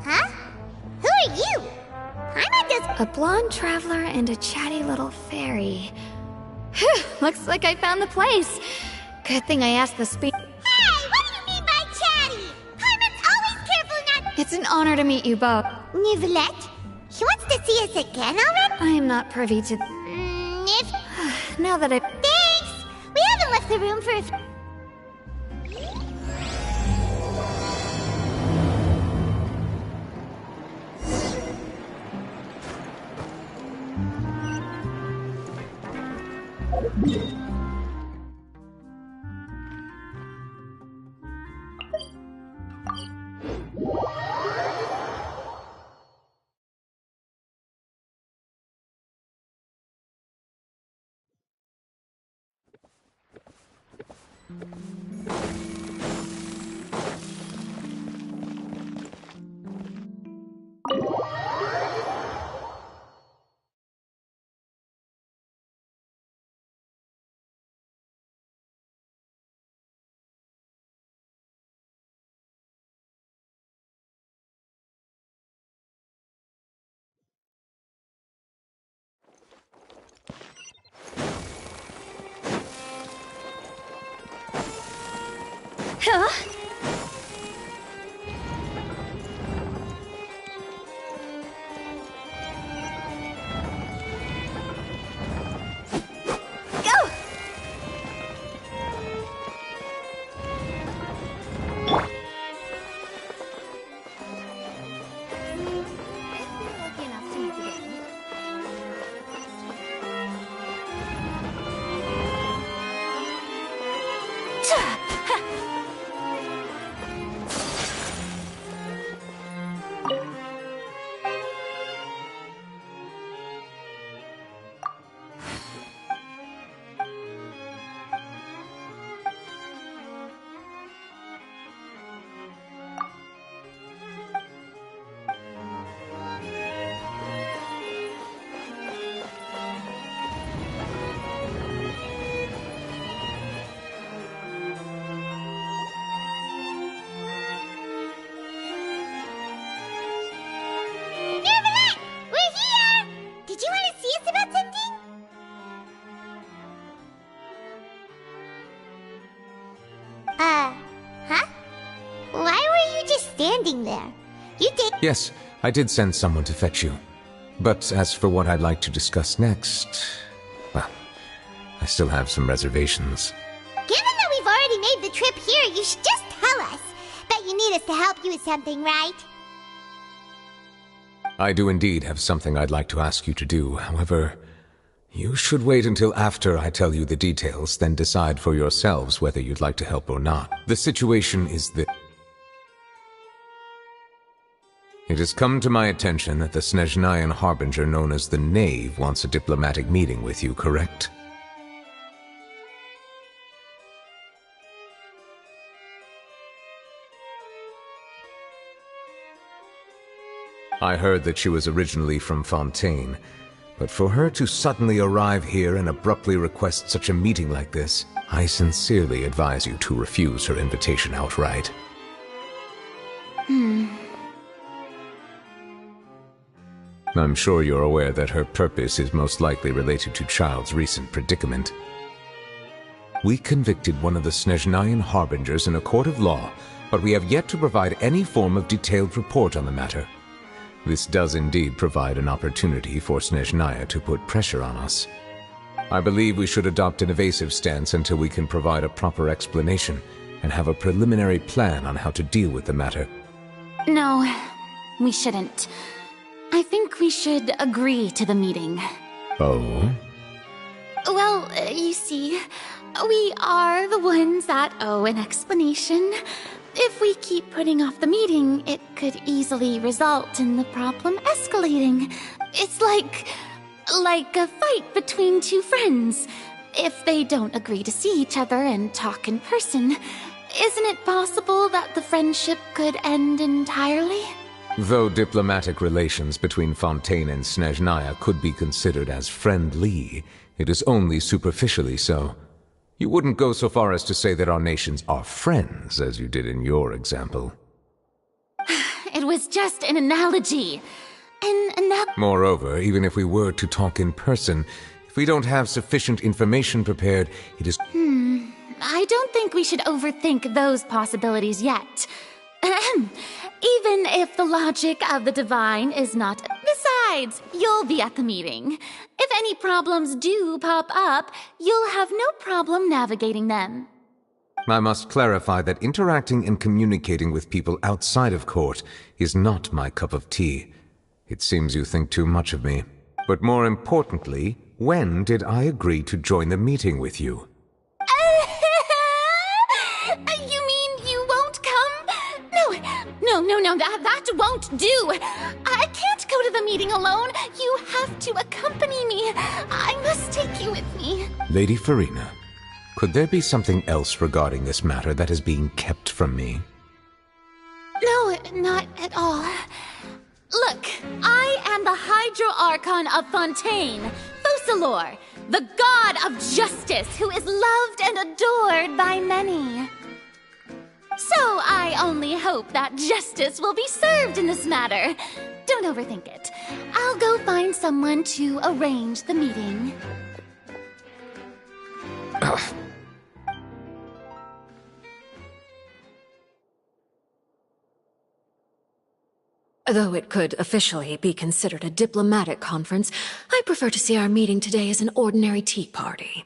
Huh? Who are you? Paimon does— A blonde traveler and a chatty little fairy. Phew, looks like I found the place. Good thing I asked the Hey, what do you mean by chatty? Paimon's always careful not— It's an honor to meet you both. Nivelette? He wants to see us again already? I am not privy to... Now that I... Thanks! We haven't left the room for a... Huh? Go! Huh? Why were you just standing there? You did— Yes, I did send someone to fetch you. But as for what I'd like to discuss next, well, I still have some reservations. Given that we've already made the trip here, you should just tell us. Bet you need us to help you with something, right? I do indeed have something I'd like to ask you to do. However, you should wait until after I tell you the details, then decide for yourselves whether you'd like to help or not. The situation is that it has come to my attention that the Snezhnayan Harbinger known as the Knave wants a diplomatic meeting with you, correct? I heard that she was originally from Fontaine, but for her to suddenly arrive here and abruptly request such a meeting like this, I sincerely advise you to refuse her invitation outright. I'm sure you're aware that her purpose is most likely related to Child's recent predicament. We convicted one of the Snezhnayan Harbingers in a court of law, but we have yet to provide any form of detailed report on the matter. This does indeed provide an opportunity for Snezhnaya to put pressure on us. I believe we should adopt an evasive stance until we can provide a proper explanation and have a preliminary plan on how to deal with the matter. No, we shouldn't. I think we should agree to the meeting. Oh? Well, you see, we are the ones that owe an explanation. If we keep putting off the meeting, it could easily result in the problem escalating. It's like a fight between two friends. If they don't agree to see each other and talk in person, isn't it possible that the friendship could end entirely? Though diplomatic relations between Fontaine and Snezhnaya could be considered as friendly, it is only superficially so. You wouldn't go so far as to say that our nations are friends, as you did in your example. It was just an analogy. Moreover, even if we were to talk in person, if we don't have sufficient information prepared, it is... I don't think we should overthink those possibilities yet. Even if the logic of the divine is not... Besides, you'll be at the meeting. If any problems do pop up, you'll have no problem navigating them. I must clarify that interacting and communicating with people outside of court is not my cup of tea. It seems you think too much of me. But more importantly, when did I agree to join the meeting with you? You mean you won't come? No, that won't do. I can't go to the meeting alone. You have to accompany me. I must take you with me. Lady Farina, could there be something else regarding this matter that is being kept from me? No, not at all. Look, I am the Hydro Archon of Fontaine, Focalor, the god of justice who is loved and adored by many. So I only hope that justice will be served in this matter. Don't overthink it. I'll go find someone to arrange the meeting. Though it could officially be considered a diplomatic conference, I prefer to see our meeting today as an ordinary tea party.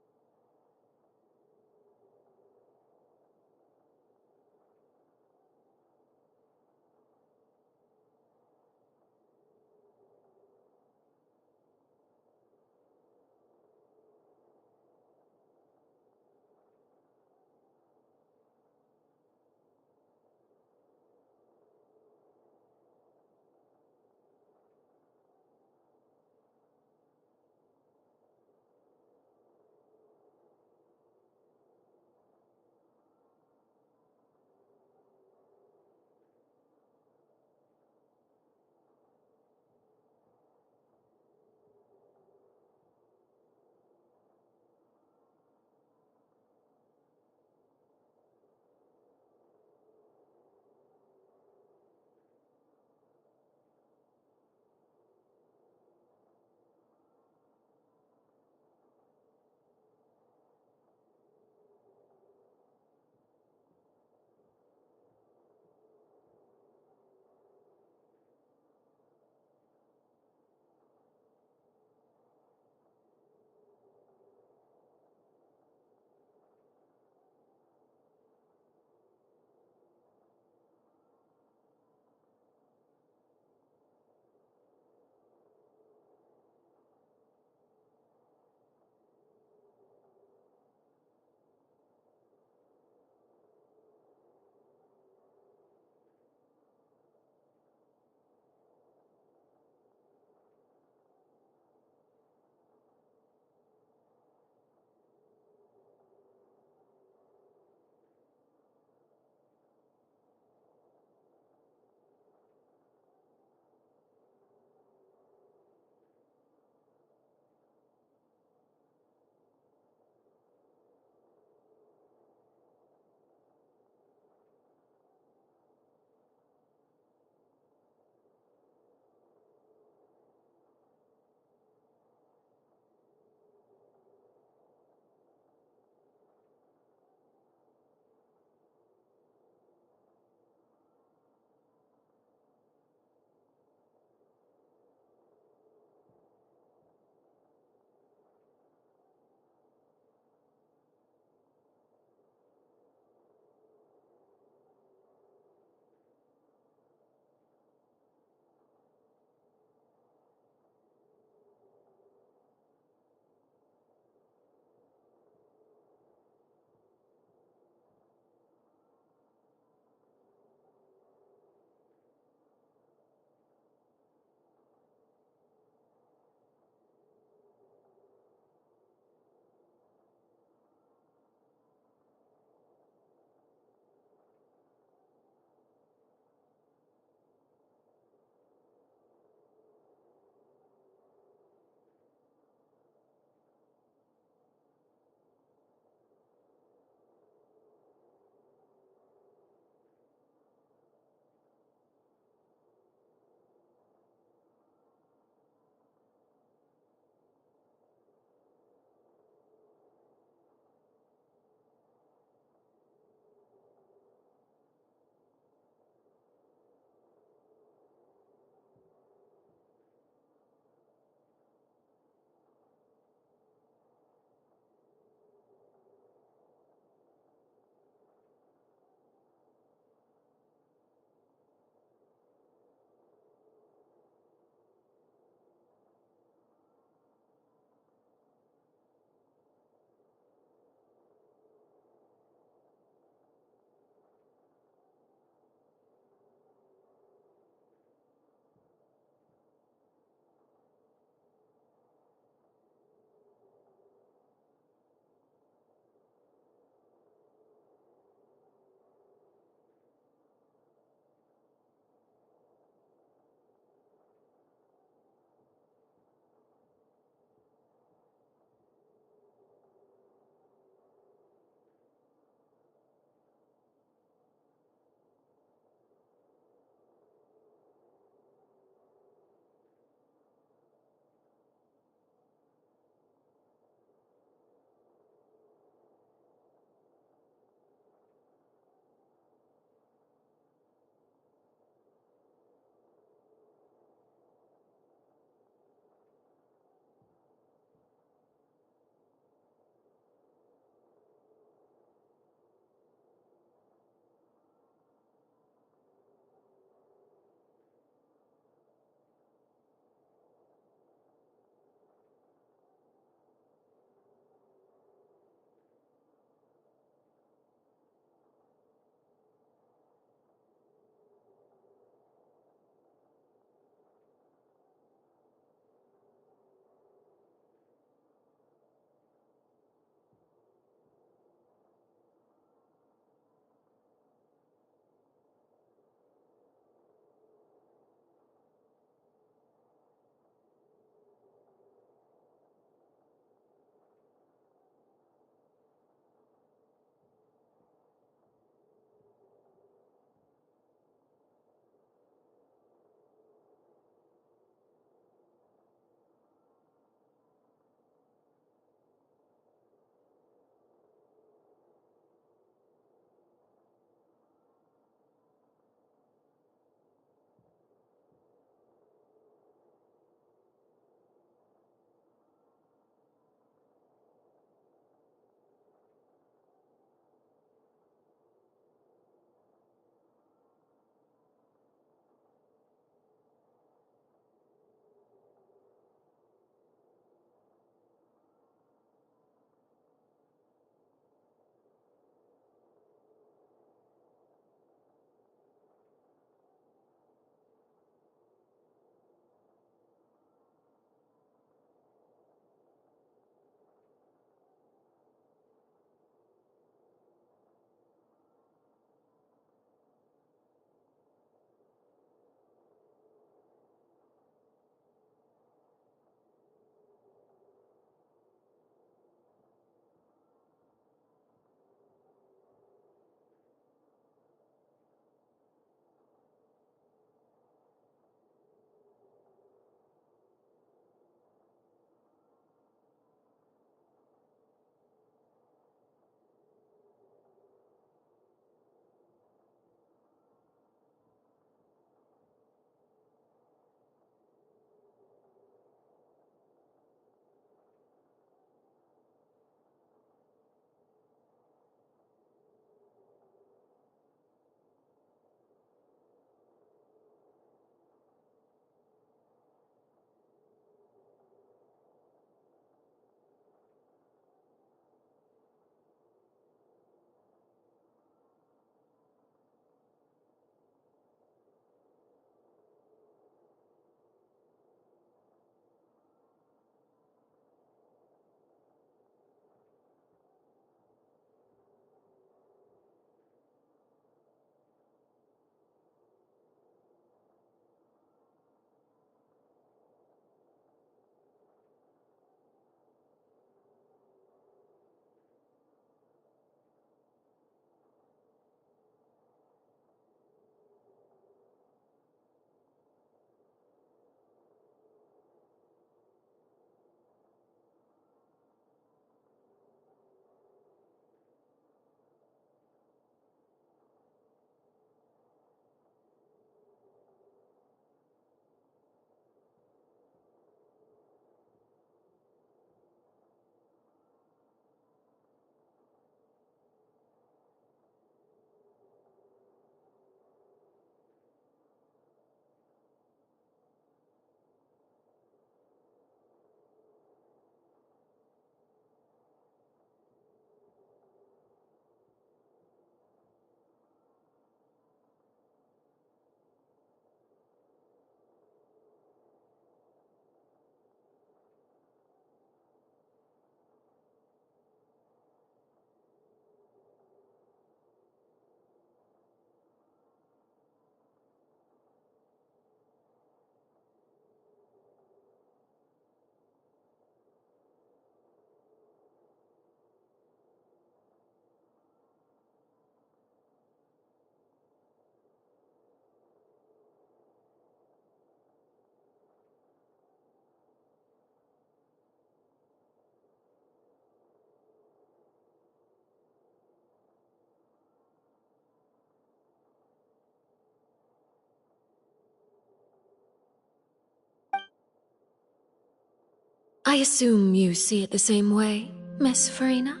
I assume you see it the same way, Miss Farina?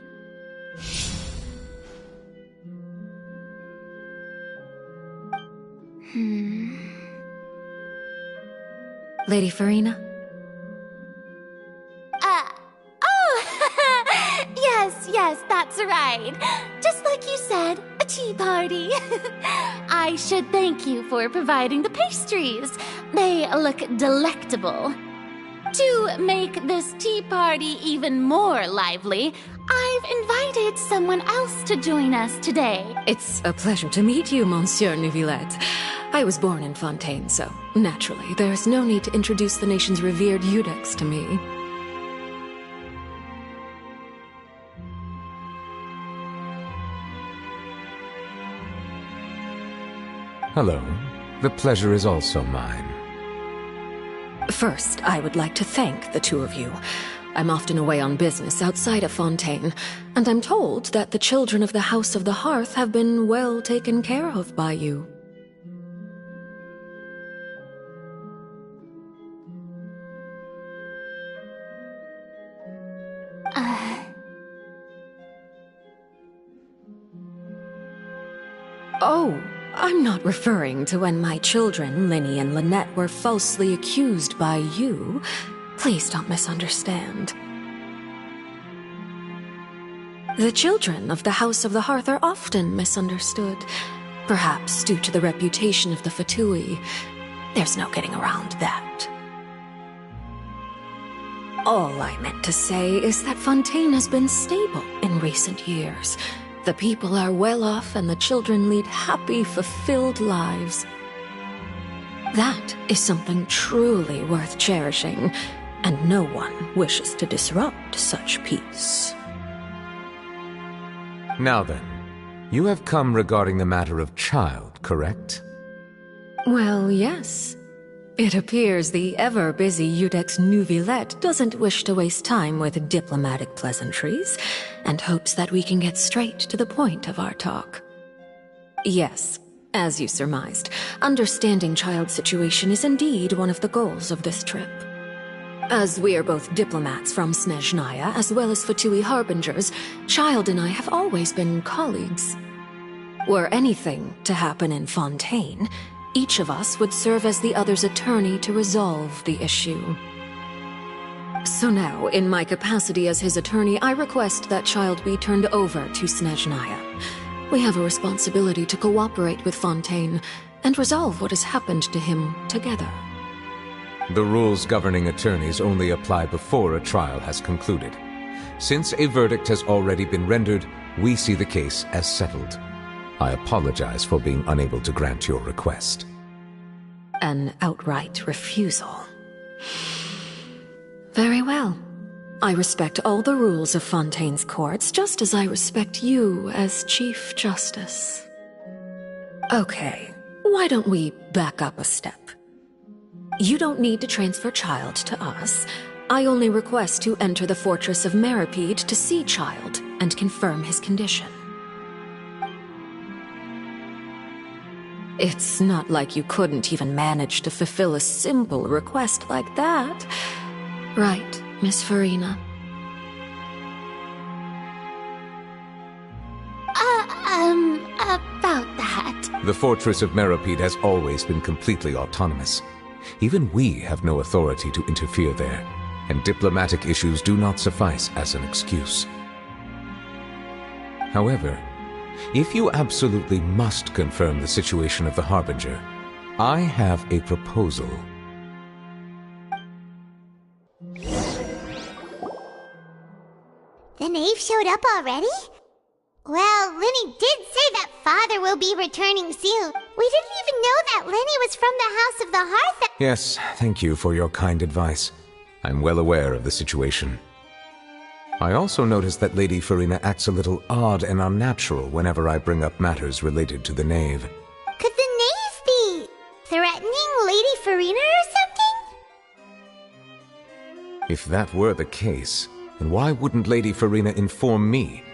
Lady Farina? Yes, that's right. Just like you said, a tea party. I should thank you for providing the pastries. They look delectable. To make this tea party even more lively, I've invited someone else to join us today. It's a pleasure to meet you, Monsieur Neuvillette. I was born in Fontaine, so naturally, there's no need to introduce the nation's revered Eudex to me. Hello. The pleasure is also mine. First, I would like to thank the two of you. I'm often away on business outside of Fontaine, and I'm told that the children of the House of the Hearth have been well taken care of by you. Oh, I'm not referring to when my children, Linny and Lynette, were falsely accused by you. Please don't misunderstand. The children of the House of the Hearth are often misunderstood, perhaps due to the reputation of the Fatui. There's no getting around that. All I meant to say is that Fontaine has been stable in recent years. The people are well off and the children lead happy, fulfilled lives. That is something truly worth cherishing, and no one wishes to disrupt such peace. Now then, you have come regarding the matter of child, correct? Well, yes. It appears the ever-busy Eudex Neuvillette doesn't wish to waste time with diplomatic pleasantries, and hopes that we can get straight to the point of our talk. Yes, as you surmised, understanding child's situation is indeed one of the goals of this trip. As we are both diplomats from Snezhnaya, as well as Fatui harbingers, Child and I have always been colleagues. Were anything to happen in Fontaine, each of us would serve as the other's attorney to resolve the issue. So now, in my capacity as his attorney, I request that Child be turned over to Snezhnaya. We have a responsibility to cooperate with Fontaine and resolve what has happened to him together. The rules governing attorneys only apply before a trial has concluded. Since a verdict has already been rendered, we see the case as settled. I apologize for being unable to grant your request. An outright refusal. Very well. I respect all the rules of Fontaine's courts, just as I respect you as Chief Justice. Okay, why don't we back up a step? You don't need to transfer Child to us. I only request to enter the Fortress of Meripede to see Child and confirm his condition. It's not like you couldn't even manage to fulfill a simple request like that. Right, Miss Farina? About that. The Fortress of Meripede has always been completely autonomous. Even we have no authority to interfere there, and diplomatic issues do not suffice as an excuse. However, if you absolutely must confirm the situation of the Harbinger, I have a proposal. The knave showed up already? Well, Linny did say that Father will be returning soon. We didn't even know that Linny was from the House of the Hearth. Yes, thank you for your kind advice. I'm well aware of the situation. I also noticed that Lady Farina acts a little odd and unnatural whenever I bring up matters related to the knave. Could the knave be threatening Lady Farina or something? If that were the case, then why wouldn't Lady Farina inform me?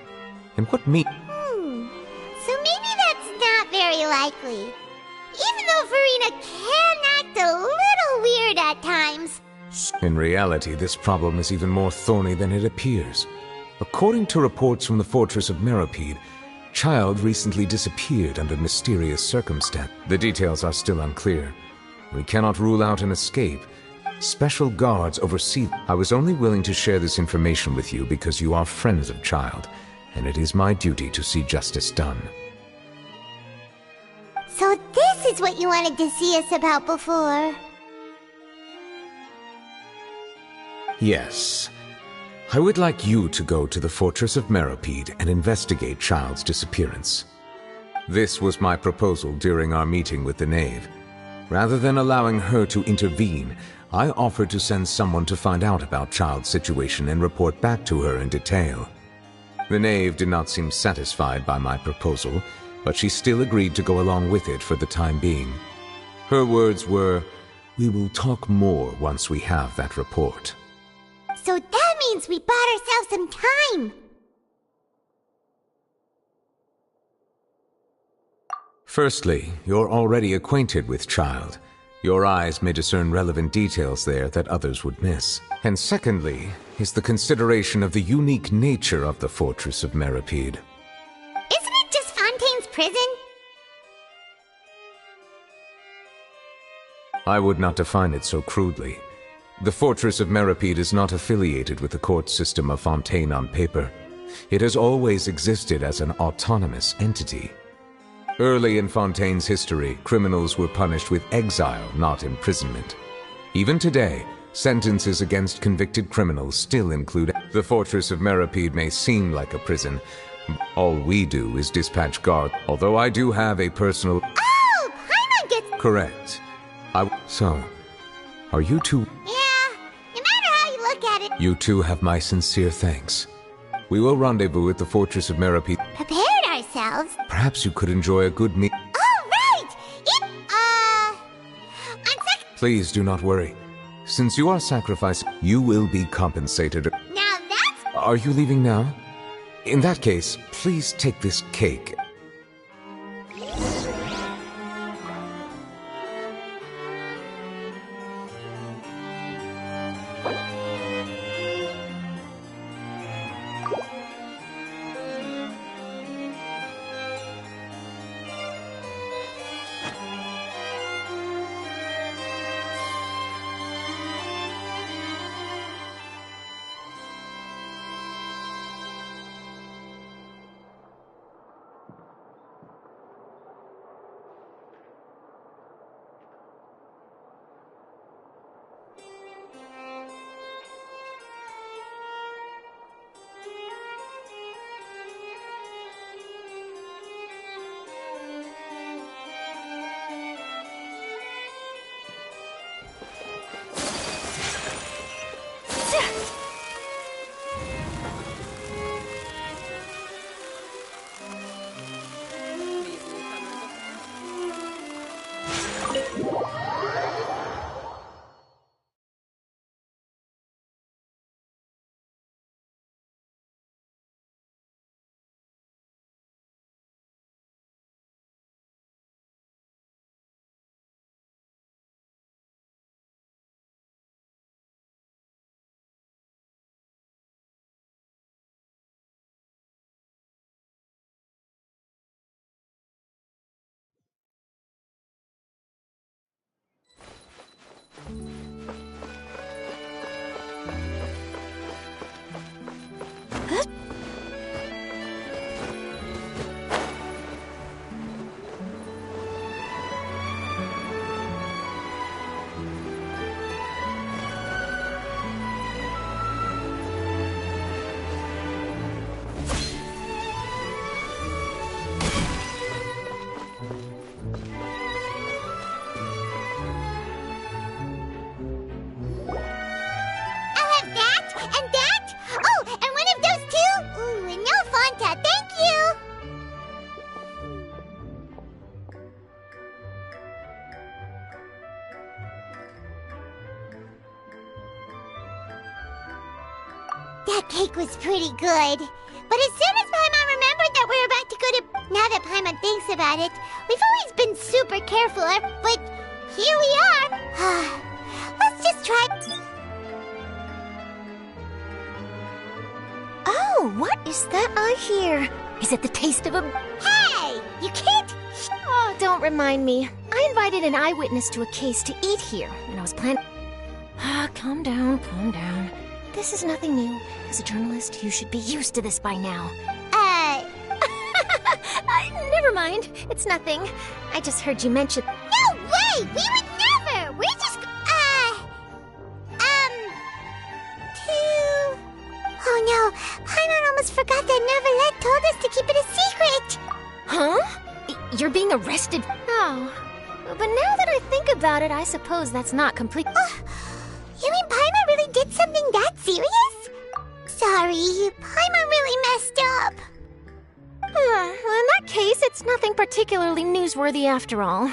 And what me? So maybe that's not very likely. Even though Farina can act a little weird at times, In reality, this problem is even more thorny than it appears. According to reports from the Fortress of Meropide, Child recently disappeared under mysterious circumstance. The details are still unclear. We cannot rule out an escape. Special guards oversee. I was only willing to share this information with you because you are friends of Child, and it is my duty to see justice done. So this is what you wanted to see us about before. Yes. I would like you to go to the Fortress of Meropide and investigate Child's disappearance. This was my proposal during our meeting with the Knave. Rather than allowing her to intervene, I offered to send someone to find out about Child's situation and report back to her in detail. The Knave did not seem satisfied by my proposal, but she still agreed to go along with it for the time being. Her words were, "We will talk more once we have that report." So that means we bought ourselves some time. Firstly, you're already acquainted with Child. Your eyes may discern relevant details there that others would miss. And secondly, is the consideration of the unique nature of the Fortress of Meropide. Isn't it just Fontaine's prison? I would not define it so crudely. The Fortress of Meropide is not affiliated with the court system of Fontaine on paper. It has always existed as an autonomous entity. Early in Fontaine's history, criminals were punished with exile, not imprisonment. Even today, sentences against convicted criminals still include. The Fortress of Meropide may seem like a prison. All we do is dispatch guards, although I do have a personal. Oh, Paimon gets. Correct. So, are you two? Yeah, no matter how you look at it. You two have my sincere thanks. We will rendezvous at the Fortress of Meropide. Prepared ourselves. Perhaps you could enjoy a good meal. Oh, right! Please do not worry. Since you are sacrificed, you will be compensated. Now that's. Are you leaving now? In that case, please take this cake. That cake was pretty good. But as soon as Paimon remembered that we were about to go to... Now that Paimon thinks about it, we've always been super careful, but here we are. Let's just try... Oh, what is that I hear? Is it the taste of a... Hey! You can't... Oh, don't remind me. I invited an eyewitness to a case to eat here, and I was planning... calm down, calm down. This is nothing new. As a journalist, you should be used to this by now. Never mind. It's nothing. I just heard you mention... No way! We would never! We just... Oh no, Paimon almost forgot that Neverlet told us to keep it a secret! Huh? You're being arrested? Oh. But now that I think about it, I suppose that's not complete... you mean Paimon really did something that serious? Sorry, Paimon really messed up. Well, in that case, it's nothing particularly newsworthy after all.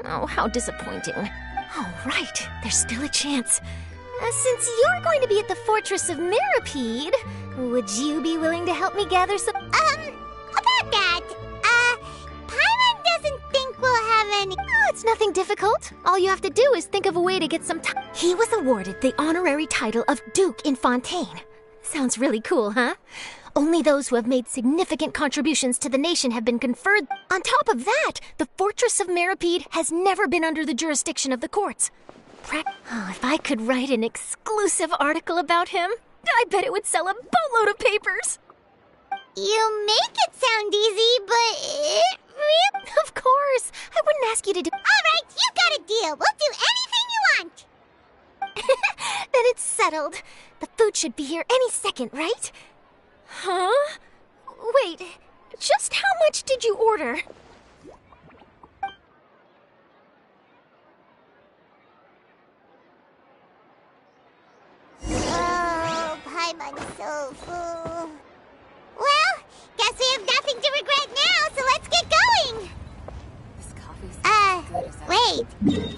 Oh, how disappointing. Oh, right, there's still a chance. Since you're going to be at the Fortress of Mirapede, would you be willing to help me gather some... About that, Paimon doesn't think we'll have any... Oh, it's nothing difficult. All you have to do is think of a way to get some time. He was awarded the honorary title of Duke in Fontaine. Sounds really cool, huh? Only those who have made significant contributions to the nation have been conferred. On top of that, the Fortress of Mirapede has never been under the jurisdiction of the courts. If I could write an exclusive article about him, I bet it would sell a boatload of papers. You make it sound easy, but Of course. I wouldn't ask you to do... All right, you got a deal. We'll do anything you want. Then it's settled. The food should be here any second, right? Huh? Wait, just how much did you order? Oh, Paimon's so full. Well, guess we have nothing to regret now, so let's get going! This coffee's good as wait.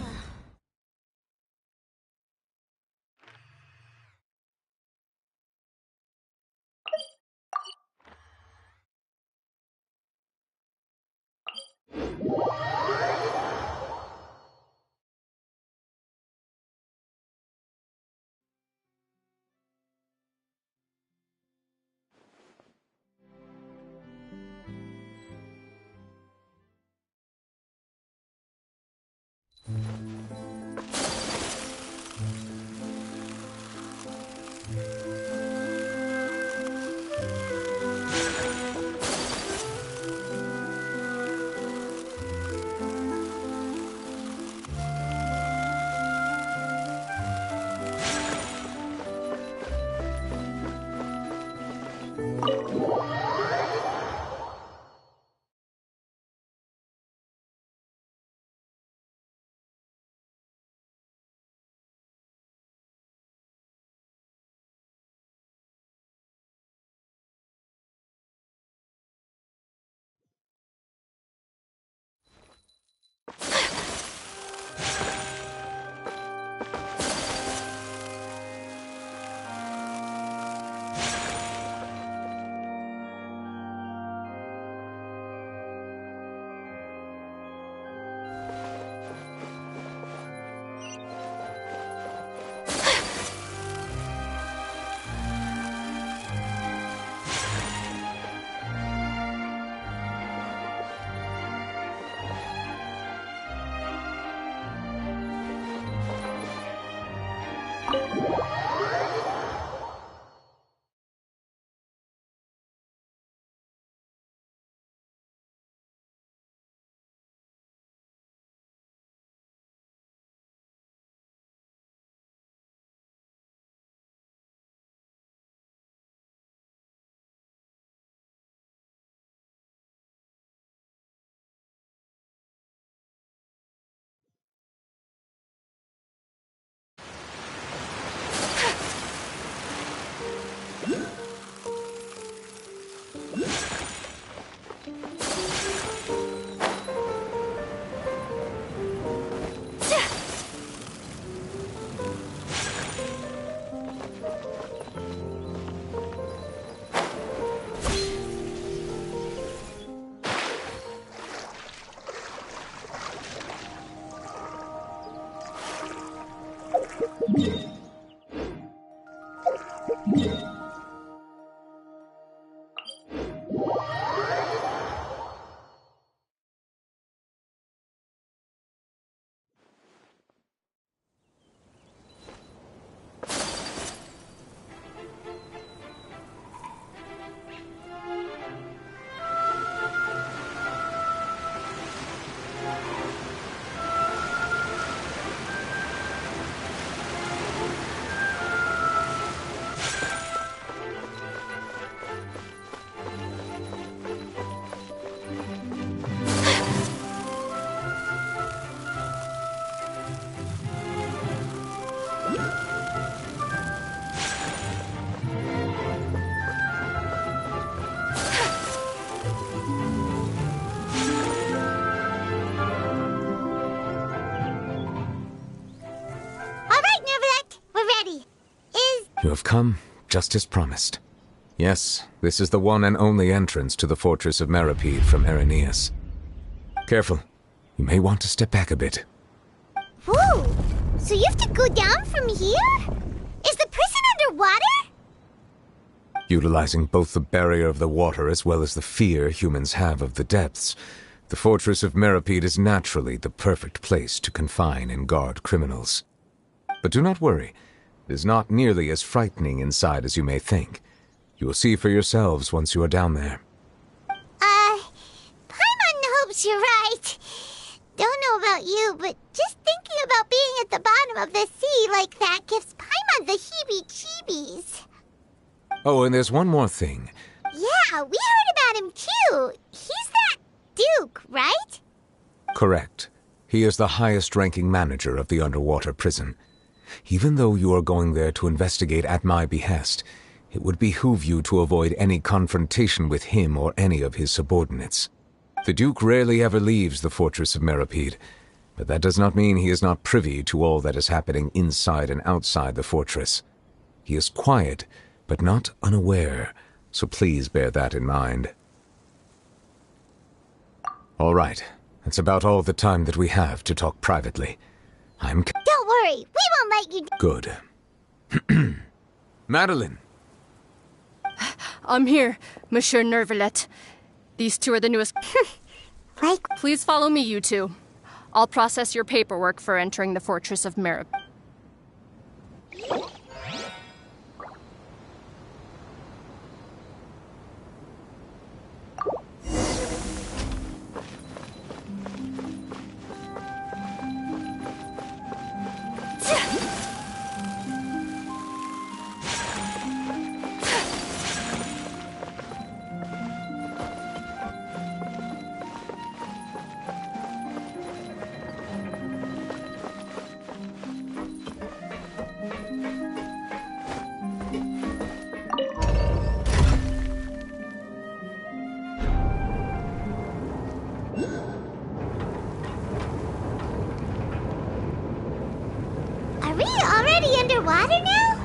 You have come, just as promised. Yes, this is the one and only entrance to the fortress of Meripede from Irenaeus. Careful. You may want to step back a bit. Whoa! So you have to go down from here? Is the prison underwater? Utilizing both the barrier of the water as well as the fear humans have of the depths, the fortress of Meripede is naturally the perfect place to confine and guard criminals. But do not worry. It is not nearly as frightening inside as you may think. You will see for yourselves once you are down there. Paimon hopes you're right. Don't know about you, but just thinking about being at the bottom of the sea like that gives Paimon the heebie-jeebies. Oh, and there's one more thing. Yeah, we heard about him too. He's that Duke, right? Correct. He is the highest-ranking manager of the underwater prison. Even though you are going there to investigate at my behest, it would behoove you to avoid any confrontation with him or any of his subordinates. The Duke rarely ever leaves the fortress of Meripede, but that does not mean he is not privy to all that is happening inside and outside the fortress. He is quiet, but not unaware, so please bear that in mind. All right, that's about all the time that we have to talk privately. Don't worry, we won't let you... Good. Madeline! I'm here, Monsieur Nervalet. These two are the newest... Please follow me, you two. I'll process your paperwork for entering the Fortress of Meripede. Are we already underwater now?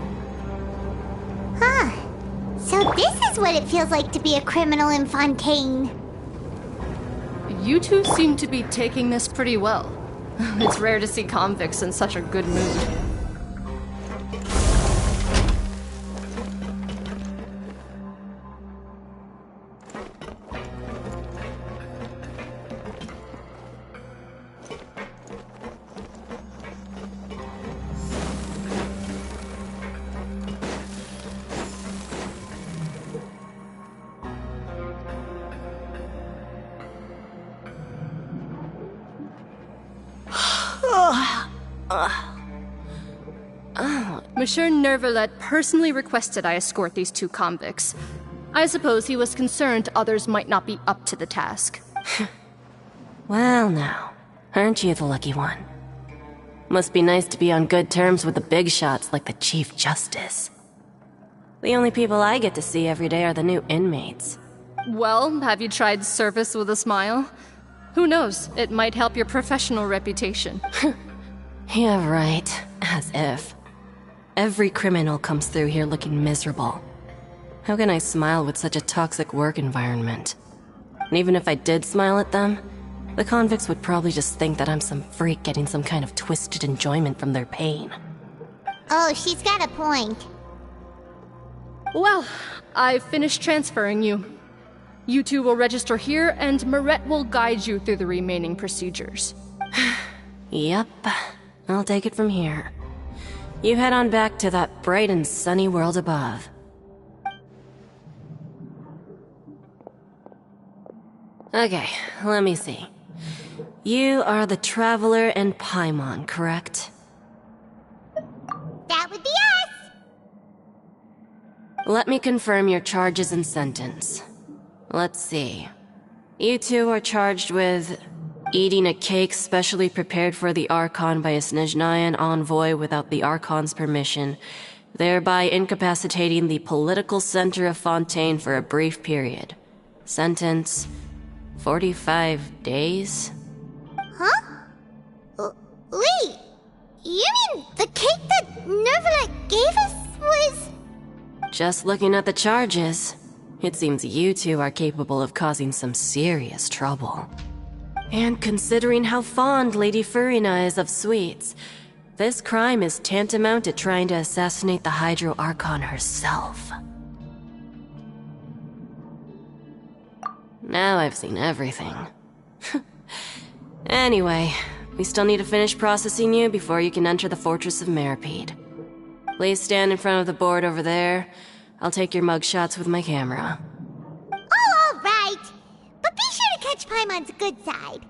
Huh. So this is what it feels like to be a criminal in Fontaine. You two seem to be taking this pretty well. It's rare to see convicts in such a good mood. Monsieur Nervalet personally requested I escort these two convicts. I suppose he was concerned others might not be up to the task. Well now, aren't you the lucky one? Must be nice to be on good terms with the big shots like the Chief Justice. The only people I get to see every day are the new inmates. Well, have you tried service with a smile? Who knows, it might help your professional reputation. Yeah, right. As if. Every criminal comes through here looking miserable. How can I smile with such a toxic work environment? And even if I did smile at them, the convicts would probably just think that I'm some freak getting some kind of twisted enjoyment from their pain. Oh, she's got a point. Well, I've finished transferring you. You two will register here, and Marette will guide you through the remaining procedures. Yep, I'll take it from here. You head on back to that bright and sunny world above. Okay, let me see. You are the Traveler and Paimon, correct? That would be us! Let me confirm your charges and sentence. Let's see. You two are charged with eating a cake specially prepared for the Archon by a Snezhnayan envoy without the Archon's permission, thereby incapacitating the political center of Fontaine for a brief period. Sentence: 45 days? Huh? Wait, you mean the cake that Nervalet gave us was... Just looking at the charges, it seems you two are capable of causing some serious trouble. And considering how fond Lady Furina is of sweets, this crime is tantamount to trying to assassinate the Hydro Archon herself. Now I've seen everything. Anyway, we still need to finish processing you before you can enter the Fortress of Meripede. Please stand in front of the board over there. I'll take your mugshots with my camera. Oh, all right. But be sure to catch Paimon's good side.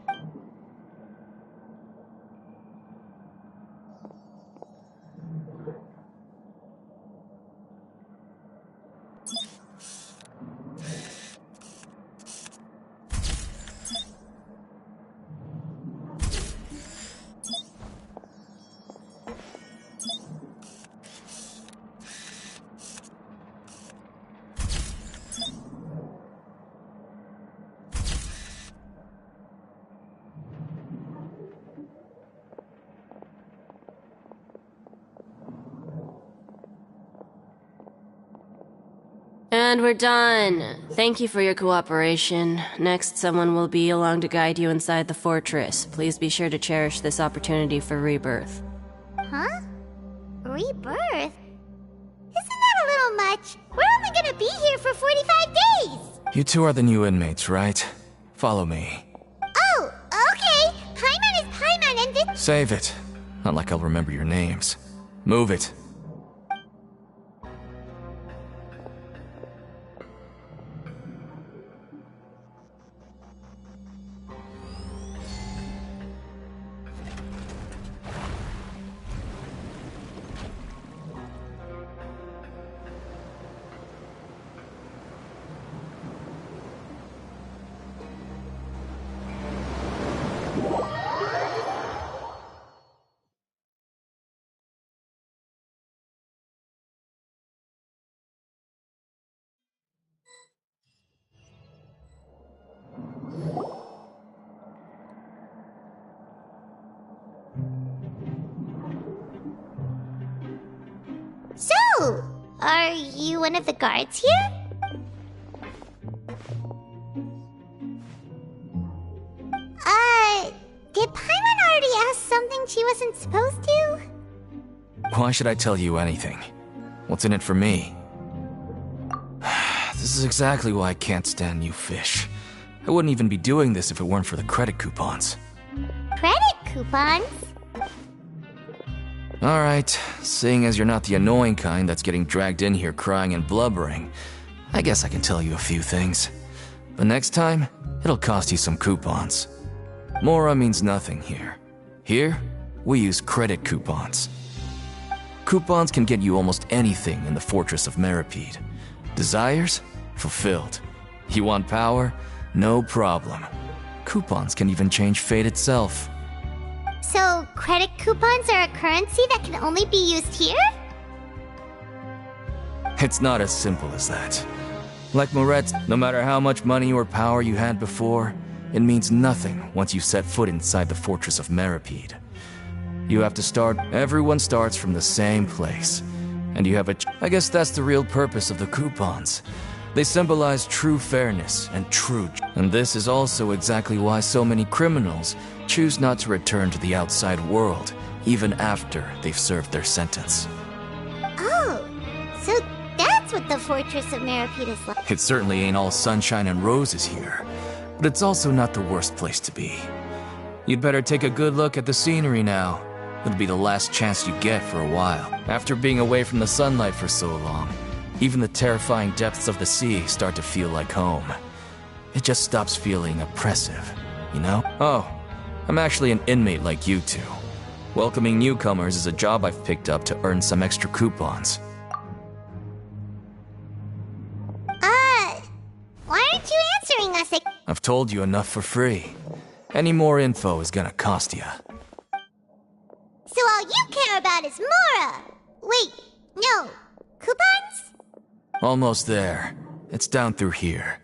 And we're done. Thank you for your cooperation. Next, someone will be along to guide you inside the fortress. Please be sure to cherish this opportunity for rebirth. Huh? Rebirth? Isn't that a little much? We're only gonna be here for 45 days! You two are the new inmates, right? Follow me. Oh, okay! Paimon is Paimon and this— Save it. Not like I'll remember your names. Move it. So, are you one of the guards here? Did Paimon already ask something she wasn't supposed to? Why should I tell you anything? What's in it for me? This is exactly why I can't stand you fish. I wouldn't even be doing this if it weren't for the credit coupons. Credit coupons? Alright, seeing as you're not the annoying kind that's getting dragged in here crying and blubbering, I guess I can tell you a few things. But next time, it'll cost you some coupons. Mora means nothing here. Here, we use credit coupons. Coupons can get you almost anything in the Fortress of Meripede. Desires? Fulfilled. You want power? No problem. Coupons can even change fate itself. So, credit coupons are a currency that can only be used here? It's not as simple as that. Like Moretz, no matter how much money or power you had before, it means nothing once you set foot inside the Fortress of Meripede. You have to start, everyone starts from the same place. And you have I guess that's the real purpose of the coupons. They symbolize true fairness and and this is also exactly why so many criminals choose not to return to the outside world, even after they've served their sentence. Oh, so that's what the Fortress of Meripede is like. It certainly ain't all sunshine and roses here, but it's also not the worst place to be. You'd better take a good look at the scenery now. It'll be the last chance you get for a while. After being away from the sunlight for so long, even the terrifying depths of the sea start to feel like home. It just stops feeling oppressive, you know? Oh, I'm actually an inmate like you two. Welcoming newcomers is a job I've picked up to earn some extra coupons. Why aren't you answering us? I've told you enough for free. Any more info is gonna cost ya. So all you care about is Mora! Wait, no. Coupons? Almost there. It's down through here.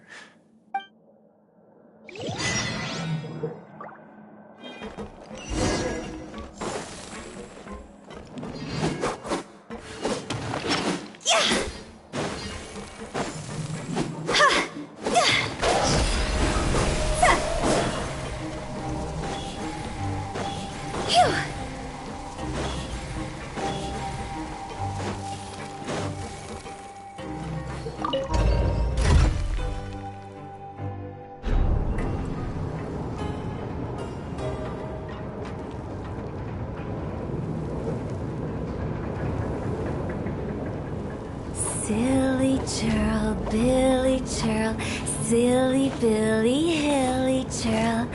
Silly churl, Billy churl, silly Billy, hilly churl.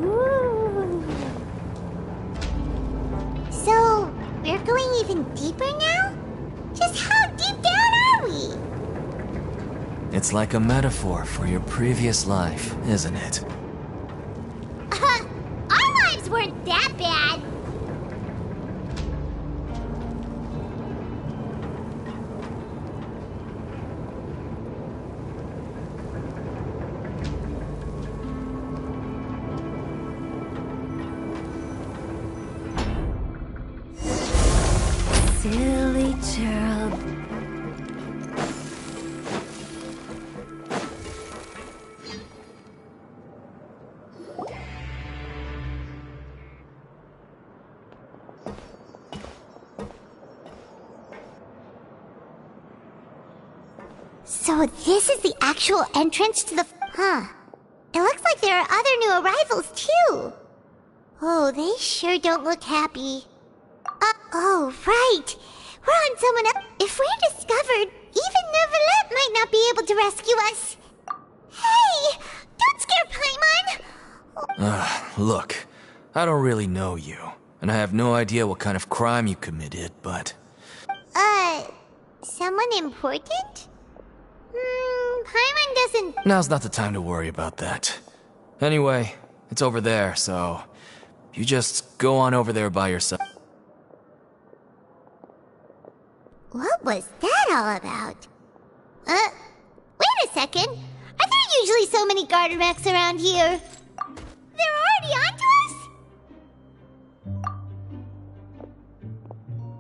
Ooh. So, we're going even deeper now? Just how deep down are we? It's like a metaphor for your previous life, isn't it? Our lives weren't that bad. Silly churl. So this is the actual entrance to the... Huh. It looks like there are other new arrivals, too. Oh, they sure don't look happy. Oh, right. We're on someone else. If we're discovered, even Nervalette might not be able to rescue us. Hey! Don't scare Paimon! Look, I don't really know you, and I have no idea what kind of crime you committed, but... Someone important? Paimon doesn't... Now's not the time to worry about that. Anyway, it's over there, so... You just go on over there by yourself. What was that all about? Wait a second. Are there usually so many Gardermechs around here? They're already onto us?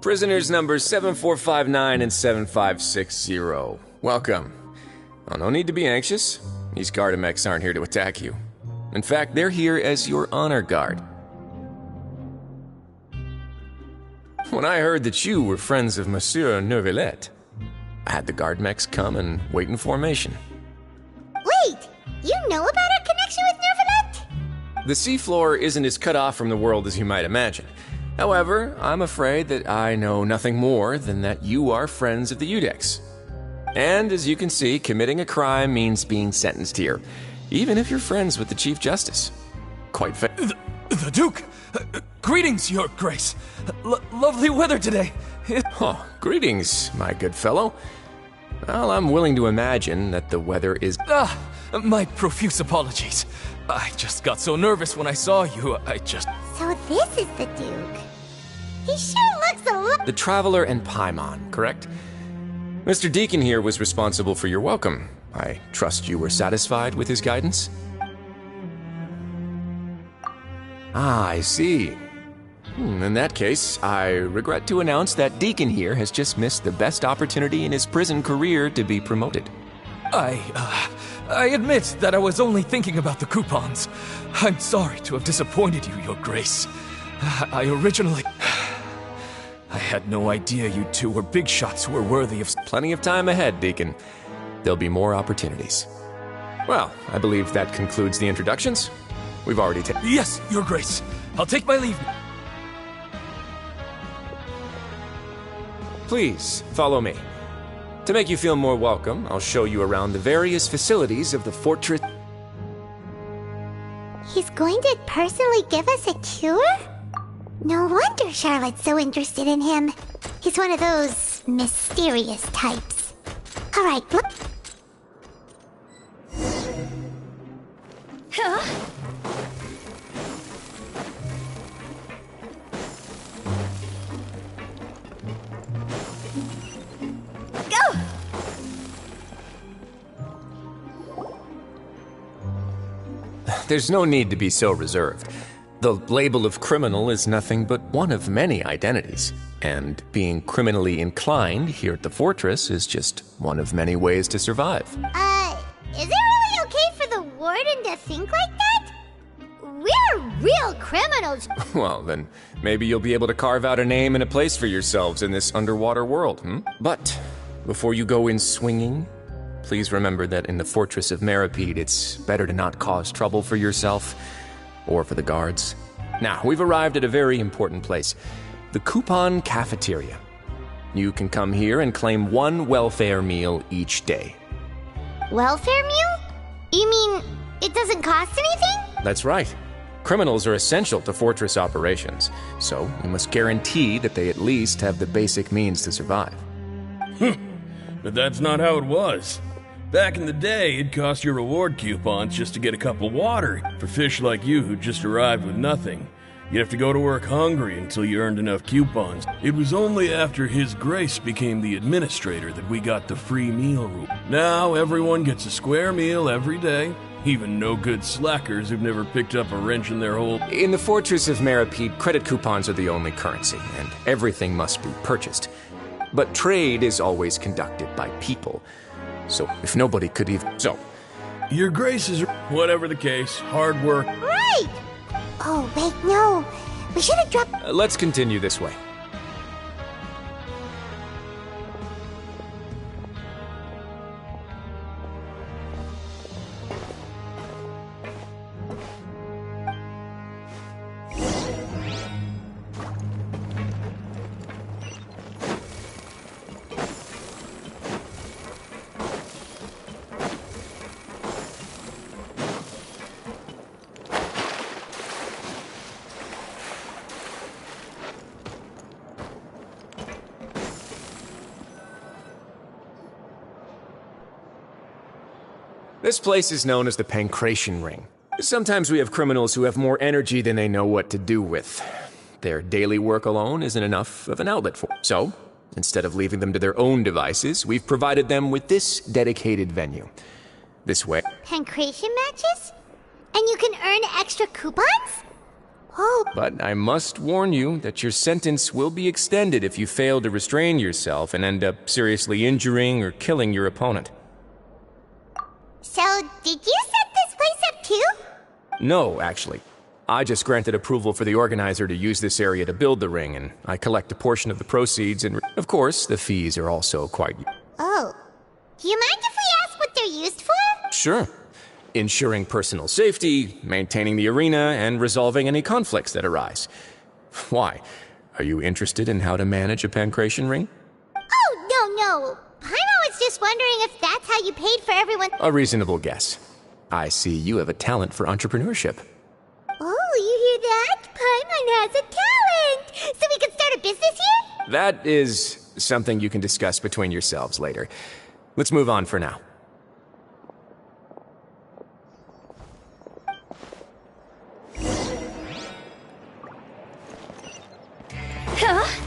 Prisoners numbers 7459 and 7560. Welcome. Oh, no need to be anxious. These Gardermechs aren't here to attack you. In fact, they're here as your honor guard. When I heard that you were friends of Monsieur Nervalette, I had the Gardermechs come and wait in formation. Wait! You know about our connection with Nervalette? The seafloor isn't as cut off from the world as you might imagine. However, I'm afraid that I know nothing more than that you are friends of the Udex. And as you can see, committing a crime means being sentenced here, even if you're friends with the Chief Justice. Quite fair. The Duke! Greetings, Your Grace. Lovely weather today. Oh, greetings, my good fellow. Well, I'm willing to imagine that the weather is... My profuse apologies. I just got so nervous when I saw you, So this is the Duke. He sure looks a lot... The Traveler and Paimon, correct? Mr. Deacon here was responsible for your welcome. I trust you were satisfied with his guidance? Ah, I see. In that case, I regret to announce that Deacon here has just missed the best opportunity in his prison career to be promoted. I admit that I was only thinking about the coupons. I'm sorry to have disappointed you, Your Grace. I had no idea you two were big shots who were worthy of... Plenty of time ahead, Deacon. There'll be more opportunities. Well, I believe that concludes the introductions. We've already taken... Yes, Your Grace. I'll take my leave. Please, follow me. To make you feel more welcome, I'll show you around the various facilities of the fortress. He's going to personally give us a cure? No wonder Charlotte's so interested in him. He's one of those mysterious types. Alright, look. Huh? Go! There's no need to be so reserved. The label of criminal is nothing but one of many identities, and being criminally inclined here at the fortress is just one of many ways to survive. Is it really okay for the warden to think like that? We're real criminals. Well, then maybe you'll be able to carve out a name and a place for yourselves in this underwater world, But before you go in swinging, please remember that in the Fortress of Meripede, it's better to not cause trouble for yourself or for the guards. Now, we've arrived at a very important place, the Coupon Cafeteria. You can come here and claim one welfare meal each day. Welfare meal? You mean it doesn't cost anything? That's right. Criminals are essential to fortress operations, so we must guarantee that they at least have the basic means to survive. But that's not how it was. Back in the day, it cost your reward coupons just to get a cup of water. For fish like you who just arrived with nothing, you'd have to go to work hungry until you earned enough coupons. It was only after His Grace became the administrator that we got the free meal rule. Now everyone gets a square meal every day, even no-good slackers who've never picked up a wrench in their whole... In the Fortress of Meripede, credit coupons are the only currency, and everything must be purchased. But trade is always conducted by people. So, if nobody could even... So... Your Grace is... Whatever the case, hard work... Right! Oh, wait, no. We should have dropped... Let's continue this way. This place is known as the Pancration Ring. Sometimes we have criminals who have more energy than they know what to do with. Their daily work alone isn't enough of an outlet for them. So, instead of leaving them to their own devices, we've provided them with this dedicated venue. This way... Pancration matches? And you can earn extra coupons? Oh. But I must warn you that your sentence will be extended if you fail to restrain yourself and end up seriously injuring or killing your opponent. So, did you set this place up too? No, actually. I just granted approval for the organizer to use this area to build the ring, and I collect a portion of the proceeds, and of course, the fees are also quite... Oh. Do you mind if we ask what they're used for? Sure. Ensuring personal safety, maintaining the arena, and resolving any conflicts that arise. Why? Are you interested in how to manage a pancration ring? Oh, no. Paimon was just wondering if that's how you paid for everyone. A reasonable guess. I see you have a talent for entrepreneurship. Oh, you hear that? Paimon has a talent! So we can start a business here? That is something you can discuss between yourselves later. Let's move on for now. Huh?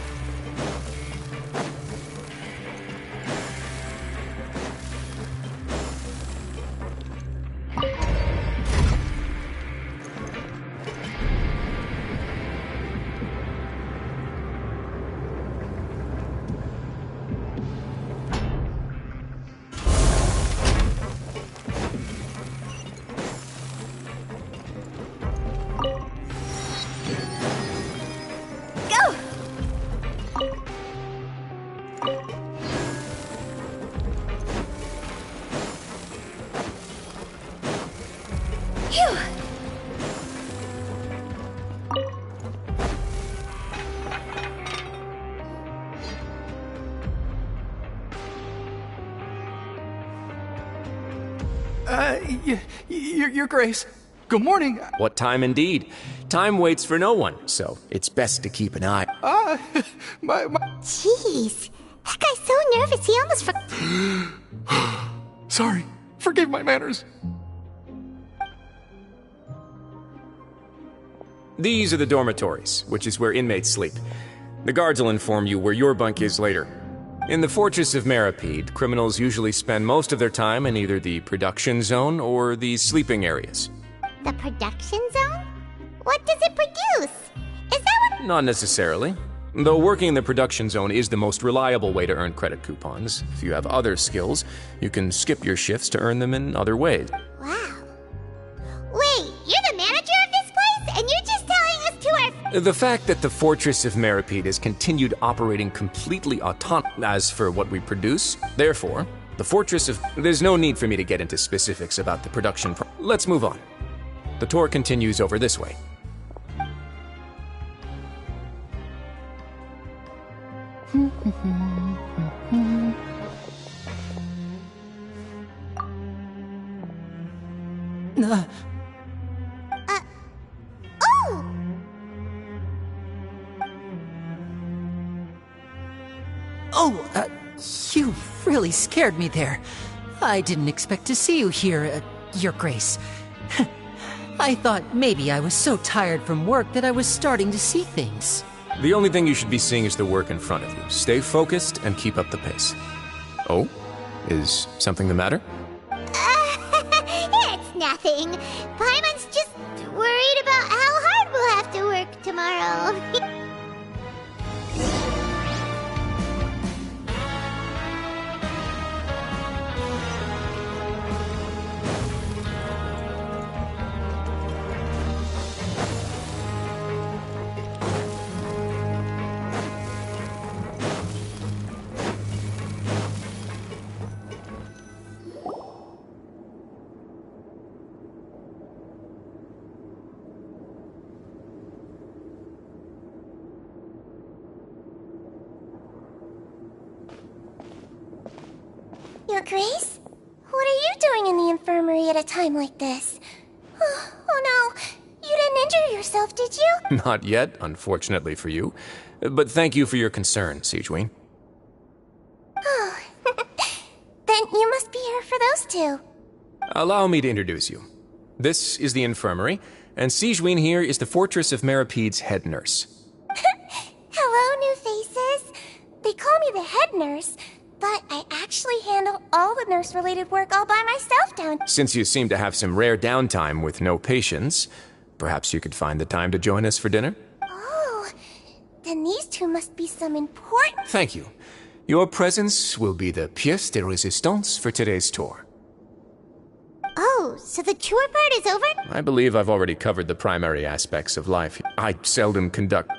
Your Grace, good morning. What time indeed? Time waits for no one, so it's best to keep an eye. Jeez, that guy's so nervous he almost Sorry, forgive my manners. These are the dormitories, which is where inmates sleep. The guards will inform you where your bunk is later. In the Fortress of Meripede, criminals usually spend most of their time in either the production zone or the sleeping areas. The production zone? What does it produce? Is that what— Not necessarily. Though working in the production zone is the most reliable way to earn credit coupons. If you have other skills, you can skip your shifts to earn them in other ways. Wow. Wait, you're the manager of this place? And you're just telling us to our— The fact that the Fortress of Meripede has continued operating completely autonomously as for what we produce, therefore, the Fortress of— There's no need for me to get into specifics about the production Let's move on. The tour continues over this way. Oh! Oh, you really scared me there. I didn't expect to see you here, Your Grace. I thought maybe I was so tired from work that I was starting to see things. The only thing you should be seeing is the work in front of you. Stay focused and keep up the pace. Oh? Is something the matter? It's nothing. Paimon's just worried about how hard we'll have to work tomorrow. Your Grace? What are you doing in the infirmary at a time like this? Oh no, you didn't injure yourself, did you? Not yet, unfortunately for you. But thank you for your concern, Sigewinne. Oh, then you must be here for those two. Allow me to introduce you. This is the infirmary, and Sigewinne here is the Fortress of Meripede's head nurse. Hello, new faces. They call me the head nurse, but I actually handle all the nurse-related work all by myself down. Since you seem to have some rare downtime with no patients, perhaps you could find the time to join us for dinner? Oh, then these two must be some important— Thank you. Your presence will be the pièce de résistance for today's tour. Oh, so the tour part is over? I believe I've already covered the primary aspects of life. I seldom conduct—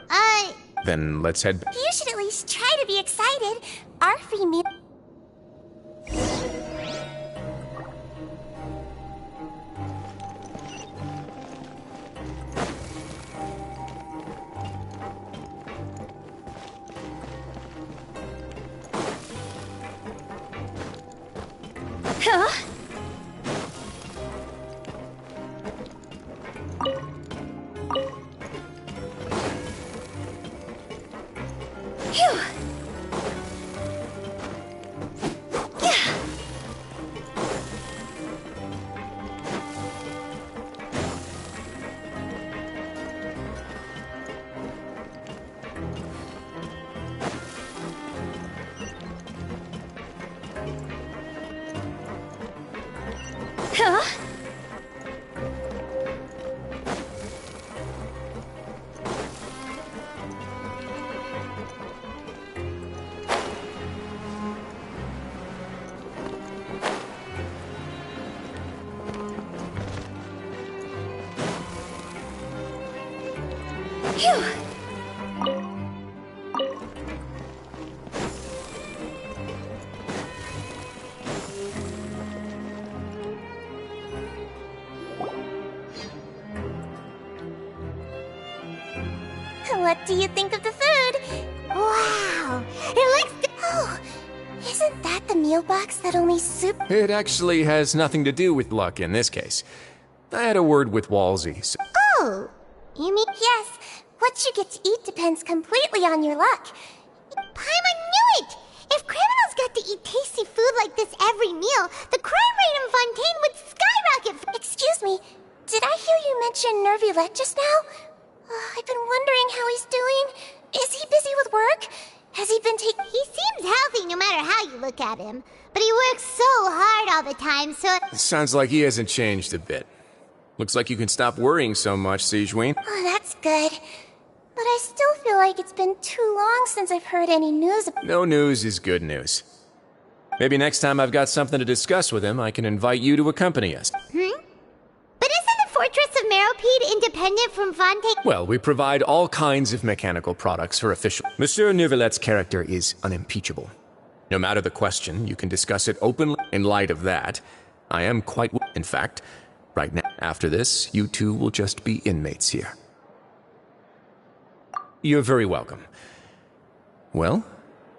Then let's head back. You should at least try to be excited. Our free meal— Huh? Phew. Yeah. Huh? Phew. What do you think of the food? Wow, it looks good. Oh, isn't that the meal box that only soup— It actually has nothing to do with luck in this case. I had a word with Walsey. Oh, you mean yes. What you get to eat depends completely on your luck. Paimon knew it! If criminals got to eat tasty food like this every meal, the crime rate in Fontaine would skyrocket. Excuse me, did I hear you mention Nervulette just now? I've been wondering how he's doing. Is he busy with work? Has he been taking... He seems healthy no matter how you look at him. But he works so hard all the time, so... Sounds like he hasn't changed a bit. Looks like you can stop worrying so much, Sigewinne. Oh, that's good. But I still feel like it's been too long since I've heard any news. No news is good news. Maybe next time I've got something to discuss with him, I can invite you to accompany us. But isn't the Fortress of Meropide independent from Fontaine? Well, we provide all kinds of mechanical products for official. Monsieur Nervulette's character is unimpeachable. No matter the question, you can discuss it openly. In light of that, I am quite... In fact, right now, after this, you two will just be inmates here. You're very welcome. Well,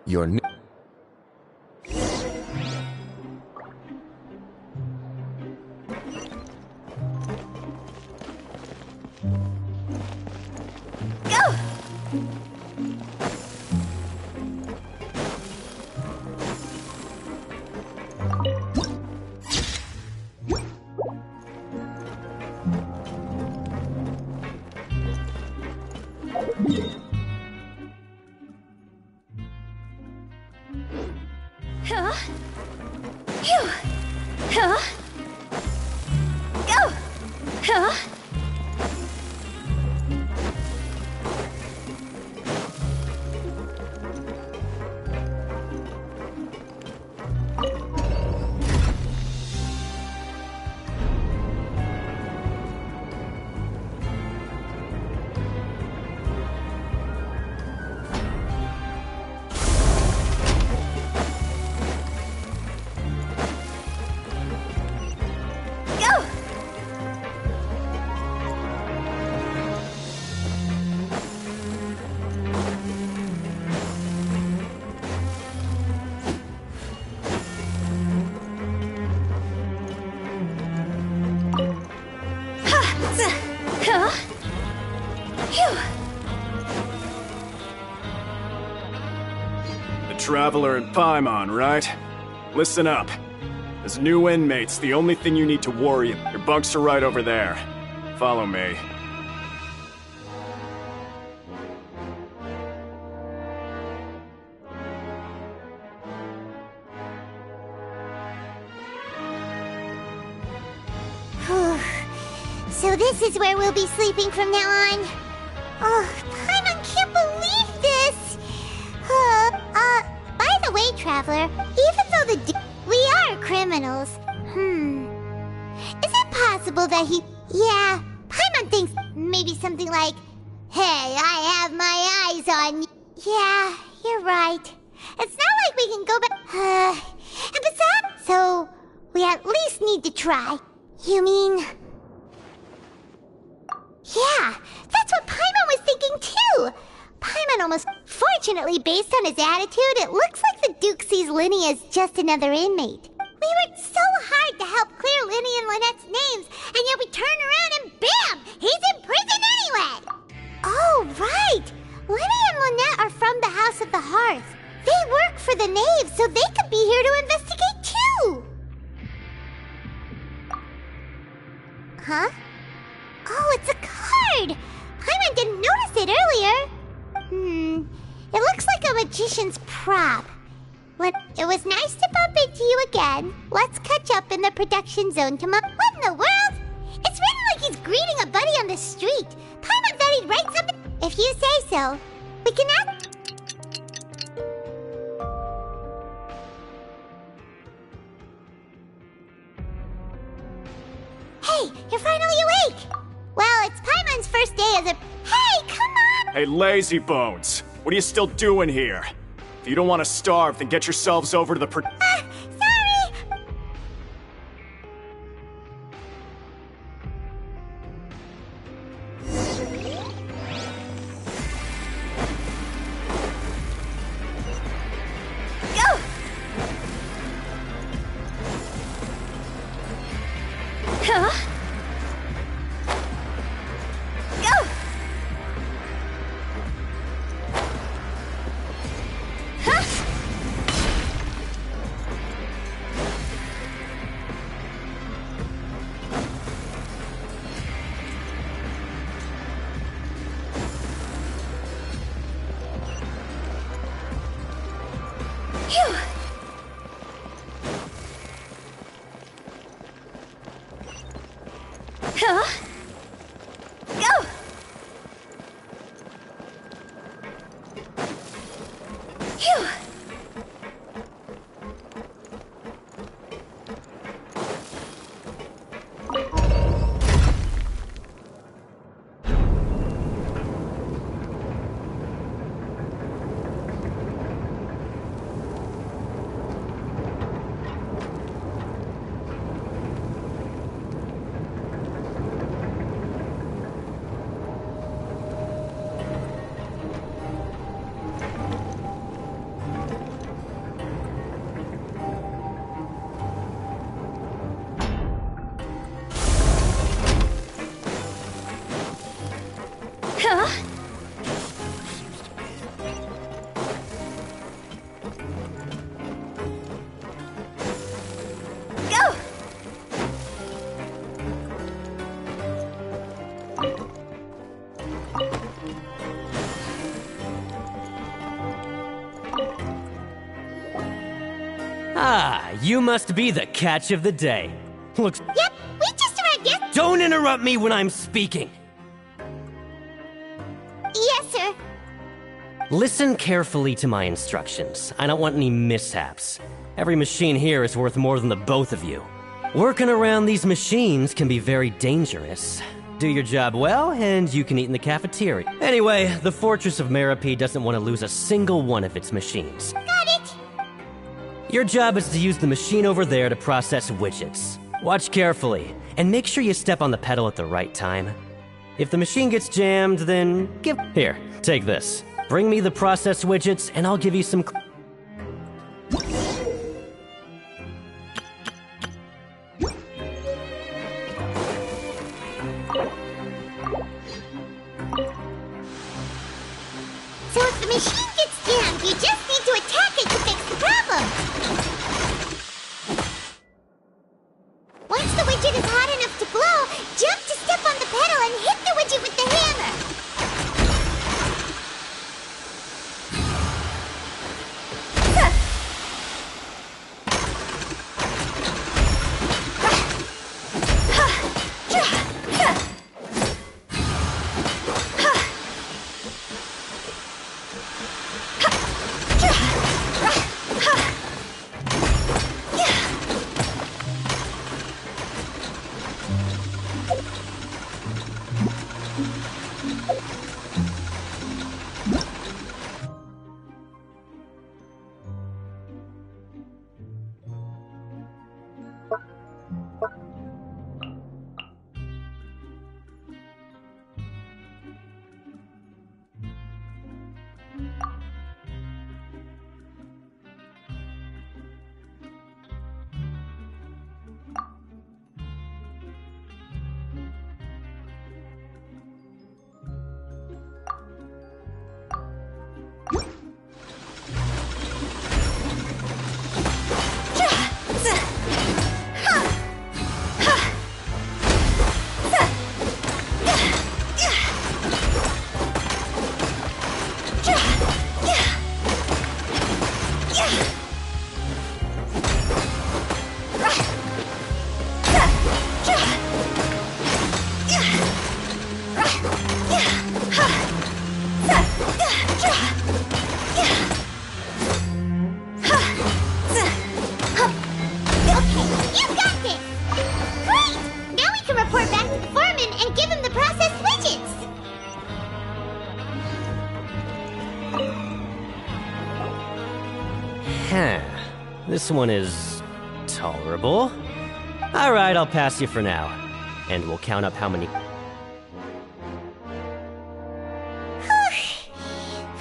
you're... Traveler and Paimon, right? Listen up. As new inmates, the only thing you need to worry about, your bunks are right over there. Follow me. So this is where we'll be sleeping from now on. Oh, Paimon can't believe this! By the way, Traveler, even though we are criminals, is it possible that he... Yeah, Paimon thinks maybe something like, hey, I have my eyes on you. Yeah, you're right. It's not like we can go back... and besides, so we at least need to try. You mean... Yeah, that's what Paimon was thinking too! Paimon almost... Fortunately, based on his attitude, it looks like the Duke sees Linny as just another inmate. We worked so hard to help clear Linny and Lynette's names, and yet we turn around and bam! He's in prison anyway! Oh, right! Linny and Lynette are from the House of the Hearth. They work for the Knave, so they could be here to investigate too! Huh? Oh, it's a card! Paimon didn't notice it earlier. It looks like a magician's prop. It was nice to bump into you again. Let's catch up in the production zone tomorrow. What in the world? It's written like he's greeting a buddy on the street. Paimon thought he'd write something. If you say so, we can ask. Hey, you're finally awake! Well, it's Paimon's first day as a... Hey, come on! Hey, lazy bones! What are you still doing here? If you don't want to starve, then get yourselves over to the sorry! Go! Huh? Phew! Ah, you must be the catch of the day. Looks. Yep, we just arrived, yes? Don't interrupt me when I'm speaking! Yes, sir. Listen carefully to my instructions. I don't want any mishaps. Every machine here is worth more than the both of you. Working around these machines can be very dangerous. Do your job well, and you can eat in the cafeteria. Anyway, the Fortress of Meripede doesn't want to lose a single one of its machines. Got it! Your job is to use the machine over there to process widgets. Watch carefully, and make sure you step on the pedal at the right time. If the machine gets jammed, then give... Here, take this. Bring me the process widgets, and I'll give you some... So if the machine gets jammed, you just need to attack it to fix the problem. Once the widget is hot enough to blow, jump to step on the pedal and hit the widget with the hammer. This one is... tolerable. Alright, I'll pass you for now. And we'll count up how many...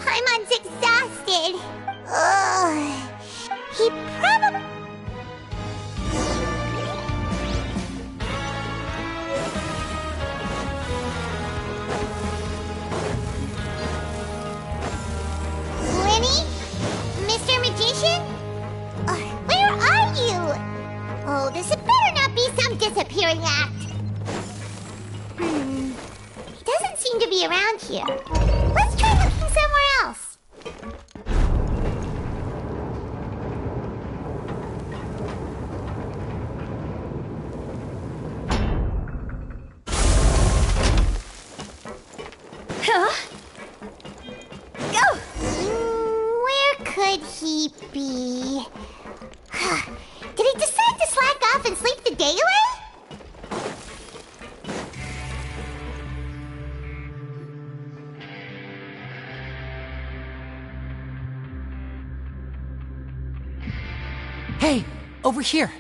Paimon's exhausted. Ugh. He probably... Winnie? Mr. Magician? Where are you? Oh, this had better not be some disappearing act. He doesn't seem to be around here. Let's try looking somewhere else. sleepy. Did he decide to slack off and sleep the day away? Hey, over here.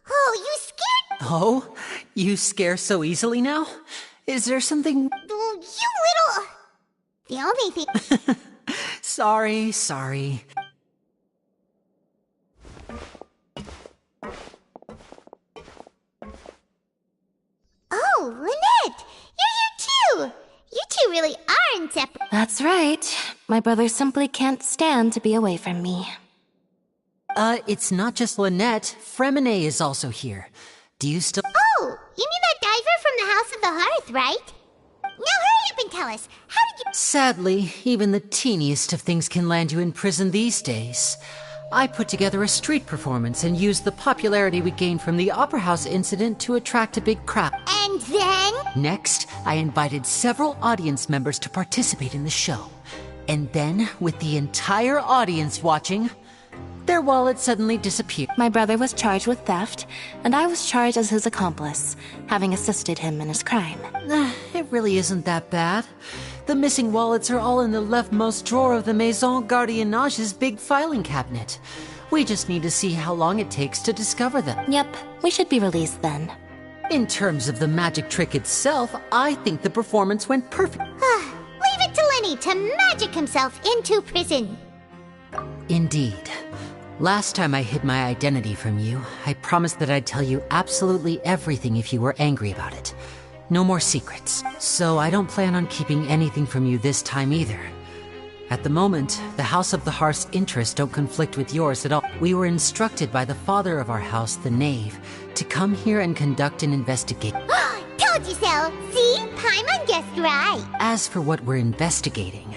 Oh, you scared? Oh, you scare so easily now? Is there something... Oh, you little... The only thing... Sorry. Oh, Lynette! You're here too! You two really are inseparable. That's right. My brother simply can't stand to be away from me. It's not just Lynette. Fremine is also here. Do you still... Oh, you mean that diver from the House of the Hearth, right? Now hurry up and tell us, how did you... Sadly, even the teeniest of things can land you in prison these days. I put together a street performance and used the popularity we gained from the Opera House incident to attract a big crowd. And then? Next, I invited several audience members to participate in the show. And then, with the entire audience watching, their wallet suddenly disappeared. My brother was charged with theft, and I was charged as his accomplice, having assisted him in his crime. It really isn't that bad. The missing wallets are all in the leftmost drawer of the Maison Gardiennage's big filing cabinet. We just need to see how long it takes to discover them. Yep, we should be released then. In terms of the magic trick itself, I think the performance went perfect. Leave it to Lenny to magic himself into prison. Indeed. Last time I hid my identity from you, I promised that I'd tell you absolutely everything if you were angry about it. No more secrets. So I don't plan on keeping anything from you this time either. At the moment, the House of the Hearth's interests don't conflict with yours at all. We were instructed by the father of our house, the Knave, to come here and conduct an investigation. Told you so! See? Paimon guessed right. As for what we're investigating,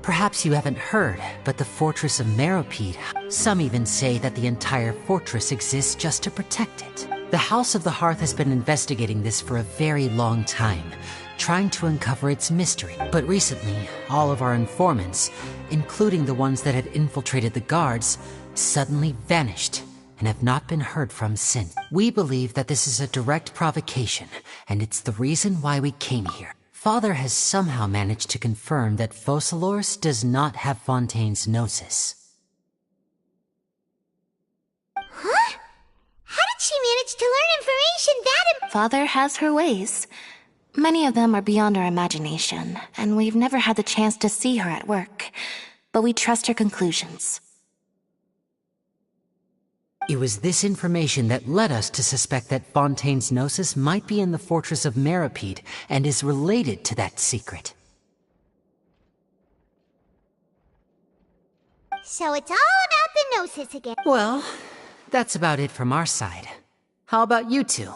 perhaps you haven't heard, but the Fortress of Meropide, some even say that the entire fortress exists just to protect it. The House of the Hearth has been investigating this for a very long time, trying to uncover its mystery. But recently, all of our informants, including the ones that had infiltrated the guards, suddenly vanished and have not been heard from since. We believe that this is a direct provocation, and it's the reason why we came here. Father has somehow managed to confirm that Focalors does not have Fontaine's Gnosis. Huh? How did she manage to learn information that... Father has her ways. Many of them are beyond our imagination, and we've never had the chance to see her at work. But we trust her conclusions. It was this information that led us to suspect that Fontaine's Gnosis might be in the Fortress of Meropide and is related to that secret. So it's all about the Gnosis again. Well, that's about it from our side. How about you two?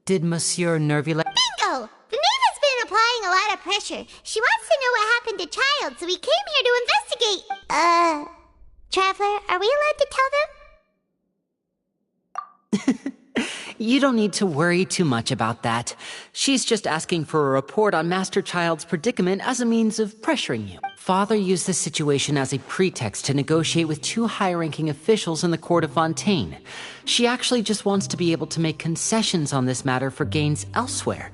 Did Monsieur Nerville... Bingo! The Knave has been applying a lot of pressure. She wants to know what happened to Child, so we came here to investigate. Traveler, are we allowed to tell them? You don't need to worry too much about that. She's just asking for a report on Master Child's predicament as a means of pressuring you. Father used this situation as a pretext to negotiate with two high-ranking officials in the court of Fontaine. She actually just wants to be able to make concessions on this matter for gains elsewhere.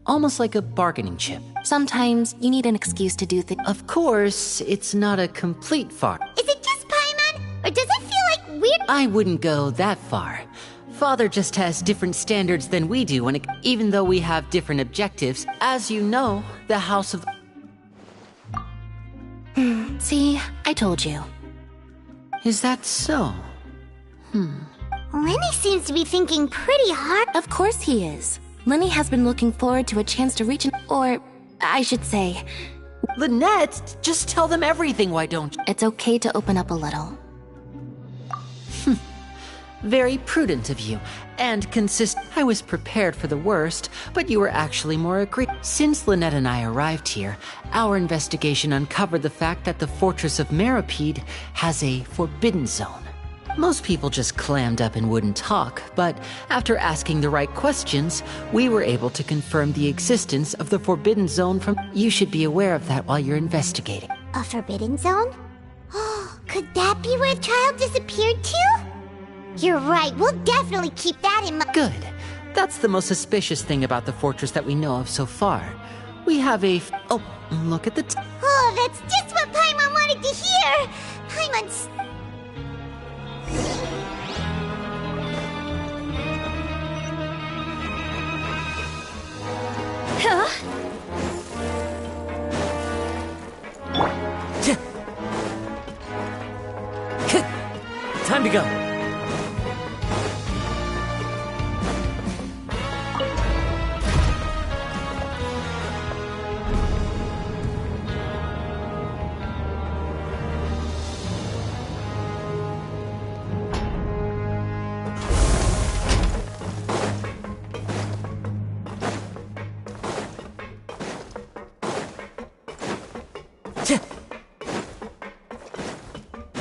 Almost like a bargaining chip. Sometimes you need an excuse to do things. Of course, it's not a complete farce. Is it just Paimon? Or does it feel like weird? I wouldn't go that far. Father just has different standards than we do, and even though we have different objectives, as you know, the House of... See, I told you. Is that so? Lenny seems to be thinking pretty hard. Of course he is. Lenny has been looking forward to a chance to reach or, I should say... Lynette, just tell them everything, why don't you? It's okay to open up a little. Very prudent of you, and I was prepared for the worst, but you were actually more agreeable. Since Lynette and I arrived here, our investigation uncovered the fact that the Fortress of Meropide has a forbidden zone. Most people just clammed up and wouldn't talk, but after asking the right questions, we were able to confirm the existence of the Forbidden Zone from... You should be aware of that while you're investigating. A forbidden zone? Oh, could that be where the child disappeared to? You're right, we'll definitely keep that in mind. Good. That's the most suspicious thing about the fortress that we know of so far. We have a... Oh, look at the... Oh, that's just what Paimon wanted to hear! Paimon's... Huh? Time to go.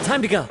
Time to go.